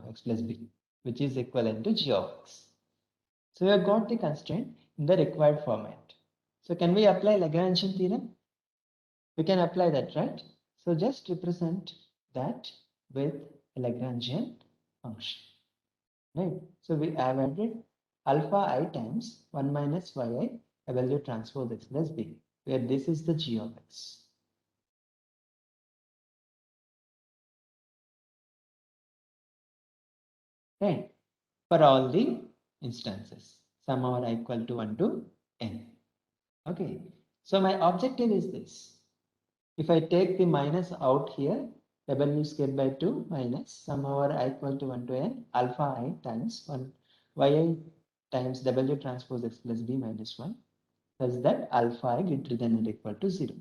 x plus b, which is equivalent to g of x. So we have got the constraint in the required format. So can we apply Lagrangian theorem? We can apply that, right? So just represent that with a Lagrangian function. Right. So we have added alpha I times 1 minus yi W transpose x plus b, where this is the g of x. Right. For all the instances, sum over I equal to 1 to n. Okay. So my objective is this. If I take the minus out here, W squared by 2 minus sum over I equal to 1 to n alpha I times 1 yi times W transpose x plus b minus 1, such that alpha I greater than or equal to 0.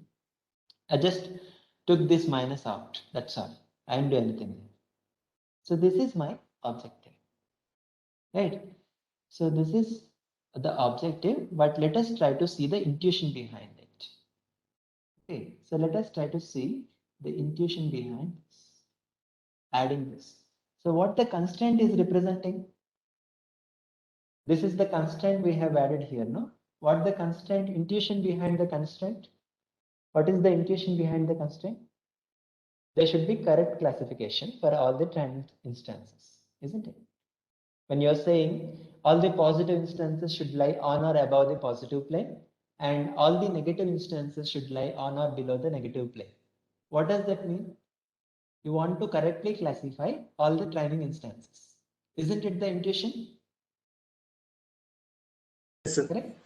I just took this minus out, that's all. I didn't do anything. So this is my objective, right? So this is the objective, but let us try to see the intuition behind it. Okay, so let us try to see the intuition behind this, adding this. So what the constraint is representing? This is the constraint we have added here, no? What the constraint, intuition behind the constraint? What is the intuition behind the constraint? There should be correct classification for all the trend instances, isn't it? When you're saying all the positive instances should lie on or above the positive plane, and all the negative instances should lie on or below the negative plane. What does that mean? You want to correctly classify all the training instances. Isn't it the intuition? Yes, sir. Correct?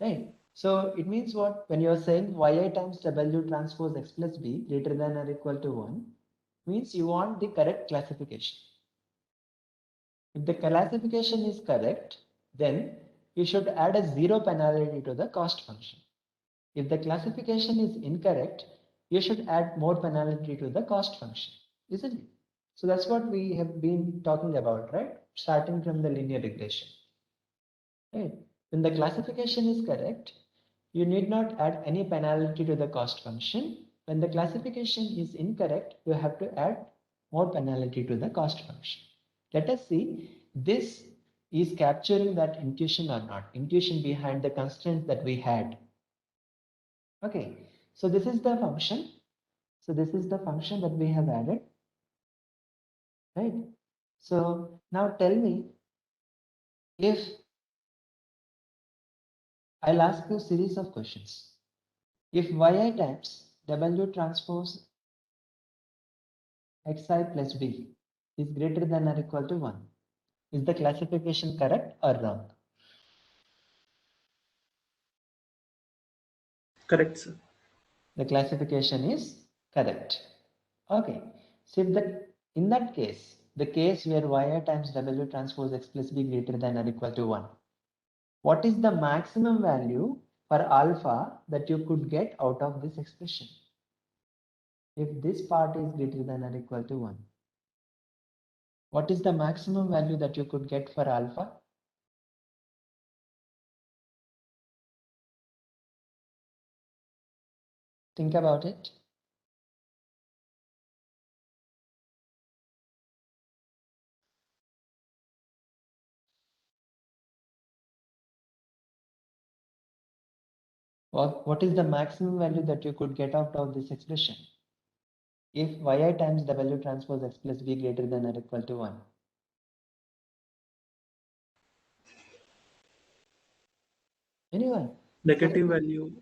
Right. So it means what? When you're saying yi times w transpose x plus b greater than or equal to 1, means you want the correct classification. If the classification is correct, then you should add a 0 penalty to the cost function. If the classification is incorrect, you should add more penalty to the cost function, isn't it? So that's what we have been talking about, right? Starting from the linear regression. Right. When the classification is correct, you need not add any penalty to the cost function. When the classification is incorrect, you have to add more penalty to the cost function. Let us see this is capturing that intuition or not, intuition behind the constraint that we had. Okay, so this is the function. So this is the function that we have added, right? So now tell me, if I'll ask you a series of questions. If yi times w transpose xi plus b is greater than or equal to 1, is the classification correct or wrong? Correct, sir. The classification is correct. Okay, so if in that case, the case where yi times w transpose x plus b greater than or equal to 1, what is the maximum value for alpha that you could get out of this expression? If this part is greater than or equal to 1, what is the maximum value that you could get for alpha? Think about it. What is the maximum value that you could get out of this expression? If yi times w transpose x plus b greater than or equal to 1. Anyone? Negative value.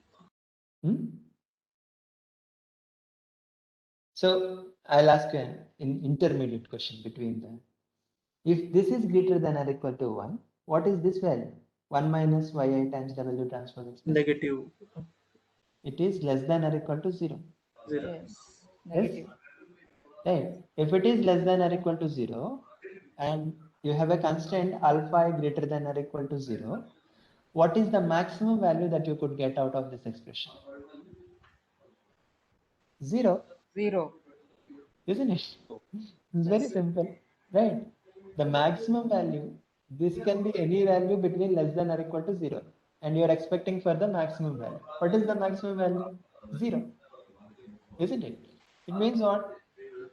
So I'll ask you an intermediate question between them. If this is greater than or equal to 1, what is this value? 1 minus yi times w transpose x plus b. Negative. It is less than or equal to 0. 0. Yes. Negative. Right. If it is less than or equal to 0 and you have a constraint alpha greater than or equal to 0, what is the maximum value that you could get out of this expression? 0. 0. Isn't it? It's very simple, right? The maximum value, this can be any value between less than or equal to 0. And you're expecting for the maximum value. What is the maximum value? 0. Isn't it? It means what?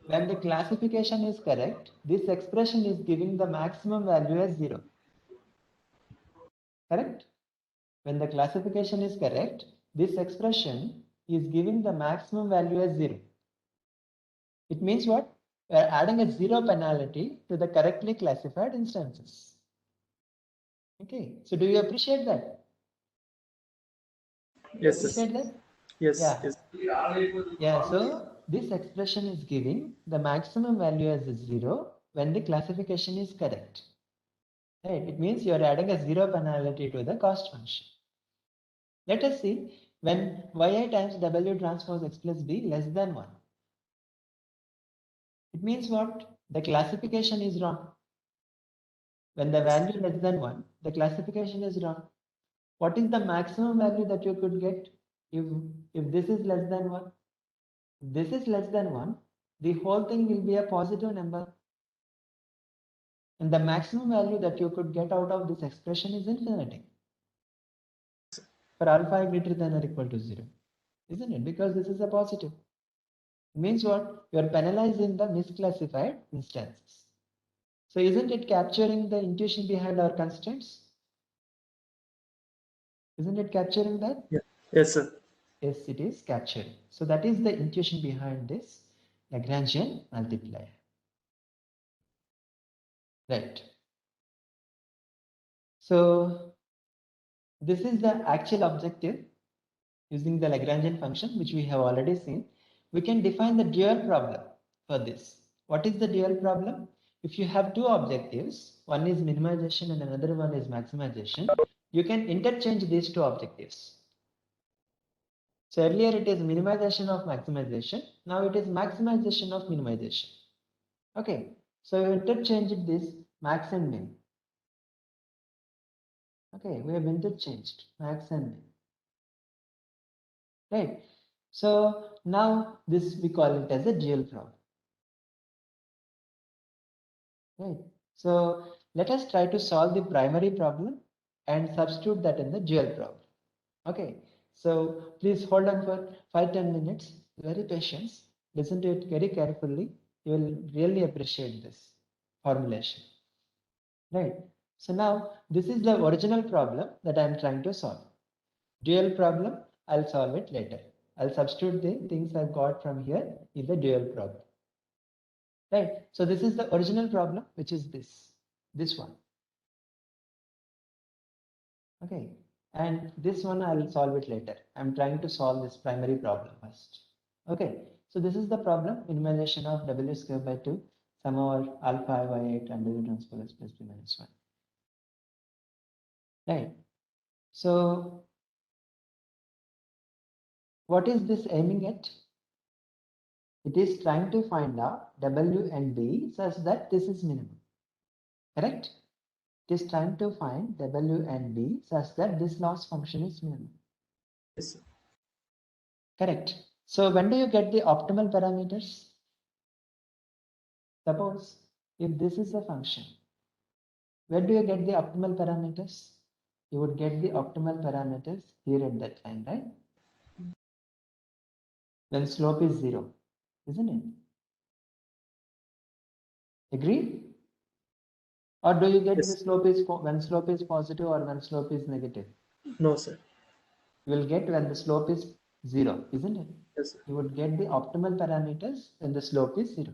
When the classification is correct, this expression is giving the maximum value as 0. Correct? When the classification is correct, this expression is giving the maximum value as 0. It means what? We are adding a 0 penalty to the correctly classified instances. Okay, so do you appreciate that? Yes, Appreciate yes. that? Yes, Yeah. yes. Yeah, so this expression is giving the maximum value as 0 when the classification is correct. Right? It means you are adding a 0 penalty to the cost function. Let us see when yi times w transpose x plus b less than 1. It means what? The classification is wrong. When the value less than 1, the classification is wrong. What is the maximum value that you could get if this is less than 1? If this is less than 1, the whole thing will be a positive number. And the maximum value that you could get out of this expression is infinity. For alpha greater than or equal to 0, isn't it? Because this is a positive. It means what? You are penalizing the misclassified instances. So isn't it capturing the intuition behind our constraints? Isn't it capturing that? Yeah. Yes, sir. Yes, it is capturing. So that is the intuition behind this Lagrangian multiplier. Right. So this is the actual objective using the Lagrangian function, which we have already seen. We can define the dual problem for this. What is the dual problem? If you have two objectives, one is minimization and another one is maximization, you can interchange these two objectives. So earlier it is minimization of maximization. Now it is maximization of minimization. Okay. So you interchange this max and min. Okay, we have interchanged max and min. Right. So now this we call it as a dual problem. Right. So let us try to solve the primary problem and substitute that in the dual problem. Okay. So please hold on for 5-10 minutes. Very patience. Listen to it very carefully. You will really appreciate this formulation. Right. So now this is the original problem that I am trying to solve. Dual problem, I'll solve it later. I'll substitute the things I've got from here in the dual problem. Right. So this is the original problem, which is this one. Okay. And this one I'll solve it later. I'm trying to solve this primary problem first. Okay. So this is the problem, minimization of W square by 2, sum over alpha I by 8 under the transpose plus p minus 1. Right. So what is this aiming at? It is trying to find out W and B such that this is minimum. Correct? It is trying to find W and B such that this loss function is minimum. Yes, sir. Correct. So when do you get the optimal parameters? Suppose if this is a function, where do you get the optimal parameters? You would get the optimal parameters here at that line, right? When slope is 0, isn't it? Agree? Or do you get Yes. the slope is when slope is positive or when slope is negative? No, sir. You will get when the slope is 0, isn't it? Yes, sir. You would get the optimal parameters when the slope is 0.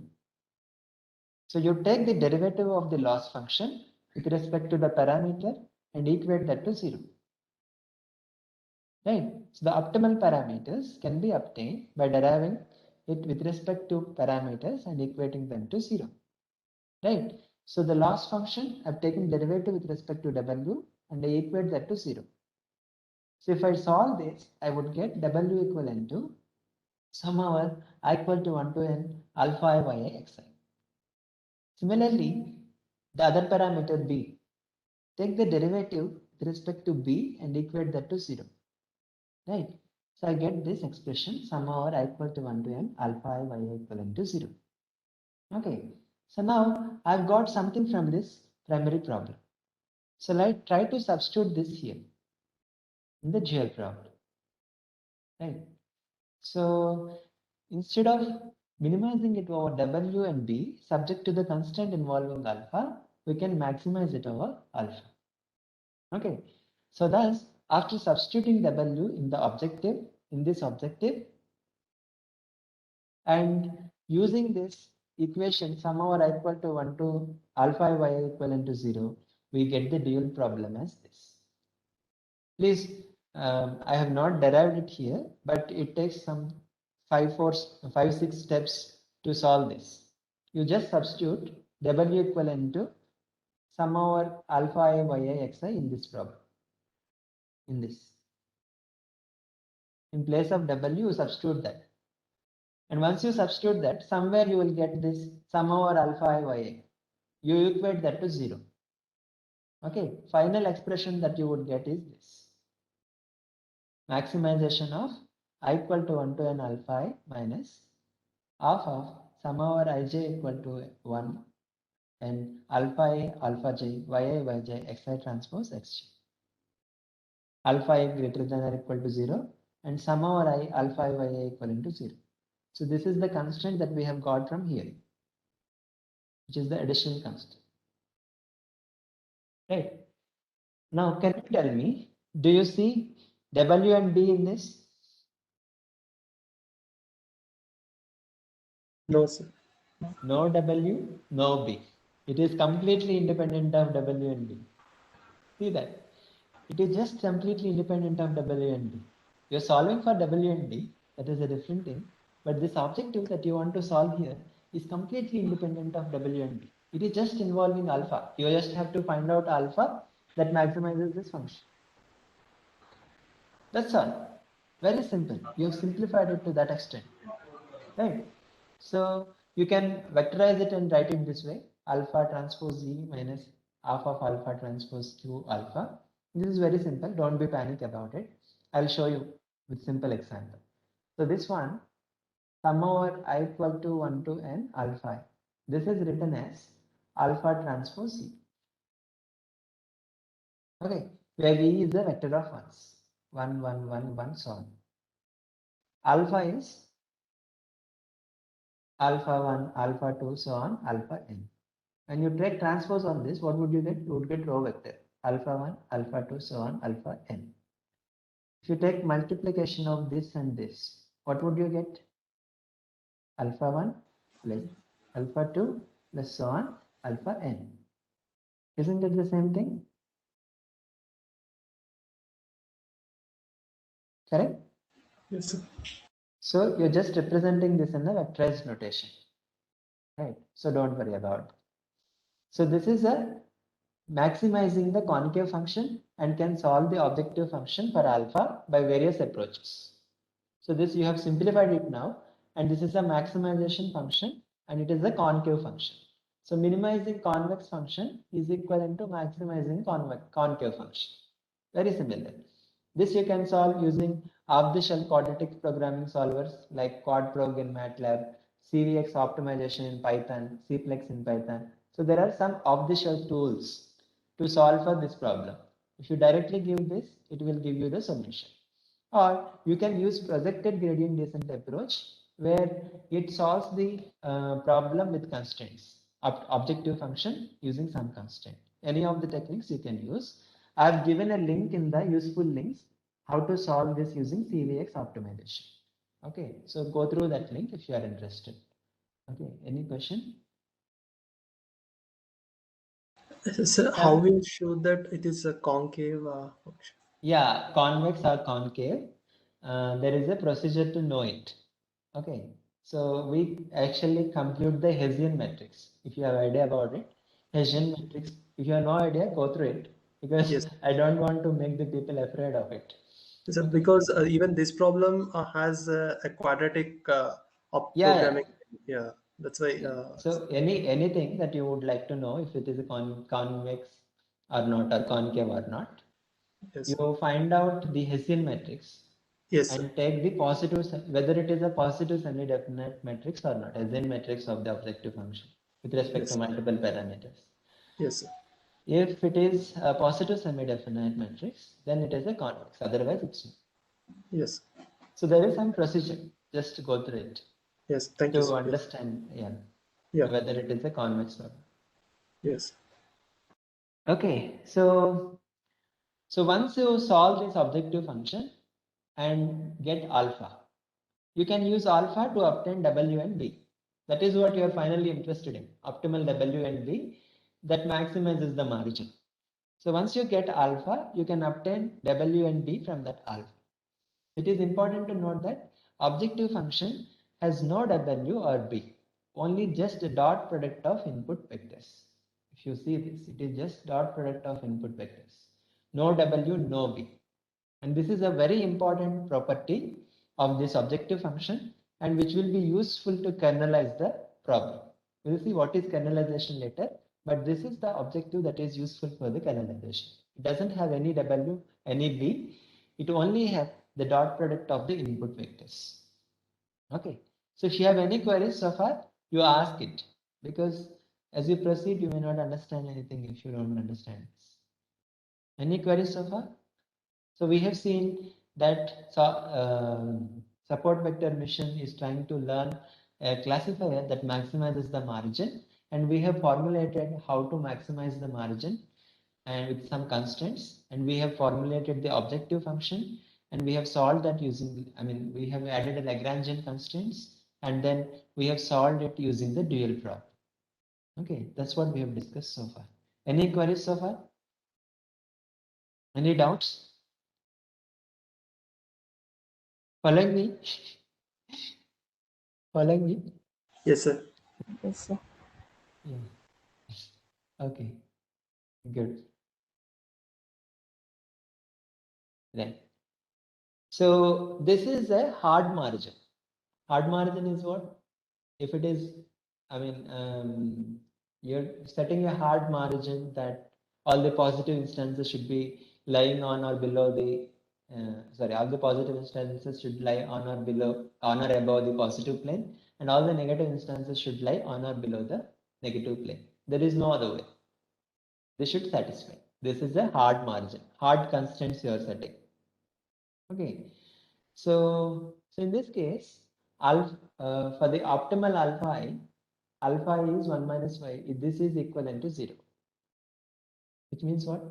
So you take the derivative of the loss function with respect to the parameter and equate that to 0. Right? So the optimal parameters can be obtained by deriving it with respect to parameters and equating them to 0. Right? So the loss function, I've taken derivative with respect to W and I equate that to 0. So if I solve this, I would get W equivalent to sum over I equal to 1 to n alpha I by xi. Similarly, the other parameter B, take the derivative with respect to B and equate that to 0. Right? So I get this expression sum over I equal to 1 to n alpha I by equivalent to 0. Okay. So now I've got something from this primary problem. So let's try to substitute this here in the dual problem. Right? So instead of minimizing it over W and B subject to the constraint involving alpha, we can maximize it over alpha. Okay. So thus, after substituting W in the objective, in this objective, and using this equation sum over I equal to 1 to alpha I by equivalent to 0, we get the dual problem as this. Please, I have not derived it here, but it takes some 5-6 steps to solve this. You just substitute W equivalent to sum over alpha I by xi in this problem. In this. In place of W, you substitute that. And once you substitute that, somewhere you will get this sum over alpha I by a. You equate that to 0. Okay, final expression that you would get is this. Maximization of I equal to 1 to n alpha I minus half of sum over ij equal to 1 and alpha a, alpha j, yi, yj, xi transpose xj. Alpha a greater than or equal to 0 and sum over I alpha I yi equal to 0. So this is the constant that we have got from here, which is the additional constant. Right. Now, can you tell me, do you see W and B in this? No, sir. No W, no B. It is completely independent of W and B. See that? It is just completely independent of W and B. You're solving for W and B, that is a different thing. But this objective that you want to solve here is completely independent of W and B. It is just involving alpha. You just have to find out alpha that maximizes this function. That's all. Very simple. You have simplified it to that extent. Right? So you can vectorize it and write it this way: alpha transpose E minus half of alpha transpose Q alpha. This is very simple. Don't be panic about it. I'll show you with simple example. So this one, sum over I equal to 1 to n alpha. This is written as alpha transpose E. Okay, where E is the vector of ones. 1, 1, 1, 1, so on. Alpha is alpha 1, alpha 2, so on, alpha n. When you take transpose on this, what would you get? You would get row vector alpha 1, alpha 2, so on, alpha n. If you take multiplication of this and this, what would you get? Alpha 1 plus alpha 2 plus so on, alpha n. Isn't it the same thing? Correct? Yes, sir. So you're just representing this in the vectorized notation. Right? So don't worry about it. So this is a maximizing the concave function and can solve the objective function for alpha by various approaches. So this you have simplified it now, and this is a maximization function and it is a concave function. So minimizing convex function is equivalent to maximizing concave function. Very similar. This you can solve using off-the-shelf quadratic programming solvers like QuadProg in MATLAB, CVX optimization in Python, Cplex in Python. So there are some off-the-shelf tools to solve for this problem. If you directly give this, it will give you the solution. Or you can use projected gradient descent approach where it solves the problem with constraints, objective function using some constraint. Any of the techniques you can use. I've given a link in the useful links how to solve this using CVX optimization. Okay, so go through that link if you are interested. Okay, any question? So how we show that it is a concave function? Yeah, convex or concave. There is a procedure to know it. Okay, so we actually compute the Hessian matrix. If you have idea about it, Hessian matrix. If you have no idea, go through it because Yes. I don't want to make the people afraid of it. So because even this problem has a quadratic Yeah. programming. Yeah, that's why. So anything that you would like to know if it is a convex or not, or concave or not, Yes. you find out the Hessian matrix. Yes. And take the positive, whether it is a positive semi-definite matrix or not, Hessian matrix of the objective function with respect to multiple parameters. Yes, sir. If it is a positive semi-definite matrix, then it is a convex. Otherwise, it's not. Yes. So there is some procedure. Just go through it. Yes. Thank you. To Sir. understand, Yeah. whether it is a convex or not. Yes. Okay. So once you solve this objective function and get alpha, you can use alpha to obtain W and B. That is what you are finally interested in, optimal W and B that maximizes the margin. So once you get alpha, you can obtain W and B from that alpha. It is important to note that objective function has no W or B, only just a dot product of input vectors. If you see this, it is just dot product of input vectors. No W, no B. And this is a very important property of this objective function and which will be useful to kernelize the problem. We will see what is kernelization later, but this is the objective that is useful for the kernelization. It doesn't have any W, any B. It only has the dot product of the input vectors. Okay. So if you have any queries so far, you ask it, because as you proceed, you may not understand anything if you don't understand this. Any queries so far? So we have seen that support vector mission is trying to learn a classifier that maximizes the margin, and we have formulated how to maximize the margin and with some constraints, and we have formulated the objective function, and we have solved that using, we have added a Lagrangian constraints, and then we have solved it using the dual prop. Okay, that's what we have discussed so far. Any queries so far? Any doubts? Following me? Following me? Yes, sir. Yes, sir. Yeah. Okay, good. Right. So this is a hard margin. Hard margin is what? If it is, you're setting a hard margin that all the positive instances should be lying on or below the, all the positive instances should lie on or below, on or above the positive plane, and all the negative instances should lie on or below the negative plane. There is no other way. This should satisfy. This is a hard margin, hard constraints you are setting. Okay, so in this case, alpha for the optimal alpha is 1 minus y. This is equivalent to 0. Which means what?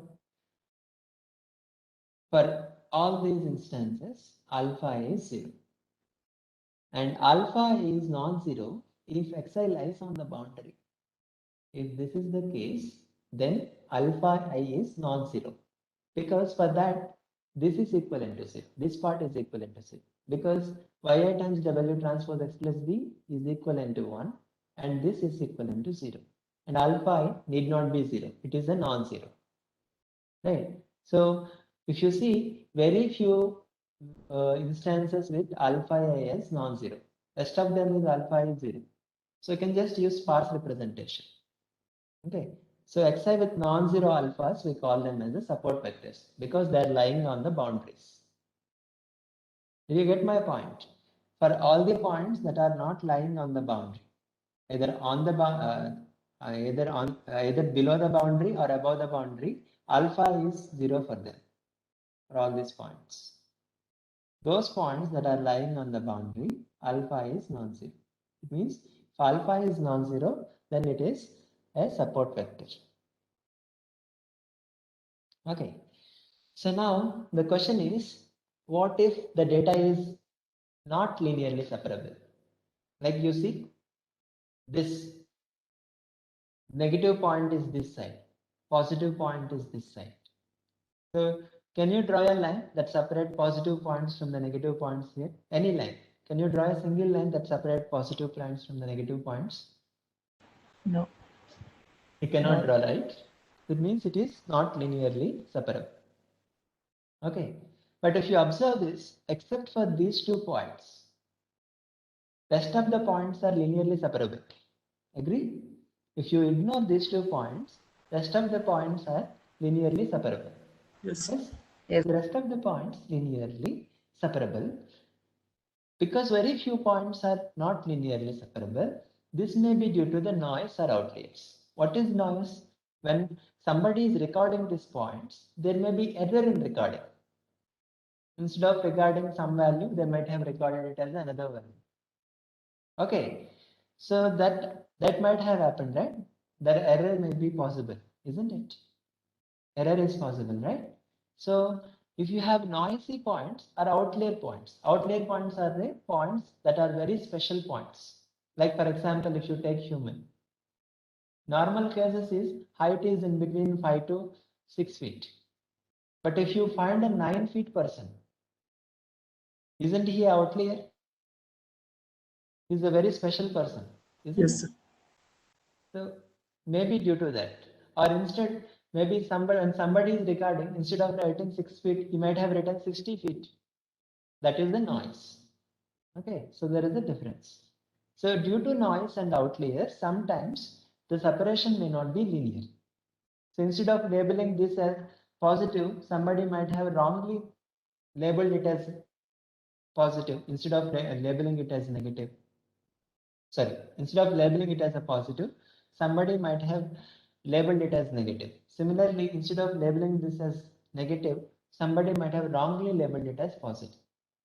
For all these instances, alpha is 0. And alpha is non-zero if xi lies on the boundary. If this is the case, then alpha I is non-zero. Because for that, this is equivalent to 0. This part is equivalent to 0. Because yi times w transpose x plus b is equivalent to 1. And this is equivalent to 0. And alpha I need not be 0. It is a non-zero. Right. So if you see, very few instances with alpha I as non-zero. Rest of them is alpha I is 0. So you can just use sparse representation. Okay. So xi with non-zero alphas, we call them as the support vectors because they are lying on the boundaries. Did you get my point? For all the points that are not lying on the boundary, either on the either below the boundary or above the boundary, alpha is 0 for them. For all these points, those points that are lying on the boundary, alpha is non-zero. It means if alpha is non-zero, then it is a support vector. Okay. So now the question is, what if the data is not linearly separable? Like you see, this negative point is this side, positive point is this side. So can you draw a line that separates positive points from the negative points here? Any line. Can you draw a single line that separates positive points from the negative points? No. You cannot No. draw, right? It means it is not linearly separable. Okay. But if you observe this, except for these 2 points, rest of the points are linearly separable. Agree? If you ignore these 2 points, rest of the points are linearly separable. Yes. Yes. The rest of the points linearly separable. Because very few points are not linearly separable, this may be due to the noise or outliers. What is noise? When somebody is recording these points, there may be error in recording. Instead of recording some value, they might have recorded it as another value. Okay, so that might have happened, right? That error may be possible, isn't it? Error is possible, right? So if you have noisy points or outlier points are the points that are very special points. Like for example, if you take human, normal cases is height is in between 5 to 6 feet. But if you find a 9 feet person, isn't he an outlier? He's a very special person, isn't Yes, he? sir. So maybe due to that, or instead, maybe when somebody is recording, instead of writing 6 feet, he might have written 60 feet. That is the noise. Okay, so there is a difference. So due to noise and outliers, sometimes the separation may not be linear. So instead of labeling this as positive, somebody might have wrongly labeled it as positive instead of labeling it as negative. sorry, instead of labeling it as a positive, somebody might have labeled it as negative. Similarly, instead of labeling this as negative, somebody might have wrongly labeled it as positive.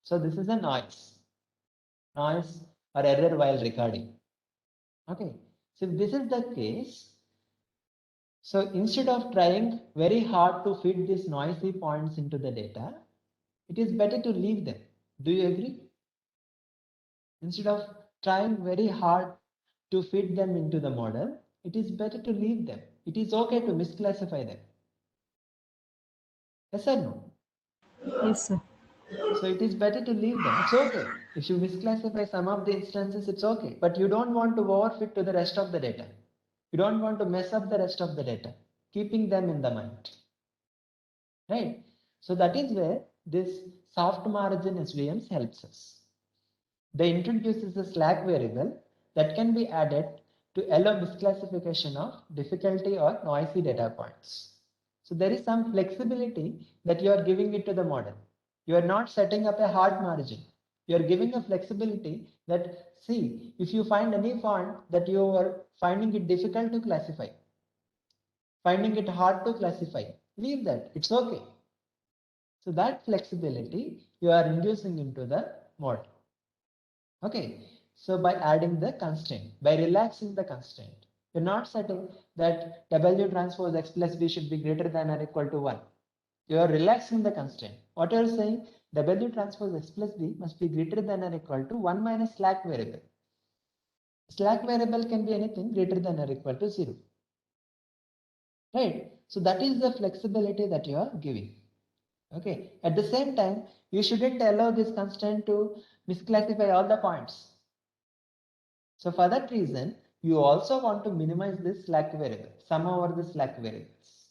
So this is a noise or error while recording. Okay, so if this is the case, so instead of trying very hard to fit these noisy points into the data, it is better to leave them. Do you agree? Instead of trying very hard to fit them into the model, it is better to leave them. It is okay to misclassify them. Yes or no? Yes, sir. So it is better to leave them. It's okay. If you misclassify some of the instances, it's okay. But you don't want to overfit to the rest of the data. You don't want to mess up the rest of the data, keeping them in the mind. Right? So that is where this soft margin SVMs helps us. They introduces a slack variable that can be added to allow misclassification of difficulty or noisy data points. So there is some flexibility that you are giving it to the model. You are not setting up a hard margin. You are giving a flexibility that, see, if you find any font that you are finding it difficult to classify, finding it hard to classify, leave that. It's okay. So that flexibility you are inducing into the model. Okay, so by adding the constraint, by relaxing the constraint, you're not setting that W transpose X plus B should be greater than or equal to 1. You are relaxing the constraint. What you are saying, W transpose X plus B must be greater than or equal to 1 minus slack variable. Slack variable can be anything greater than or equal to 0. Right? So that is the flexibility that you are giving. Okay. At the same time, you shouldn't allow this constraint to misclassify all the points. So for that reason, you also want to minimize this slack variable, sum over the slack variables.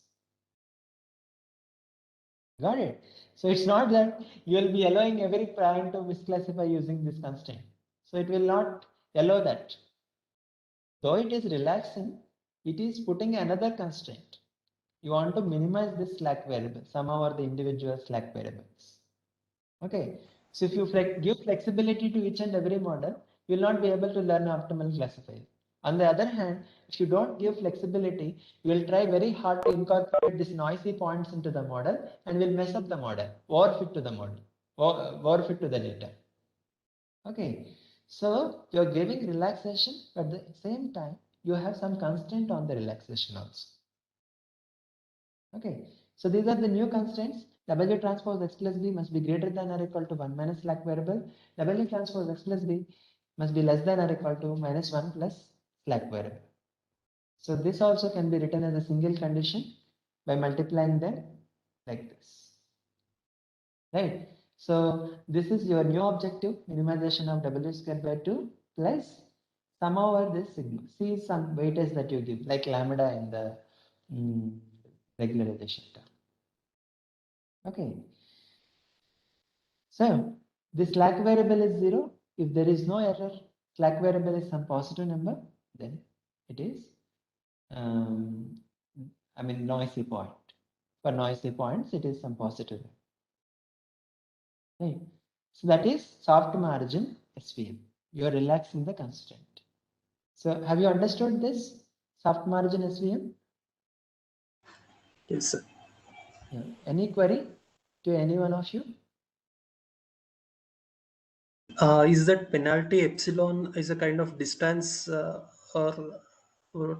Got it? So it's not that you will be allowing every point to misclassify using this constraint. So it will not allow that. Though it is relaxing, it is putting another constraint. You want to minimize this slack variable, sum over the individual slack variables. Okay. So if you give flexibility to each and every model, you will not be able to learn optimal classifier. On the other hand, if you don't give flexibility, you will try very hard to incorporate these noisy points into the model and will mess up the model, overfit to the model, overfit to the data. Okay, so you're giving relaxation, but at the same time, you have some constraint on the relaxation also. Okay, so these are the new constraints. W transpose X plus B must be greater than or equal to 1 minus slack variable. W transpose X plus B must be less than or equal to minus 1 plus slack variable. So this also can be written as a single condition by multiplying them like this. Right. So this is your new objective, minimization of W squared by 2 plus sum over this sigma. See some weightage that you give, like lambda in the regularization term. Okay. So the slack variable is 0. If there is no error, slack variable is some positive number, then it is noisy point. For noisy points, it is some positive. Right. So that is soft margin SVM. You are relaxing the constraint. So have you understood this soft margin SVM? Yes, sir. Yeah. Any query to any one of you? Is that penalty epsilon is a kind of distance or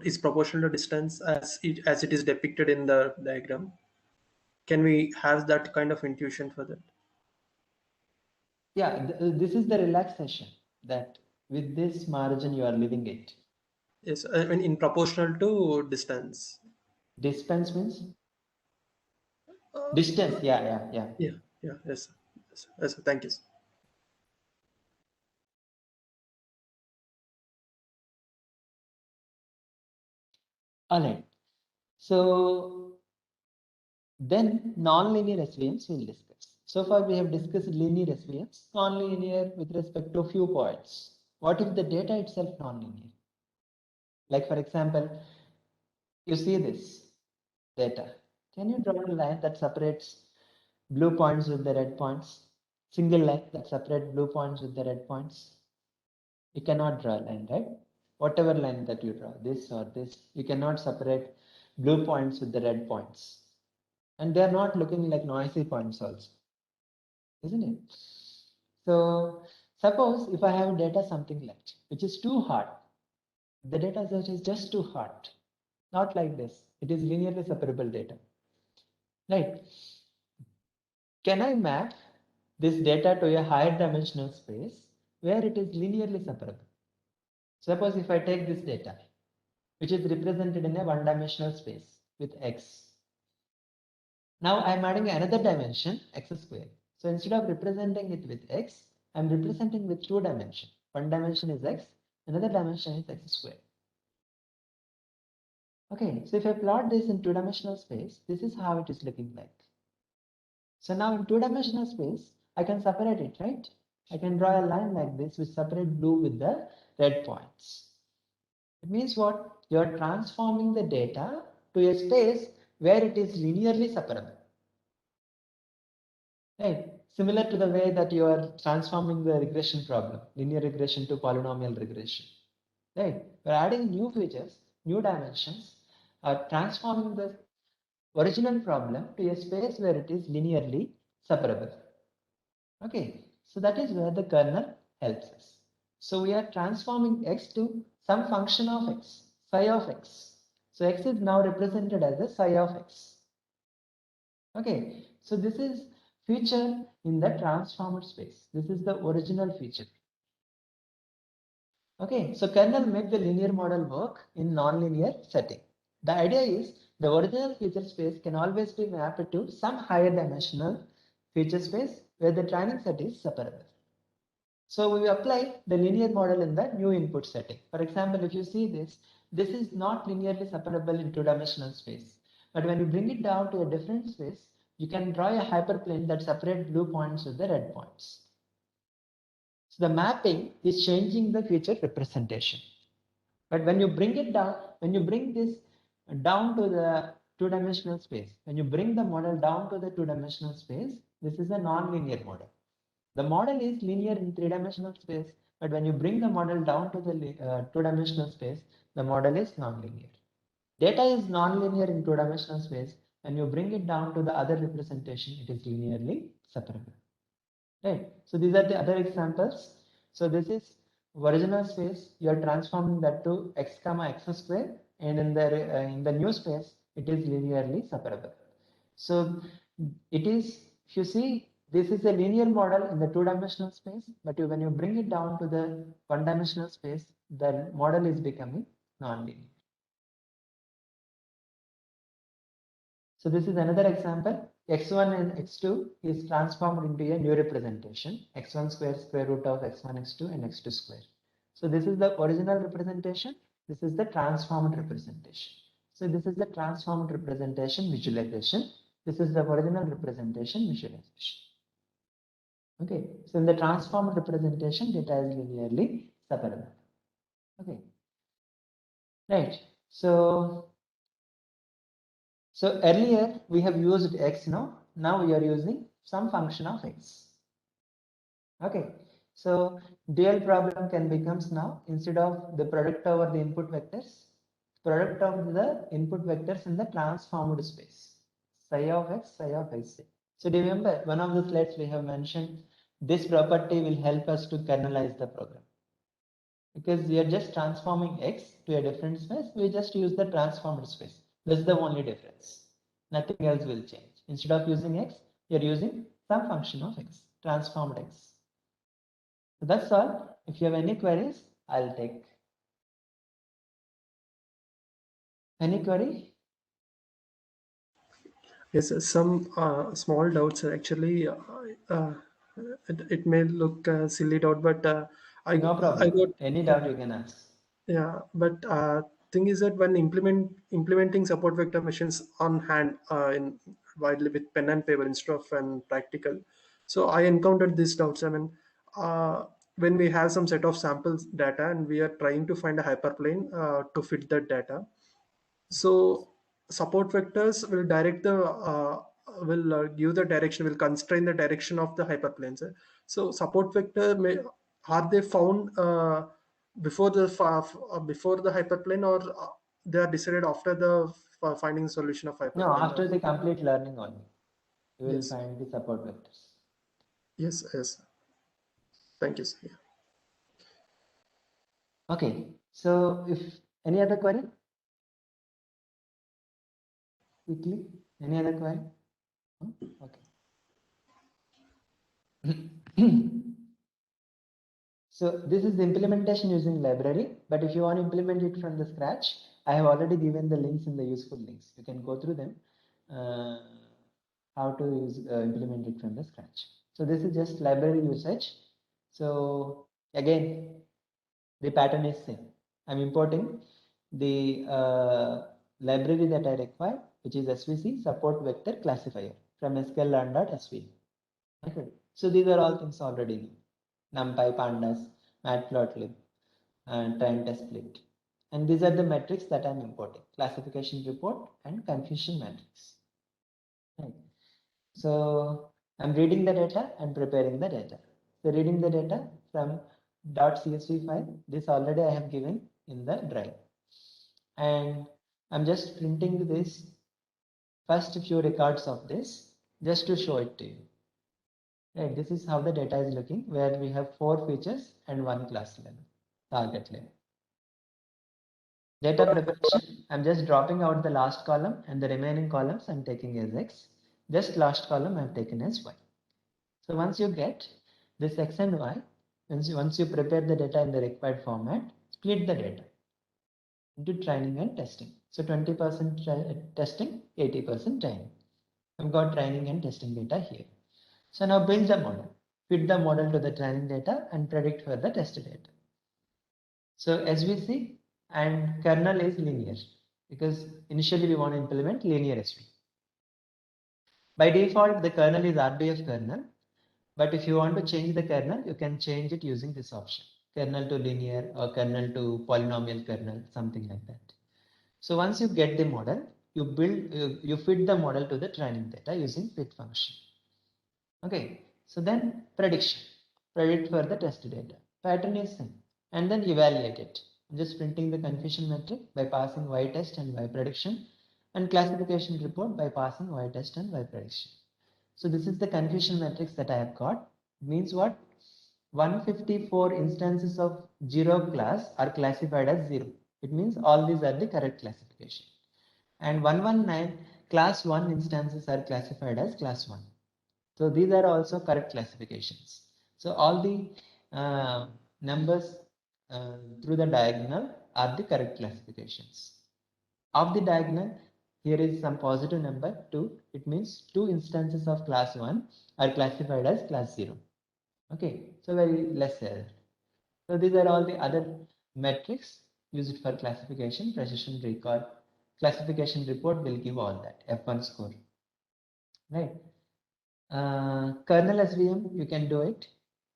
is proportional to distance as it is depicted in the diagram? Can we have that kind of intuition for that? Yeah, this is the relaxation that with this margin you are leaving it. Yes, I mean in proportional to distance. Distance means? Distance, yeah. Yeah, yes, sir. Thank you, sir. All right. So then non-linear SVMs we'll discuss. So far we have discussed linear SVMs, non-linear with respect to few points. What if the data itself non-linear? Like for example, you see this data. Can you draw a line that separates blue points with the red points? Single line that separates blue points with the red points? You cannot draw a line, right? Whatever line that you draw, this or this, you cannot separate blue points with the red points. And they're not looking like noisy points also, isn't it? So suppose if I have data something like, which is too hard, the data set is just too hard, not like this. It is linearly separable data, right? Can I map this data to a higher dimensional space where it is linearly separable? Suppose if I take this data, which is represented in a one-dimensional space with x. Now I'm adding another dimension, x squared. So instead of representing it with x, I'm representing with two dimensions. One dimension is x, another dimension is x squared. Okay, so if I plot this in two-dimensional space, this is how it is looking like. So now in two-dimensional space, I can separate it, right? I can draw a line like this which separate blue with the red points. It means what? You're transforming the data to a space where it is linearly separable. Right? Similar to the way that you are transforming the regression problem, linear regression to polynomial regression. Right? We're adding new features, new dimensions, transforming the original problem to a space where it is linearly separable. Okay, so that is where the kernel helps us. So we are transforming x to some function of x, psi of x. So x is now represented as a psi of x. Okay, so this is feature in the transformed space. This is the original feature. Okay, so kernel make the linear model work in nonlinear setting. The idea is the original feature space can always be mapped to some higher dimensional feature space where the training set is separable. So we apply the linear model in the new input setting. For example, if you see this, this is not linearly separable in two-dimensional space. But when you bring it down to a different space, you can draw a hyperplane that separates blue points with the red points. So the mapping is changing the feature representation. But when you bring it down, when you bring this down to the two-dimensional space, when you bring the model down to the two-dimensional space, this is a non-linear model. The model is linear in three-dimensional space, but when you bring the model down to the two-dimensional space, the model is non-linear. Data is non-linear in two-dimensional space. When you bring it down to the other representation, it is linearly separable. Right. So these are the other examples. So this is original space. You are transforming that to x comma x square, and in the new space, it is linearly separable. So it is, if you see, this is a linear model in the two-dimensional space, but when you bring it down to the one-dimensional space, the model is becoming non-linear. So this is another example. X1 and X2 is transformed into a new representation. X1 square root of X1, X2 and X2 square. So this is the original representation. This is the transformed representation. So this is the transformed representation visualization. This is the original representation visualization. Okay, so in the transformed representation, data is linearly separable. Okay, right. So earlier we have used x now. Now we are using some function of x. Okay, so dual problem can becomes now, instead of the product over the input vectors, product of the input vectors in the transformed space. Psi of x, psi of x. So do you remember one of the slides we have mentioned, this property will help us to kernelize the program. Because we are just transforming x to a different space, we just use the transformed space. That's the only difference. Nothing else will change. Instead of using x, you are using some function of x, transformed x. So that's all. If you have any queries, I'll take. Any query? Yes, some small doubts actually. It may look a silly doubt, but No problem. I got Any doubt you can ask. yeah. But thing is that when implementing support vector machines on hand in widely with pen and paper instead of an practical, so I encountered these doubts. I mean, when we have some set of samples data and we are trying to find a hyperplane to fit that data, so support vectors will direct the give the direction, will constrain the direction of the hyperplanes. So support vector may, are they found before the hyperplane, or they are decided after the finding solution of hyperplane? No, after the complete learning only, you will Yes. find the support vectors. Yes. Thank you, sir. Yeah. Okay, so if any other query? Quickly, any other query? No? Okay. So this is the implementation using library, but if you want to implement it from the scratch, I have already given the links in the useful links. You can go through them, how to implement it from the scratch. So this is just library usage. So again, the pattern is same. I'm importing the library that I require, which is SVC support vector classifier from sklearn.svc. Okay. So these are all things already known. NumPy, Pandas, Matplotlib, and time test split. And these are the metrics that I'm importing: classification report and confusion matrix. Right. So I'm reading the data and preparing the data. So reading the data from .csv file, this already I have given in the drive. And I'm just printing this first few records of this just to show it to you. Right, this is how the data is looking, where we have 4 features and 1 class level, target level. Data preparation, I'm just dropping out the last column, and the remaining columns I'm taking as X. Just last column I've taken as Y. So once you get this X and Y, once you prepare the data in the required format, split the data into training and testing. So 20% testing, 80% training. I've got training and testing data here. So now build the model, fit the model to the training data and predict for the test data. So SVC and kernel is linear because initially we want to implement linear SV. By default, the kernel is RDF kernel, but if you want to change the kernel, you can change it using this option, kernel to linear or kernel to polynomial kernel, something like that. So once you get the model, you fit the model to the training data using fit function. Okay, so then predict for the test data. Pattern is same, and then evaluate it. I'm just printing the confusion metric by passing Y test and Y prediction, and classification report by passing Y test and Y prediction. So this is the confusion matrix that I have got. It means what? 154 instances of 0 class are classified as 0. It means all these are the correct classification. And 119 class 1 instances are classified as class 1. So these are also correct classifications. So all the numbers through the diagonal are the correct classifications. Of the diagonal, here is some positive number 2. It means 2 instances of class 1 are classified as class 0. Okay, so very less error. So these are all the other metrics used for classification, precision, recall. Classification report will give all that, F1 score. Right. Kernel SVM, you can do it.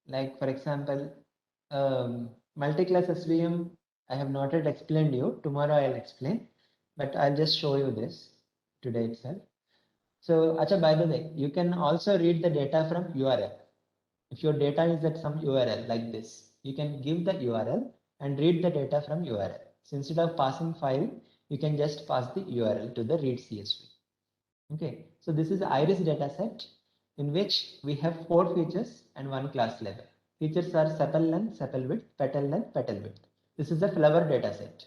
Like for example, multi-class SVM, I have not yet explained you. Tomorrow I'll explain, but I'll just show you this today itself. So, Acha, by the way, you can also read the data from URL. If your data is at some URL like this, you can give the URL and read the data from URL. So instead of passing file, you can just pass the URL to the read CSV. Okay, so this is the iris data set in which we have 4 features and 1 class level. Features are sepal length, sepal width, petal length, petal width. This is the flower data set.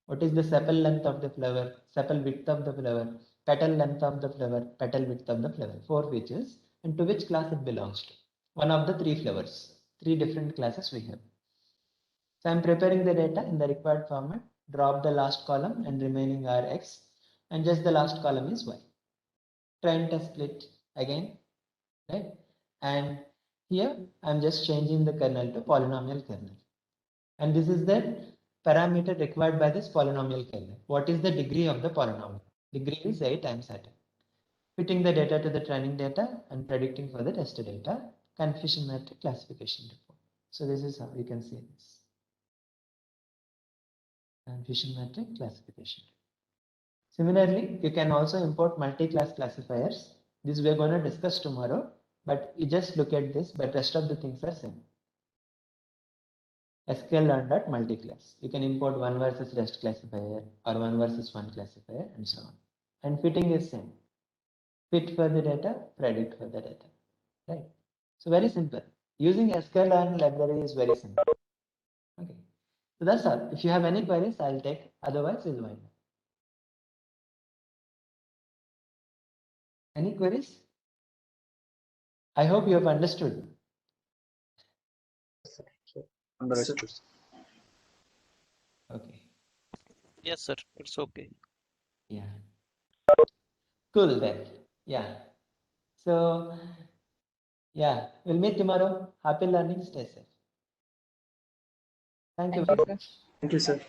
What is the sepal length of the flower, sepal width of the flower, petal length of the flower, petal width of the flower? 4 features, and to which class it belongs to. One of the 3 flowers. 3 different classes we have. So I'm preparing the data in the required format. Drop the last column and remaining are X, and just the last column is Y. Train test split again, right? And here I'm just changing the kernel to polynomial kernel. And this is the parameter required by this polynomial kernel. What is the degree of the polynomial? Degree is 8 times that. Fitting the data to the training data and predicting for the test data, confusion metric classification report. So this is how you can see this. Confusion metric classification. Similarly, you can also import multi-class classifiers. This we are going to discuss tomorrow, but you just look at this, but rest of the things are same. sklearn.multiclass. You can import one versus rest classifier or one versus one classifier and so on. And fitting is same. Fit for the data, predict for the data. Right. So very simple. Using sklearn library is very simple. Okay. So that's all. If you have any queries, I'll take. Otherwise, we'll wind up. Any queries? I hope you have understood. Understood. Okay. Yes, sir. It's okay. Yeah. Cool then. Yeah. So, yeah, we'll meet tomorrow. Happy learning. Stay safe. Thank you Thank very you, sir. much. Thank you, sir.